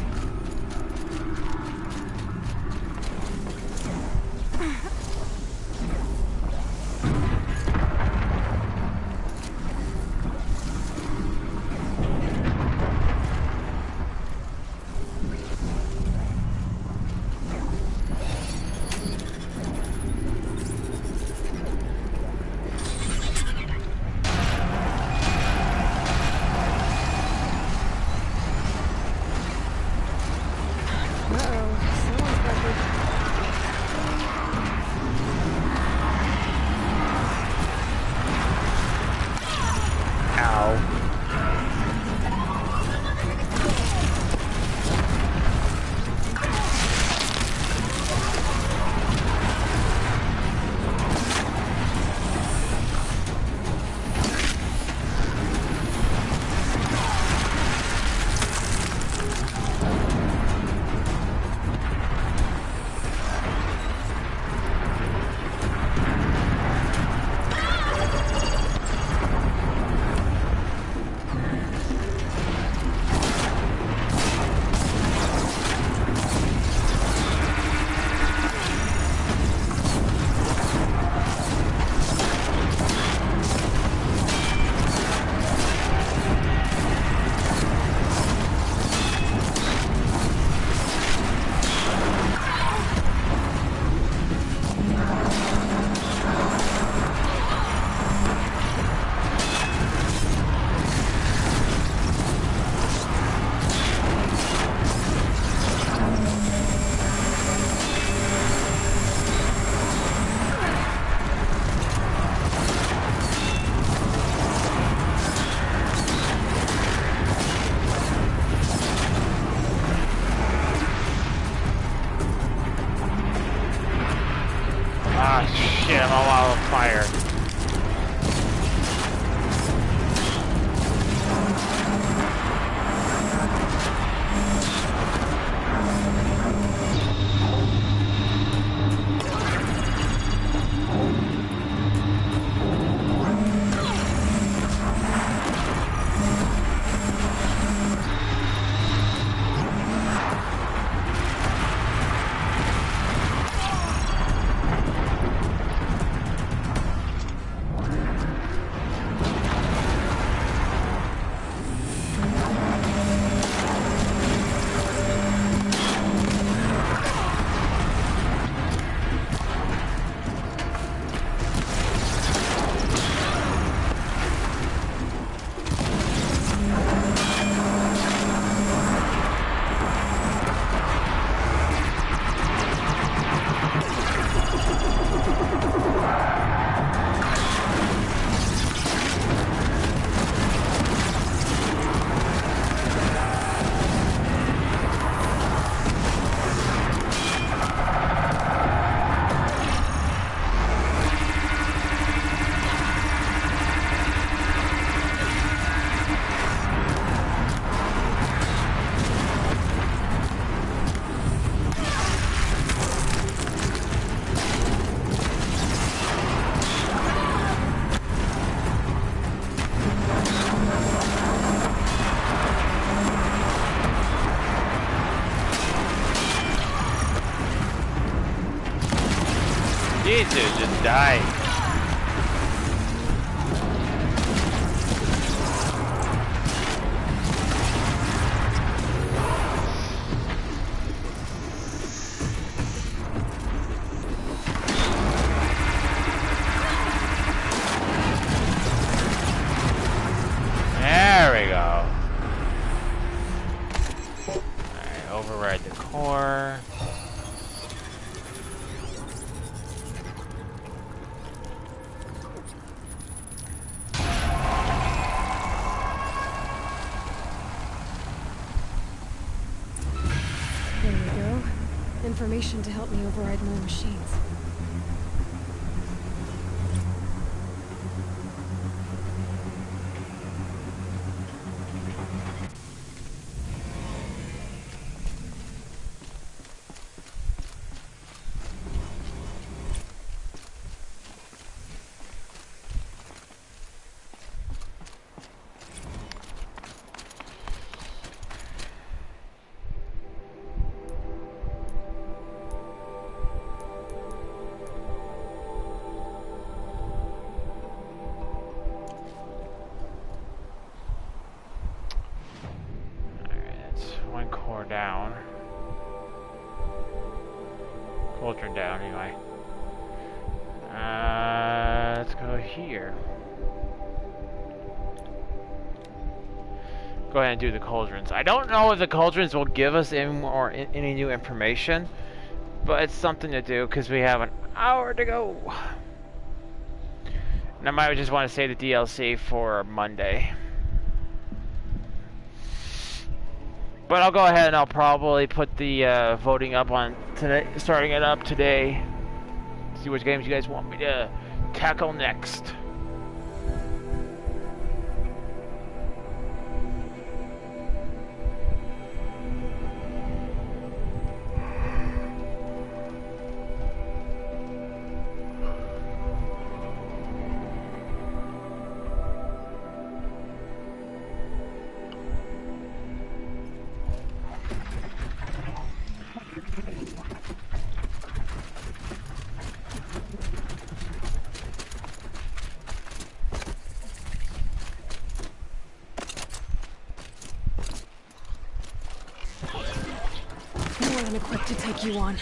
Jesus, just die. There we go. Alright, override the core. There we go. Information to help me override more machines. One core down. Cauldron down, anyway. Let's go here. Go ahead and do the cauldrons. I don't know if the cauldrons will give us any new information, but it's something to do because we have an hour to go. And I might just want to save the DLC for Monday. But I'll go ahead and I'll probably put the voting up on today, starting it up today. See which games you guys want me to tackle next. More than equipped to take you on.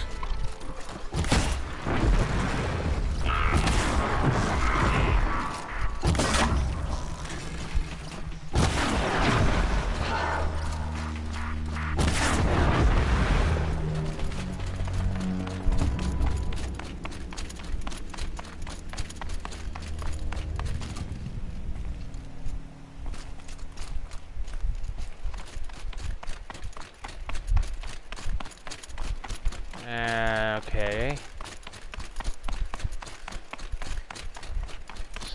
Okay.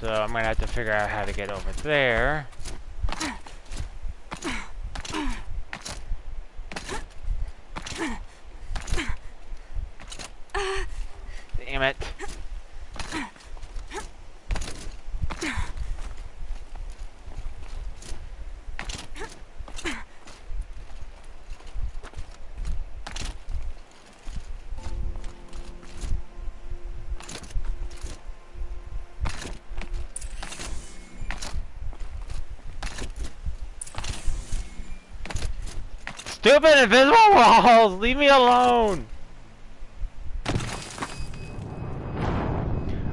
So I'm gonna have to figure out how to get over there. Damn it. Stupid invisible walls! Leave me alone!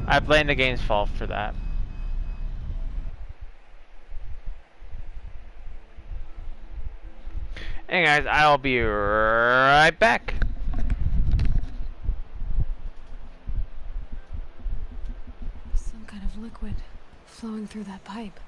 I blame the game's fault for that. Hey guys, I'll be right back. Some kind of liquid flowing through that pipe.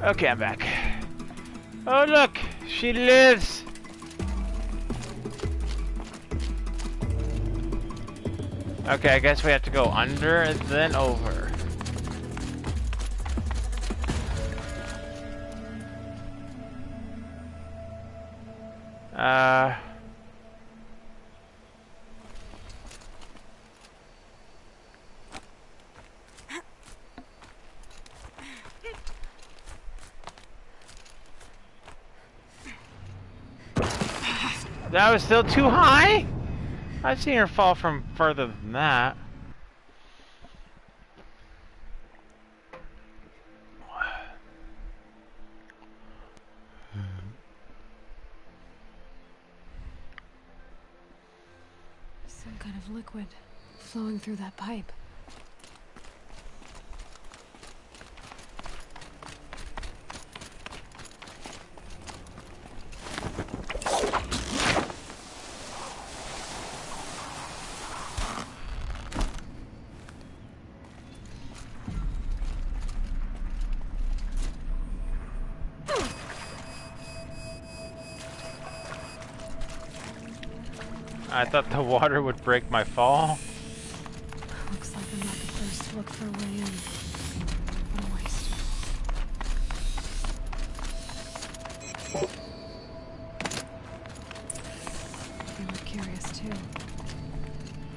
Okay, I'm back. Oh look, she lives. Okay, I guess we have to go under and then over. That was still too high? I've seen her fall from further than that. Some kind of liquid flowing through that pipe. I thought the water would break my fall. Looks like I'm not the first to look for a way in. What a waste. You look curious too.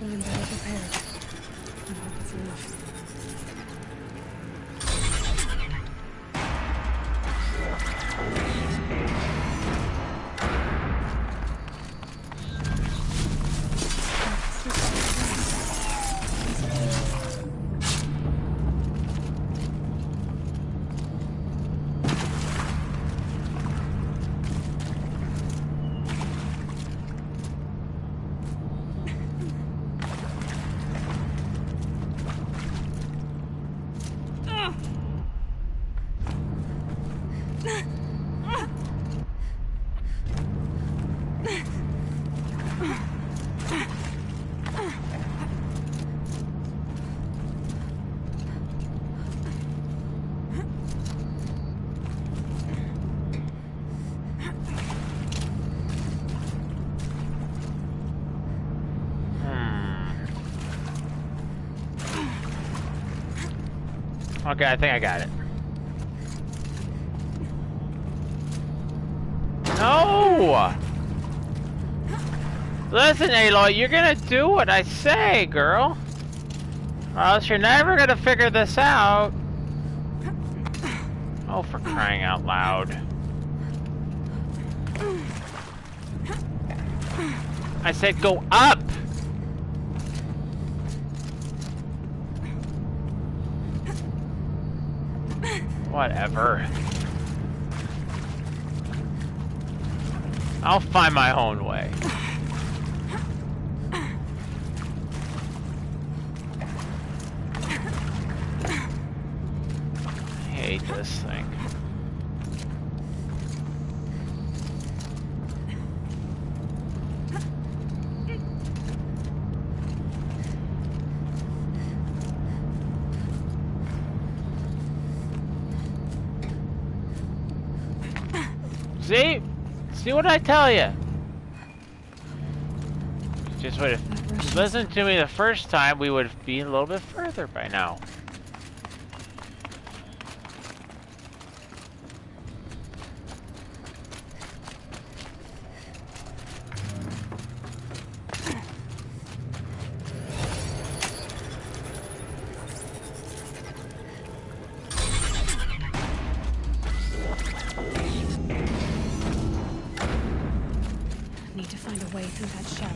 But I'm better prepared. I hope it's enough. Okay, I think I got it. No! Listen, Aloy, you're gonna do what I say, girl. Or else you're never gonna figure this out. Oh, for crying out loud. I said go up! Whatever. I'll find my own way. I hate this thing. See? See what I tell you? Just would have listened to me the first time, we would be a little bit further by now. Need to find a way through that shell.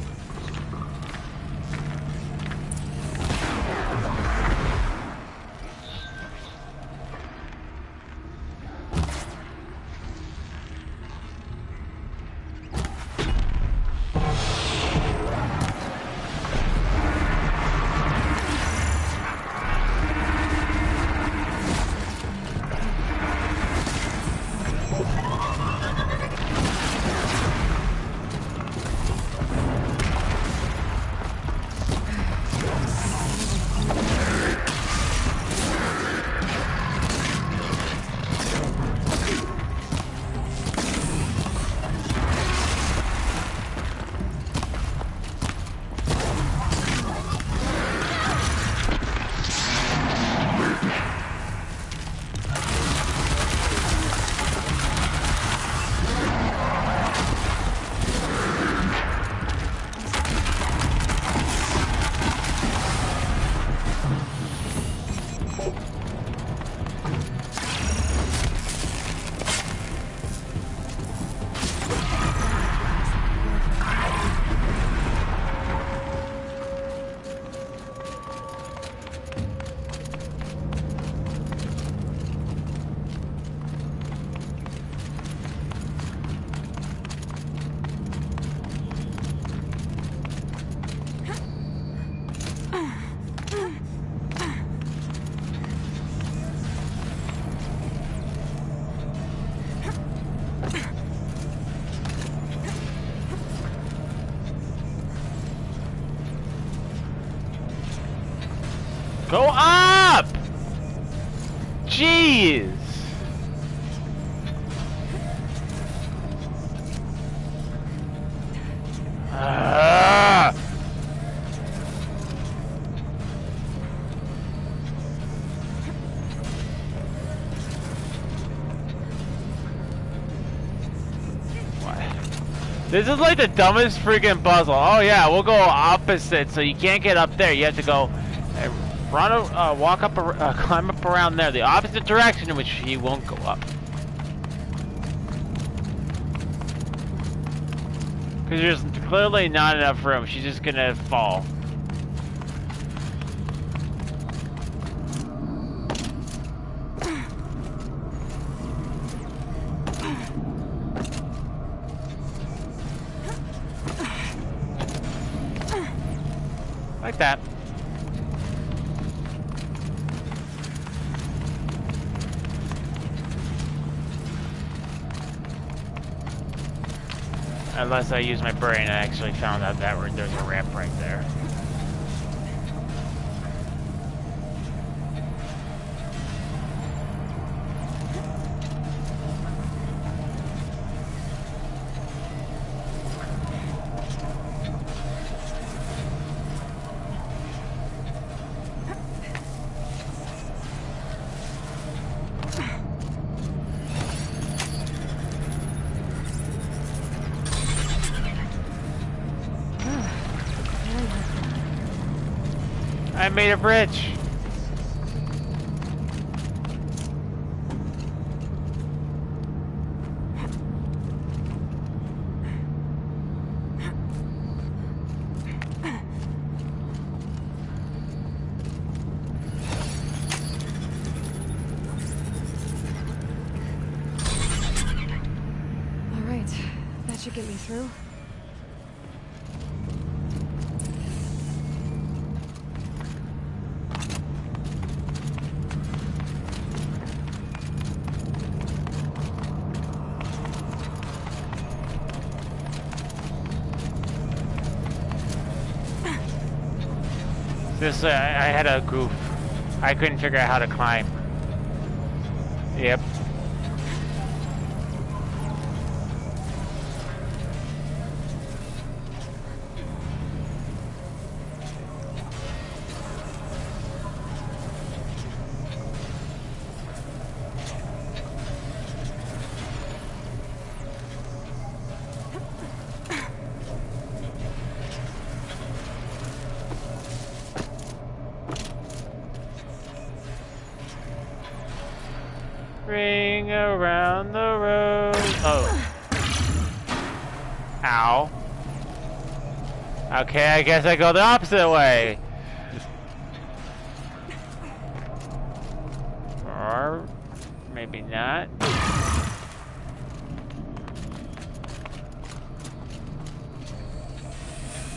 Go up! Jeez! This is like the dumbest freaking puzzle. Oh yeah, we'll go opposite, so you can't get up there. You have to go walk up, climb up around there, the opposite direction in which he won't go up. Because there's clearly not enough room. She's just gonna fall. Like that. Unless I use my brain, I actually found out that there's a ramp right there. I made a bridge. All right, that should get me through. This, I had a goof. I couldn't figure out how to climb. Yep. Ring around the road. Oh. Ow. Okay, I guess I go the opposite way. Or maybe not.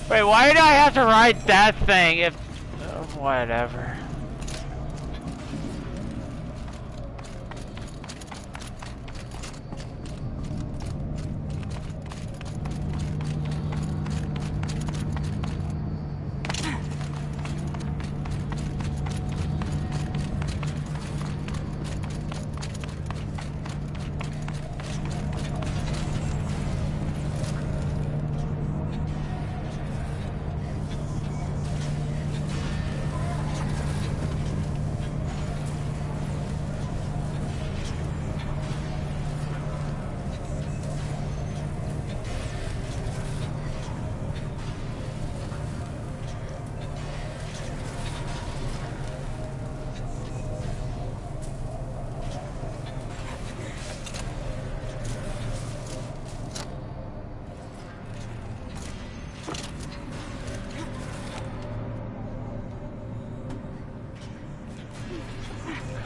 Wait, why do I have to ride that thing if... whatever.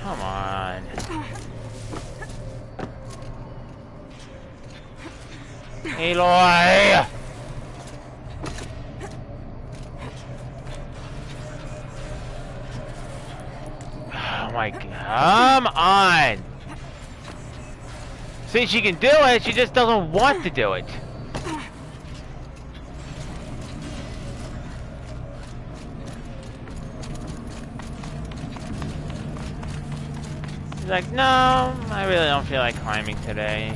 Come on. Aloy! Oh my god. Come on! See, she can do it, she just doesn't want to do it. She's like, no, I really don't feel like climbing today.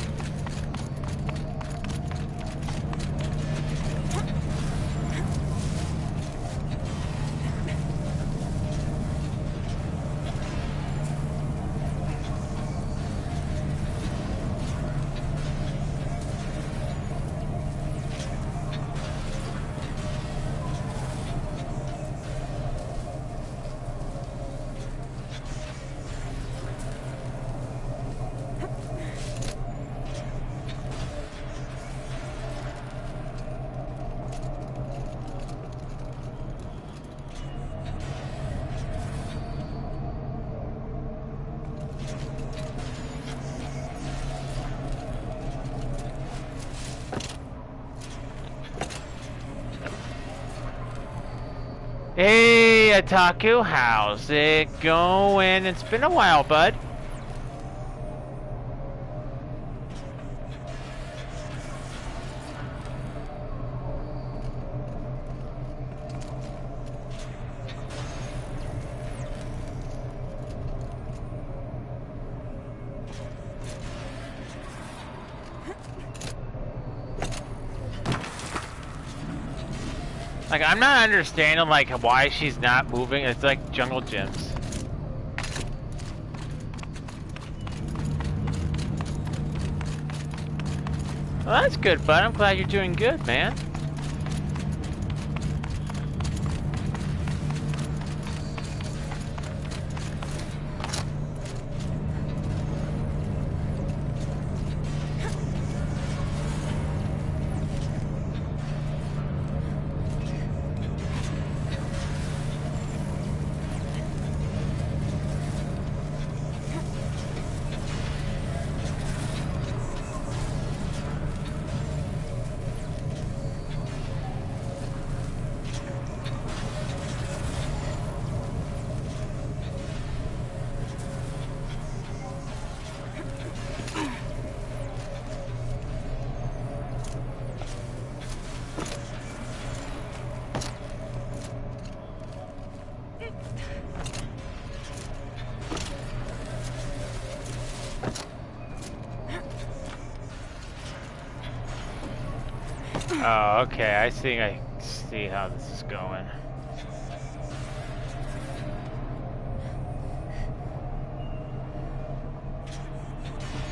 Hey, Ataku, how's it going? It's been a while, bud. Like, I'm not understanding, like, why she's not moving. It's like jungle gyms. Well, that's good, bud. I'm glad you're doing good, man. Oh, okay. I see how this is going.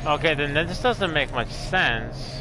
Okay, then this doesn't make much sense.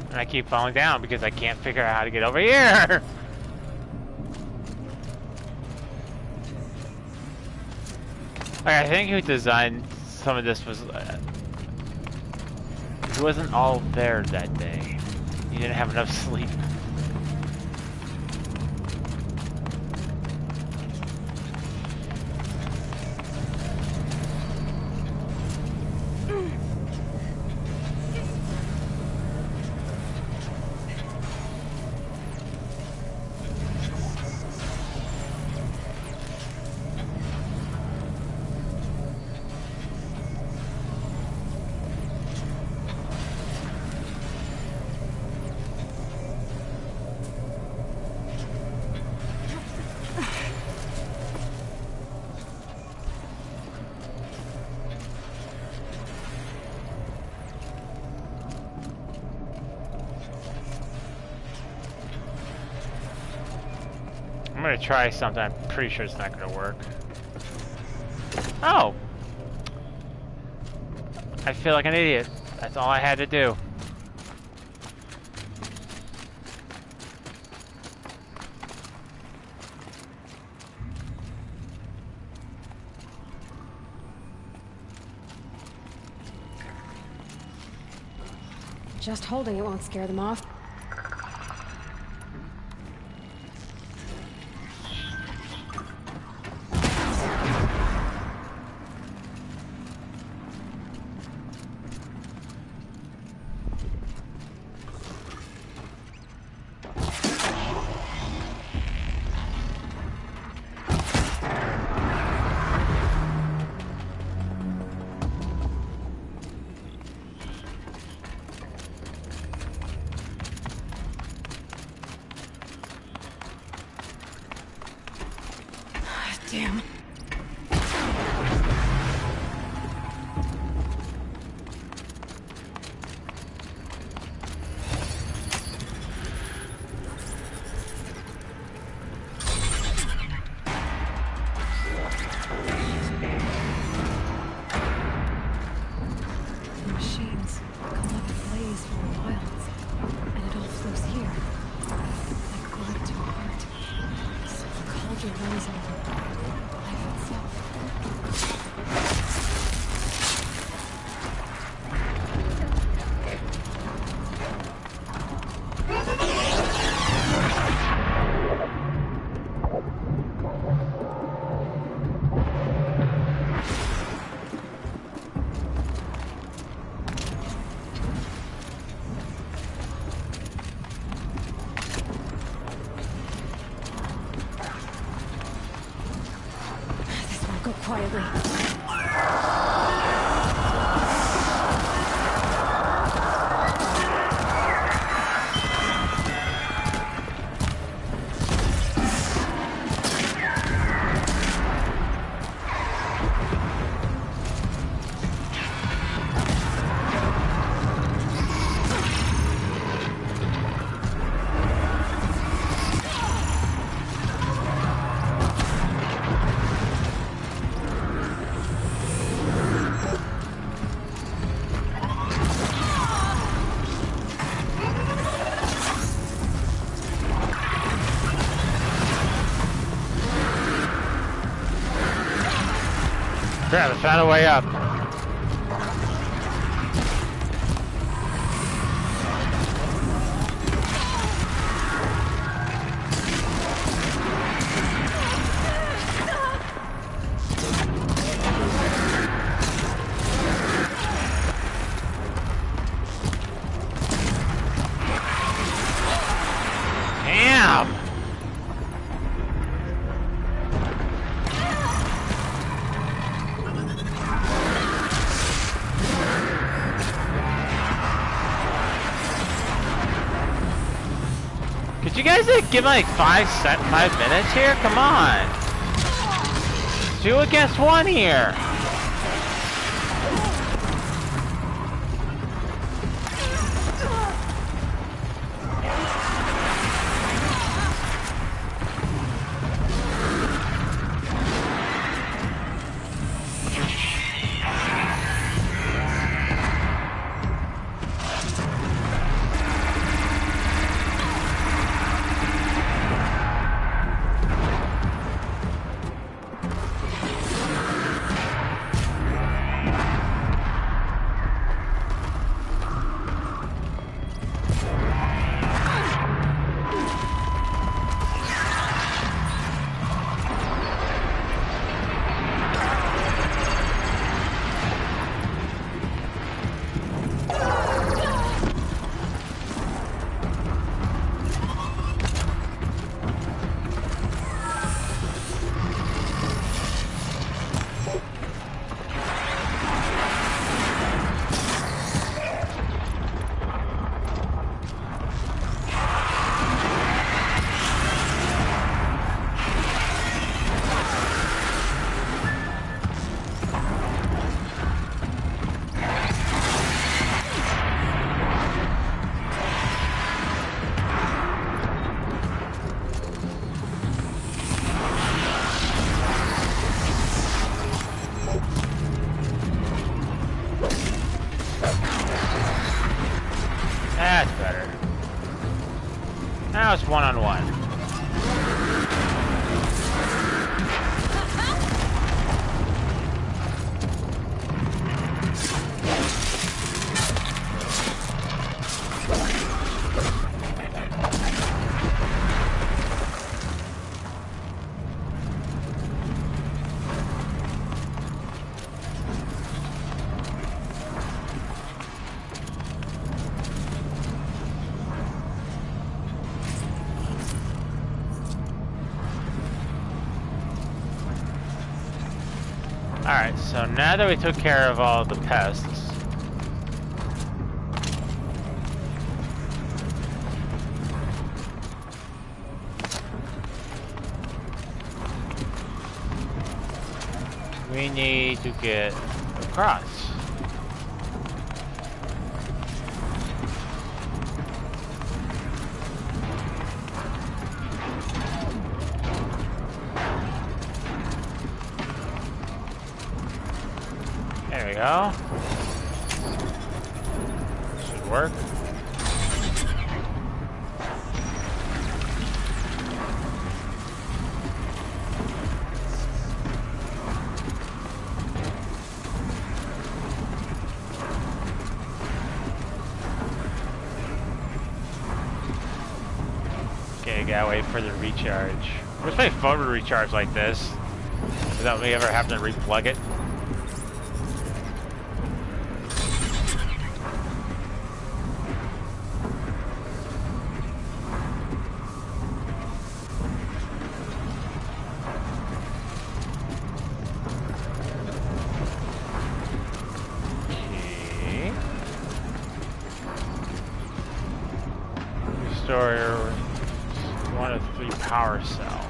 And I keep falling down because I can't figure out how to get over here. Like, I think who designed some of this was... he wasn't all there that day. He didn't have enough sleep. gonna try something. I'm pretty sure it's not gonna work. Oh! I feel like an idiot. That's all I had to do. Just holding it won't scare them off. Damn. The machines come up in blaze for a while, and it all flows here, like blood to a heart. So the cauldron runs on. Go quietly. Crap, I found a way up. Damn! Could you guys give me like 5 minutes here? Come on! 2 against 1 here! Now it's one-on-one. Alright, so now that we took care of all the pests, we need to get across. There we go. Should work. Okay, gotta wait for the recharge. Wish my phone would recharge like this without me ever having to replug it. Restore one of 3 power cells.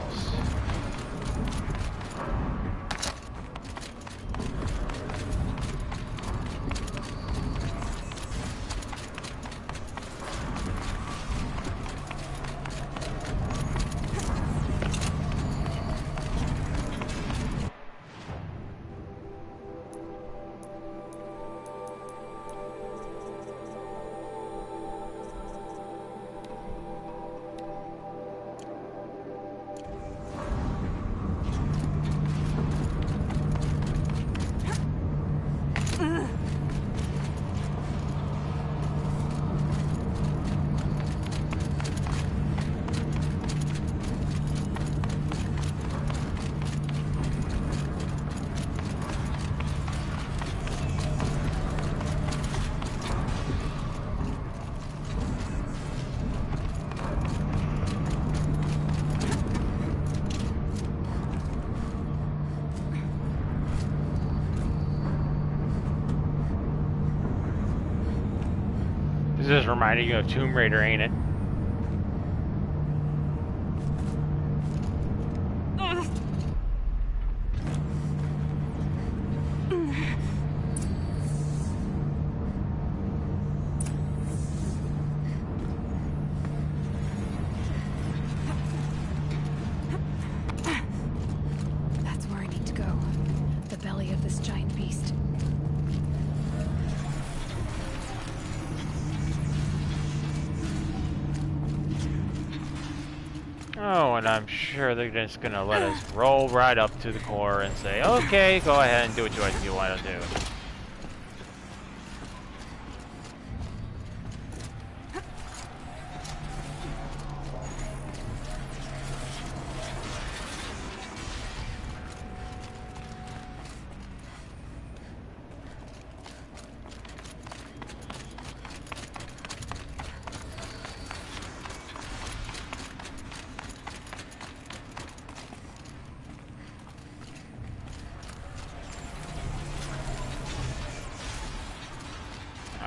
This is reminding you of Tomb Raider, ain't it? That's where I need to go. The belly of this giant beast. Oh, and I'm sure they're just gonna let us roll right up to the core and say, okay, go ahead and do what you want to do.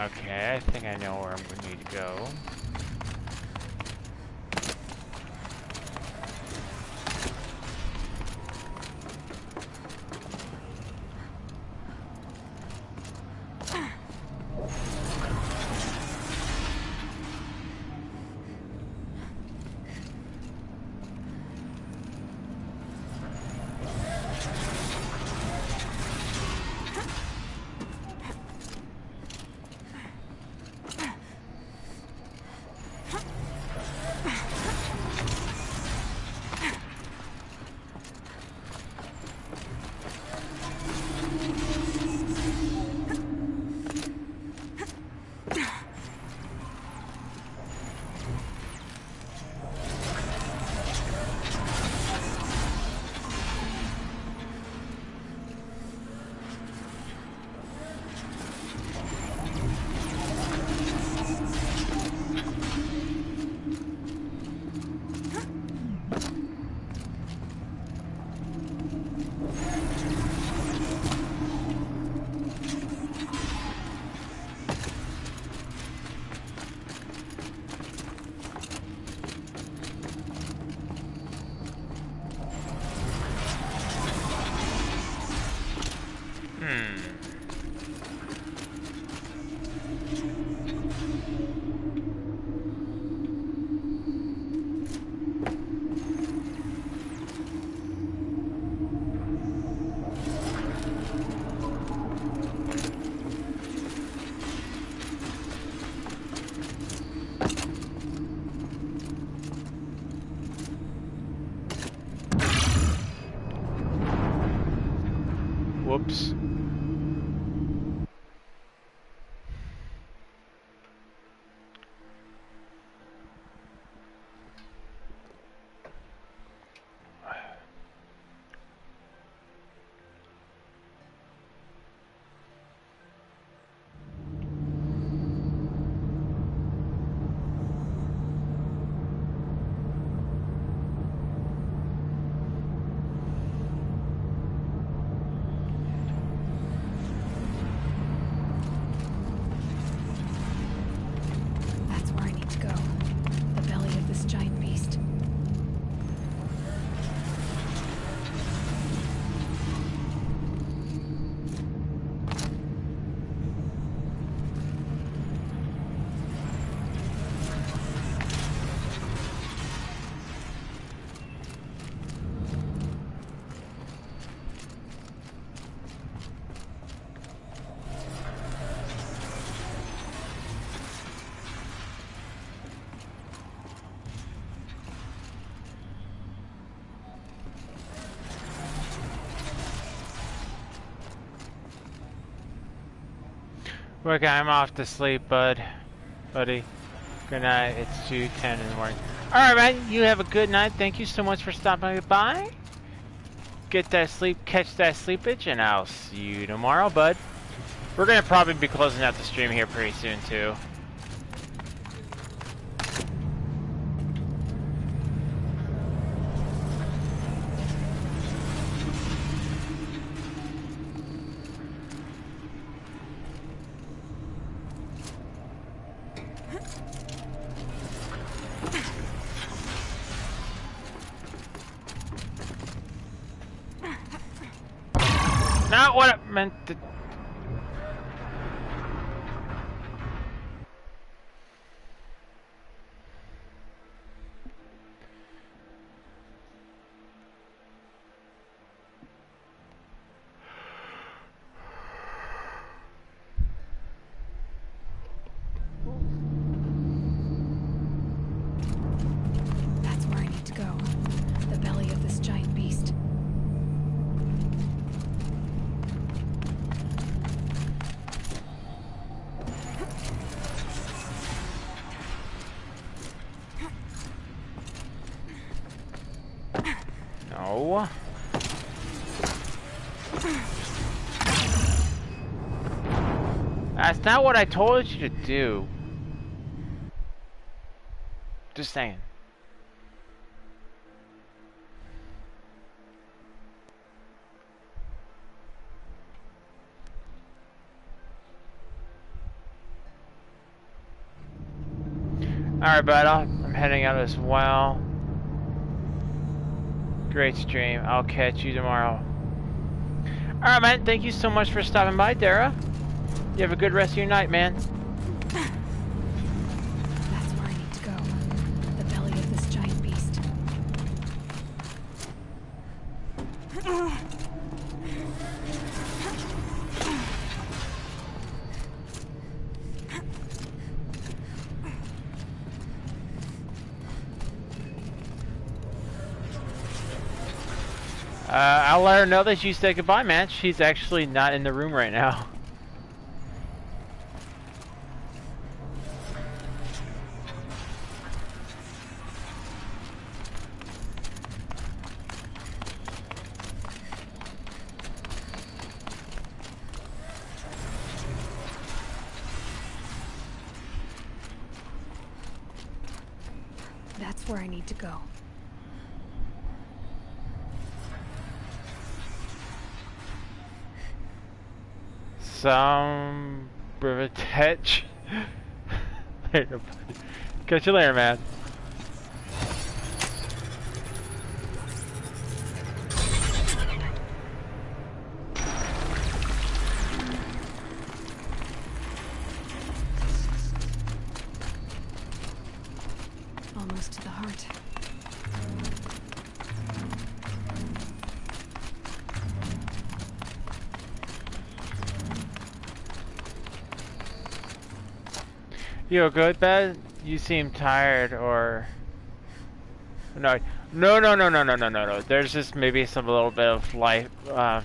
Okay, I think I know where I'm going to need to go. Okay, I'm off to sleep, buddy. Good night. It's 2:10 in the morning. Alright, man. You have a good night. Thank you so much for stopping by. Get that sleep, catch that sleepage, and I'll see you tomorrow, bud. We're gonna probably be closing out the stream here pretty soon, too. Not what I meant to... That's where I need to go. The belly of this giant beast. No. That's not what I told you to do. Just saying. Alright, bud. I'm heading out as well. Great stream. I'll catch you tomorrow. Alright, man. Thank you so much for stopping by, Dara. You have a good rest of your night, man. That's where I need to go. The belly of this giant beast. I'll let her know that you said goodbye, man. She's actually not in the room right now. That's where I need to go. Some privilege. Later, buddy. Catch you later, man. Almost to the heart. You good, Beth? You seem tired, or no? There's just maybe some little bit of life,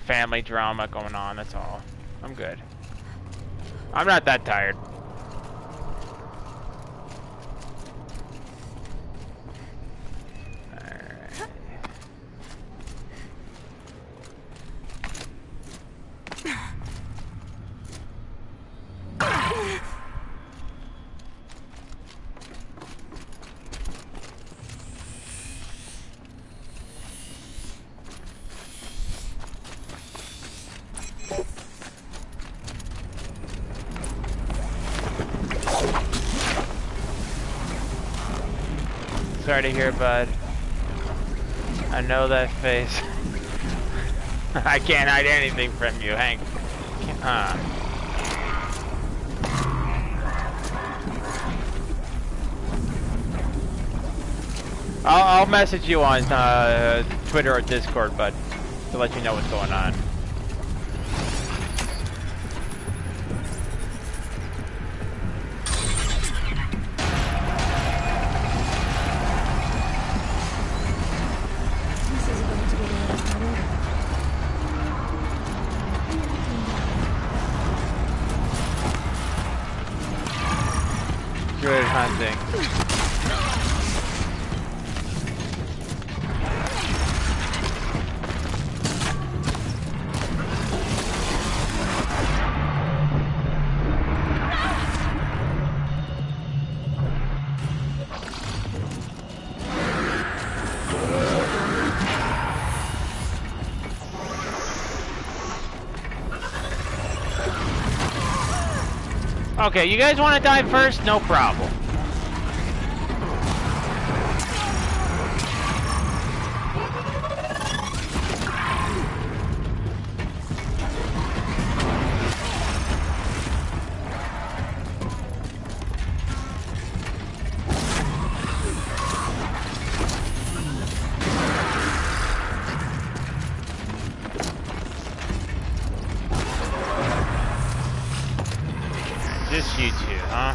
family drama going on. That's all. I'm good. I'm not that tired. Sorry to hear, bud. I know that face. I can't hide anything from you, Hank. I'll message you on Twitter or Discord, bud, to let you know what's going on. Good hunting. Okay, you guys want to die first? No problem. Just you two, huh?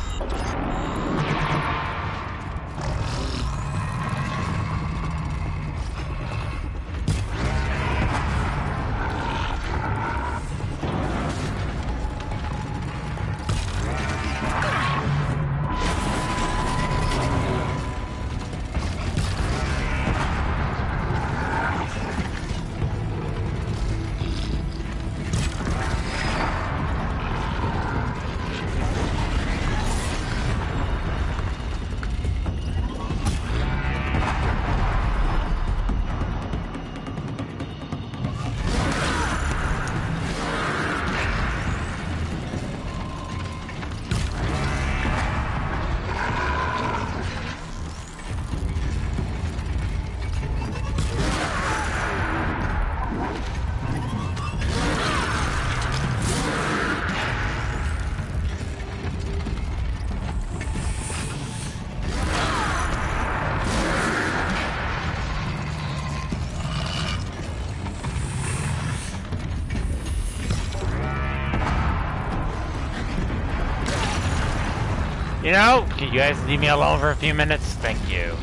You know, can you guys leave me alone for a few minutes? Thank you.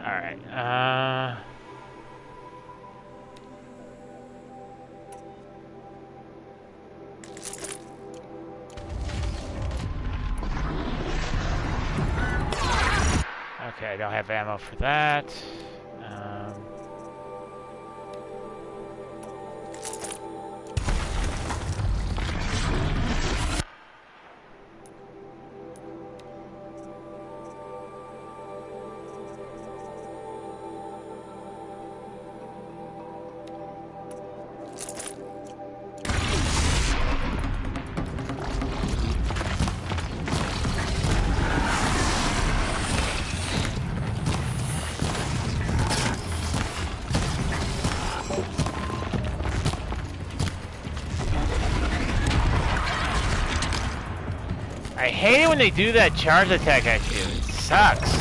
Alright, I don't have ammo for that. I hate it when they do that charge attack at you. It sucks.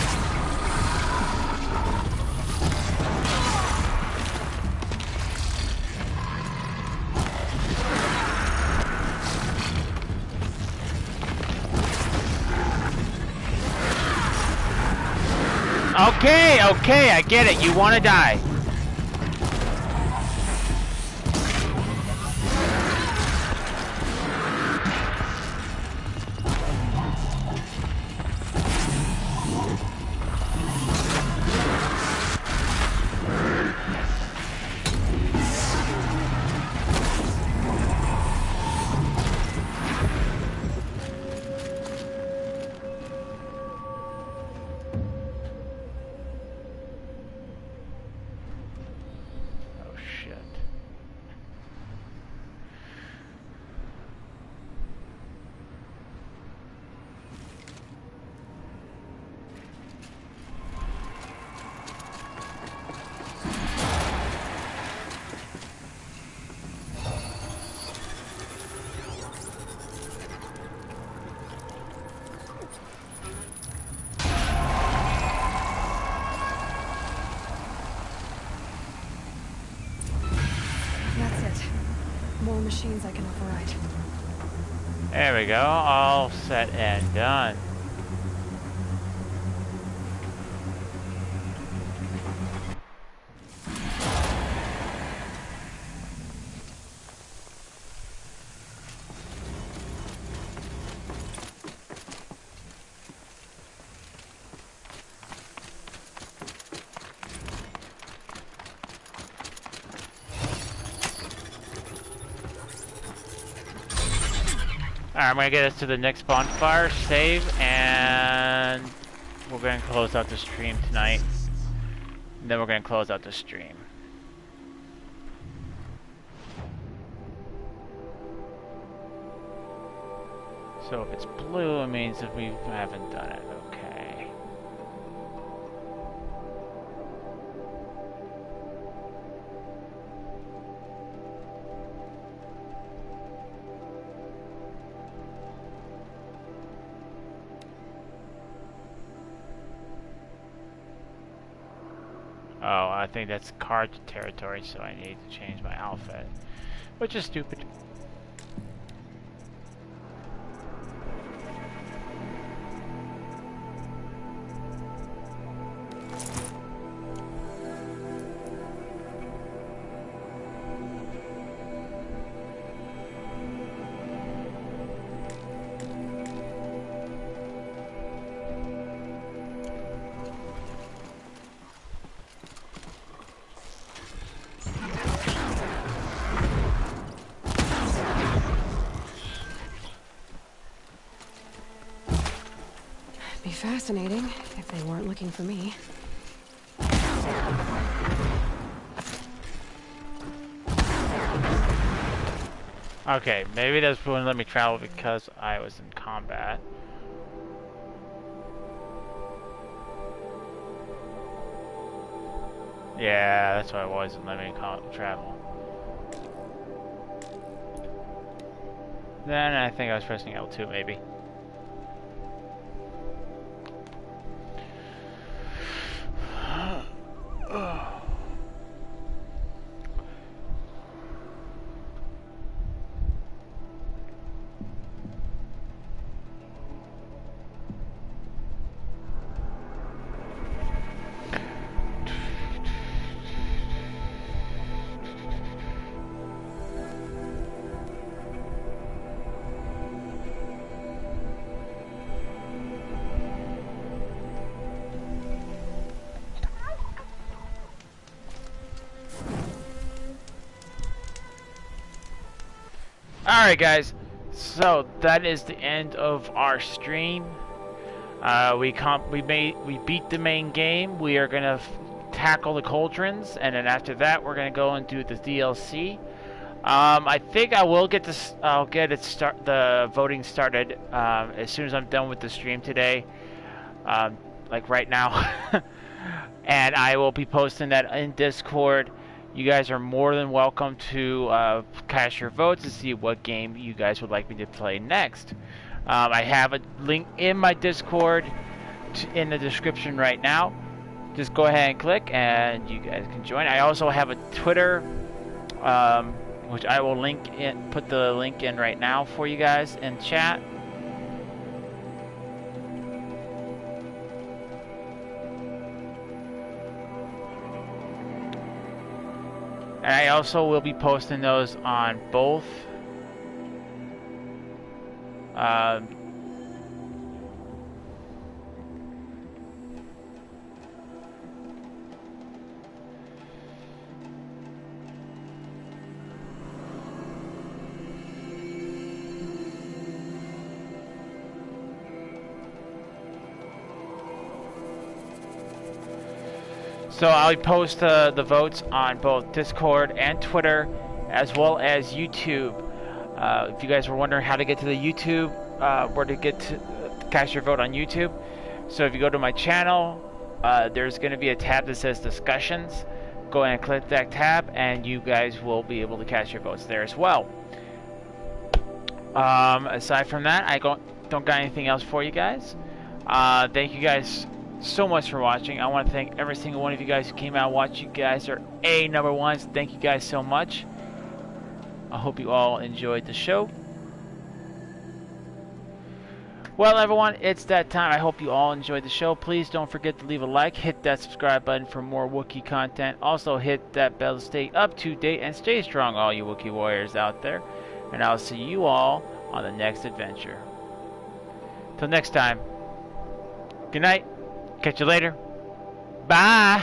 Okay, I get it. You want to die. Machines I can override. There we go, all set and done. Alright, I'm gonna get us to the next bonfire, save, and we're gonna close out the stream tonight. And then we're gonna close out the stream. So if it's blue, it means that we haven't done it. Okay. Oh, I think that's card territory, so I need to change my outfit. Which is stupid. Fascinating, if they weren't looking for me. Okay, maybe that's wouldn't let me travel because I was in combat. Yeah, that's why it wasn't letting me travel. Then I think I was pressing L2 maybe. Alright guys, so that is the end of our stream. We beat the main game. We are gonna tackle the cauldrons, and then after that we're gonna go and do the DLC. I think I will get this. I'll get the voting started as soon as I'm done with the stream today, like right now, and I will be posting that in Discord. You guys are more than welcome to cast your votes to see what game you guys would like me to play next. I have a link in my Discord in the description right now. Just go ahead and click and you guys can join. I also have a Twitter, which I will put the link in right now for you guys in chat. And I also will be posting those on both so I'll post the votes on both Discord and Twitter, as well as YouTube. If you guys were wondering how to get to the YouTube, where to get to cast your vote on YouTube, so if you go to my channel, there's going to be a tab that says Discussions. Go ahead and click that tab, and you guys will be able to cast your votes there as well. Aside from that, I don't got anything else for you guys. Thank you guys so much for watching. I want to thank every single one of you guys who came out and watched. You guys are number ones. Thank you guys so much. I hope you all enjoyed the show. Well, everyone, it's that time. I hope you all enjoyed the show. Please don't forget to leave a like, hit that subscribe button for more Wookiee content. Also hit that bell to stay up to date, and stay strong, all you Wookiee warriors out there. And I'll see you all on the next adventure. Till next time, good night. Catch you later. Bye.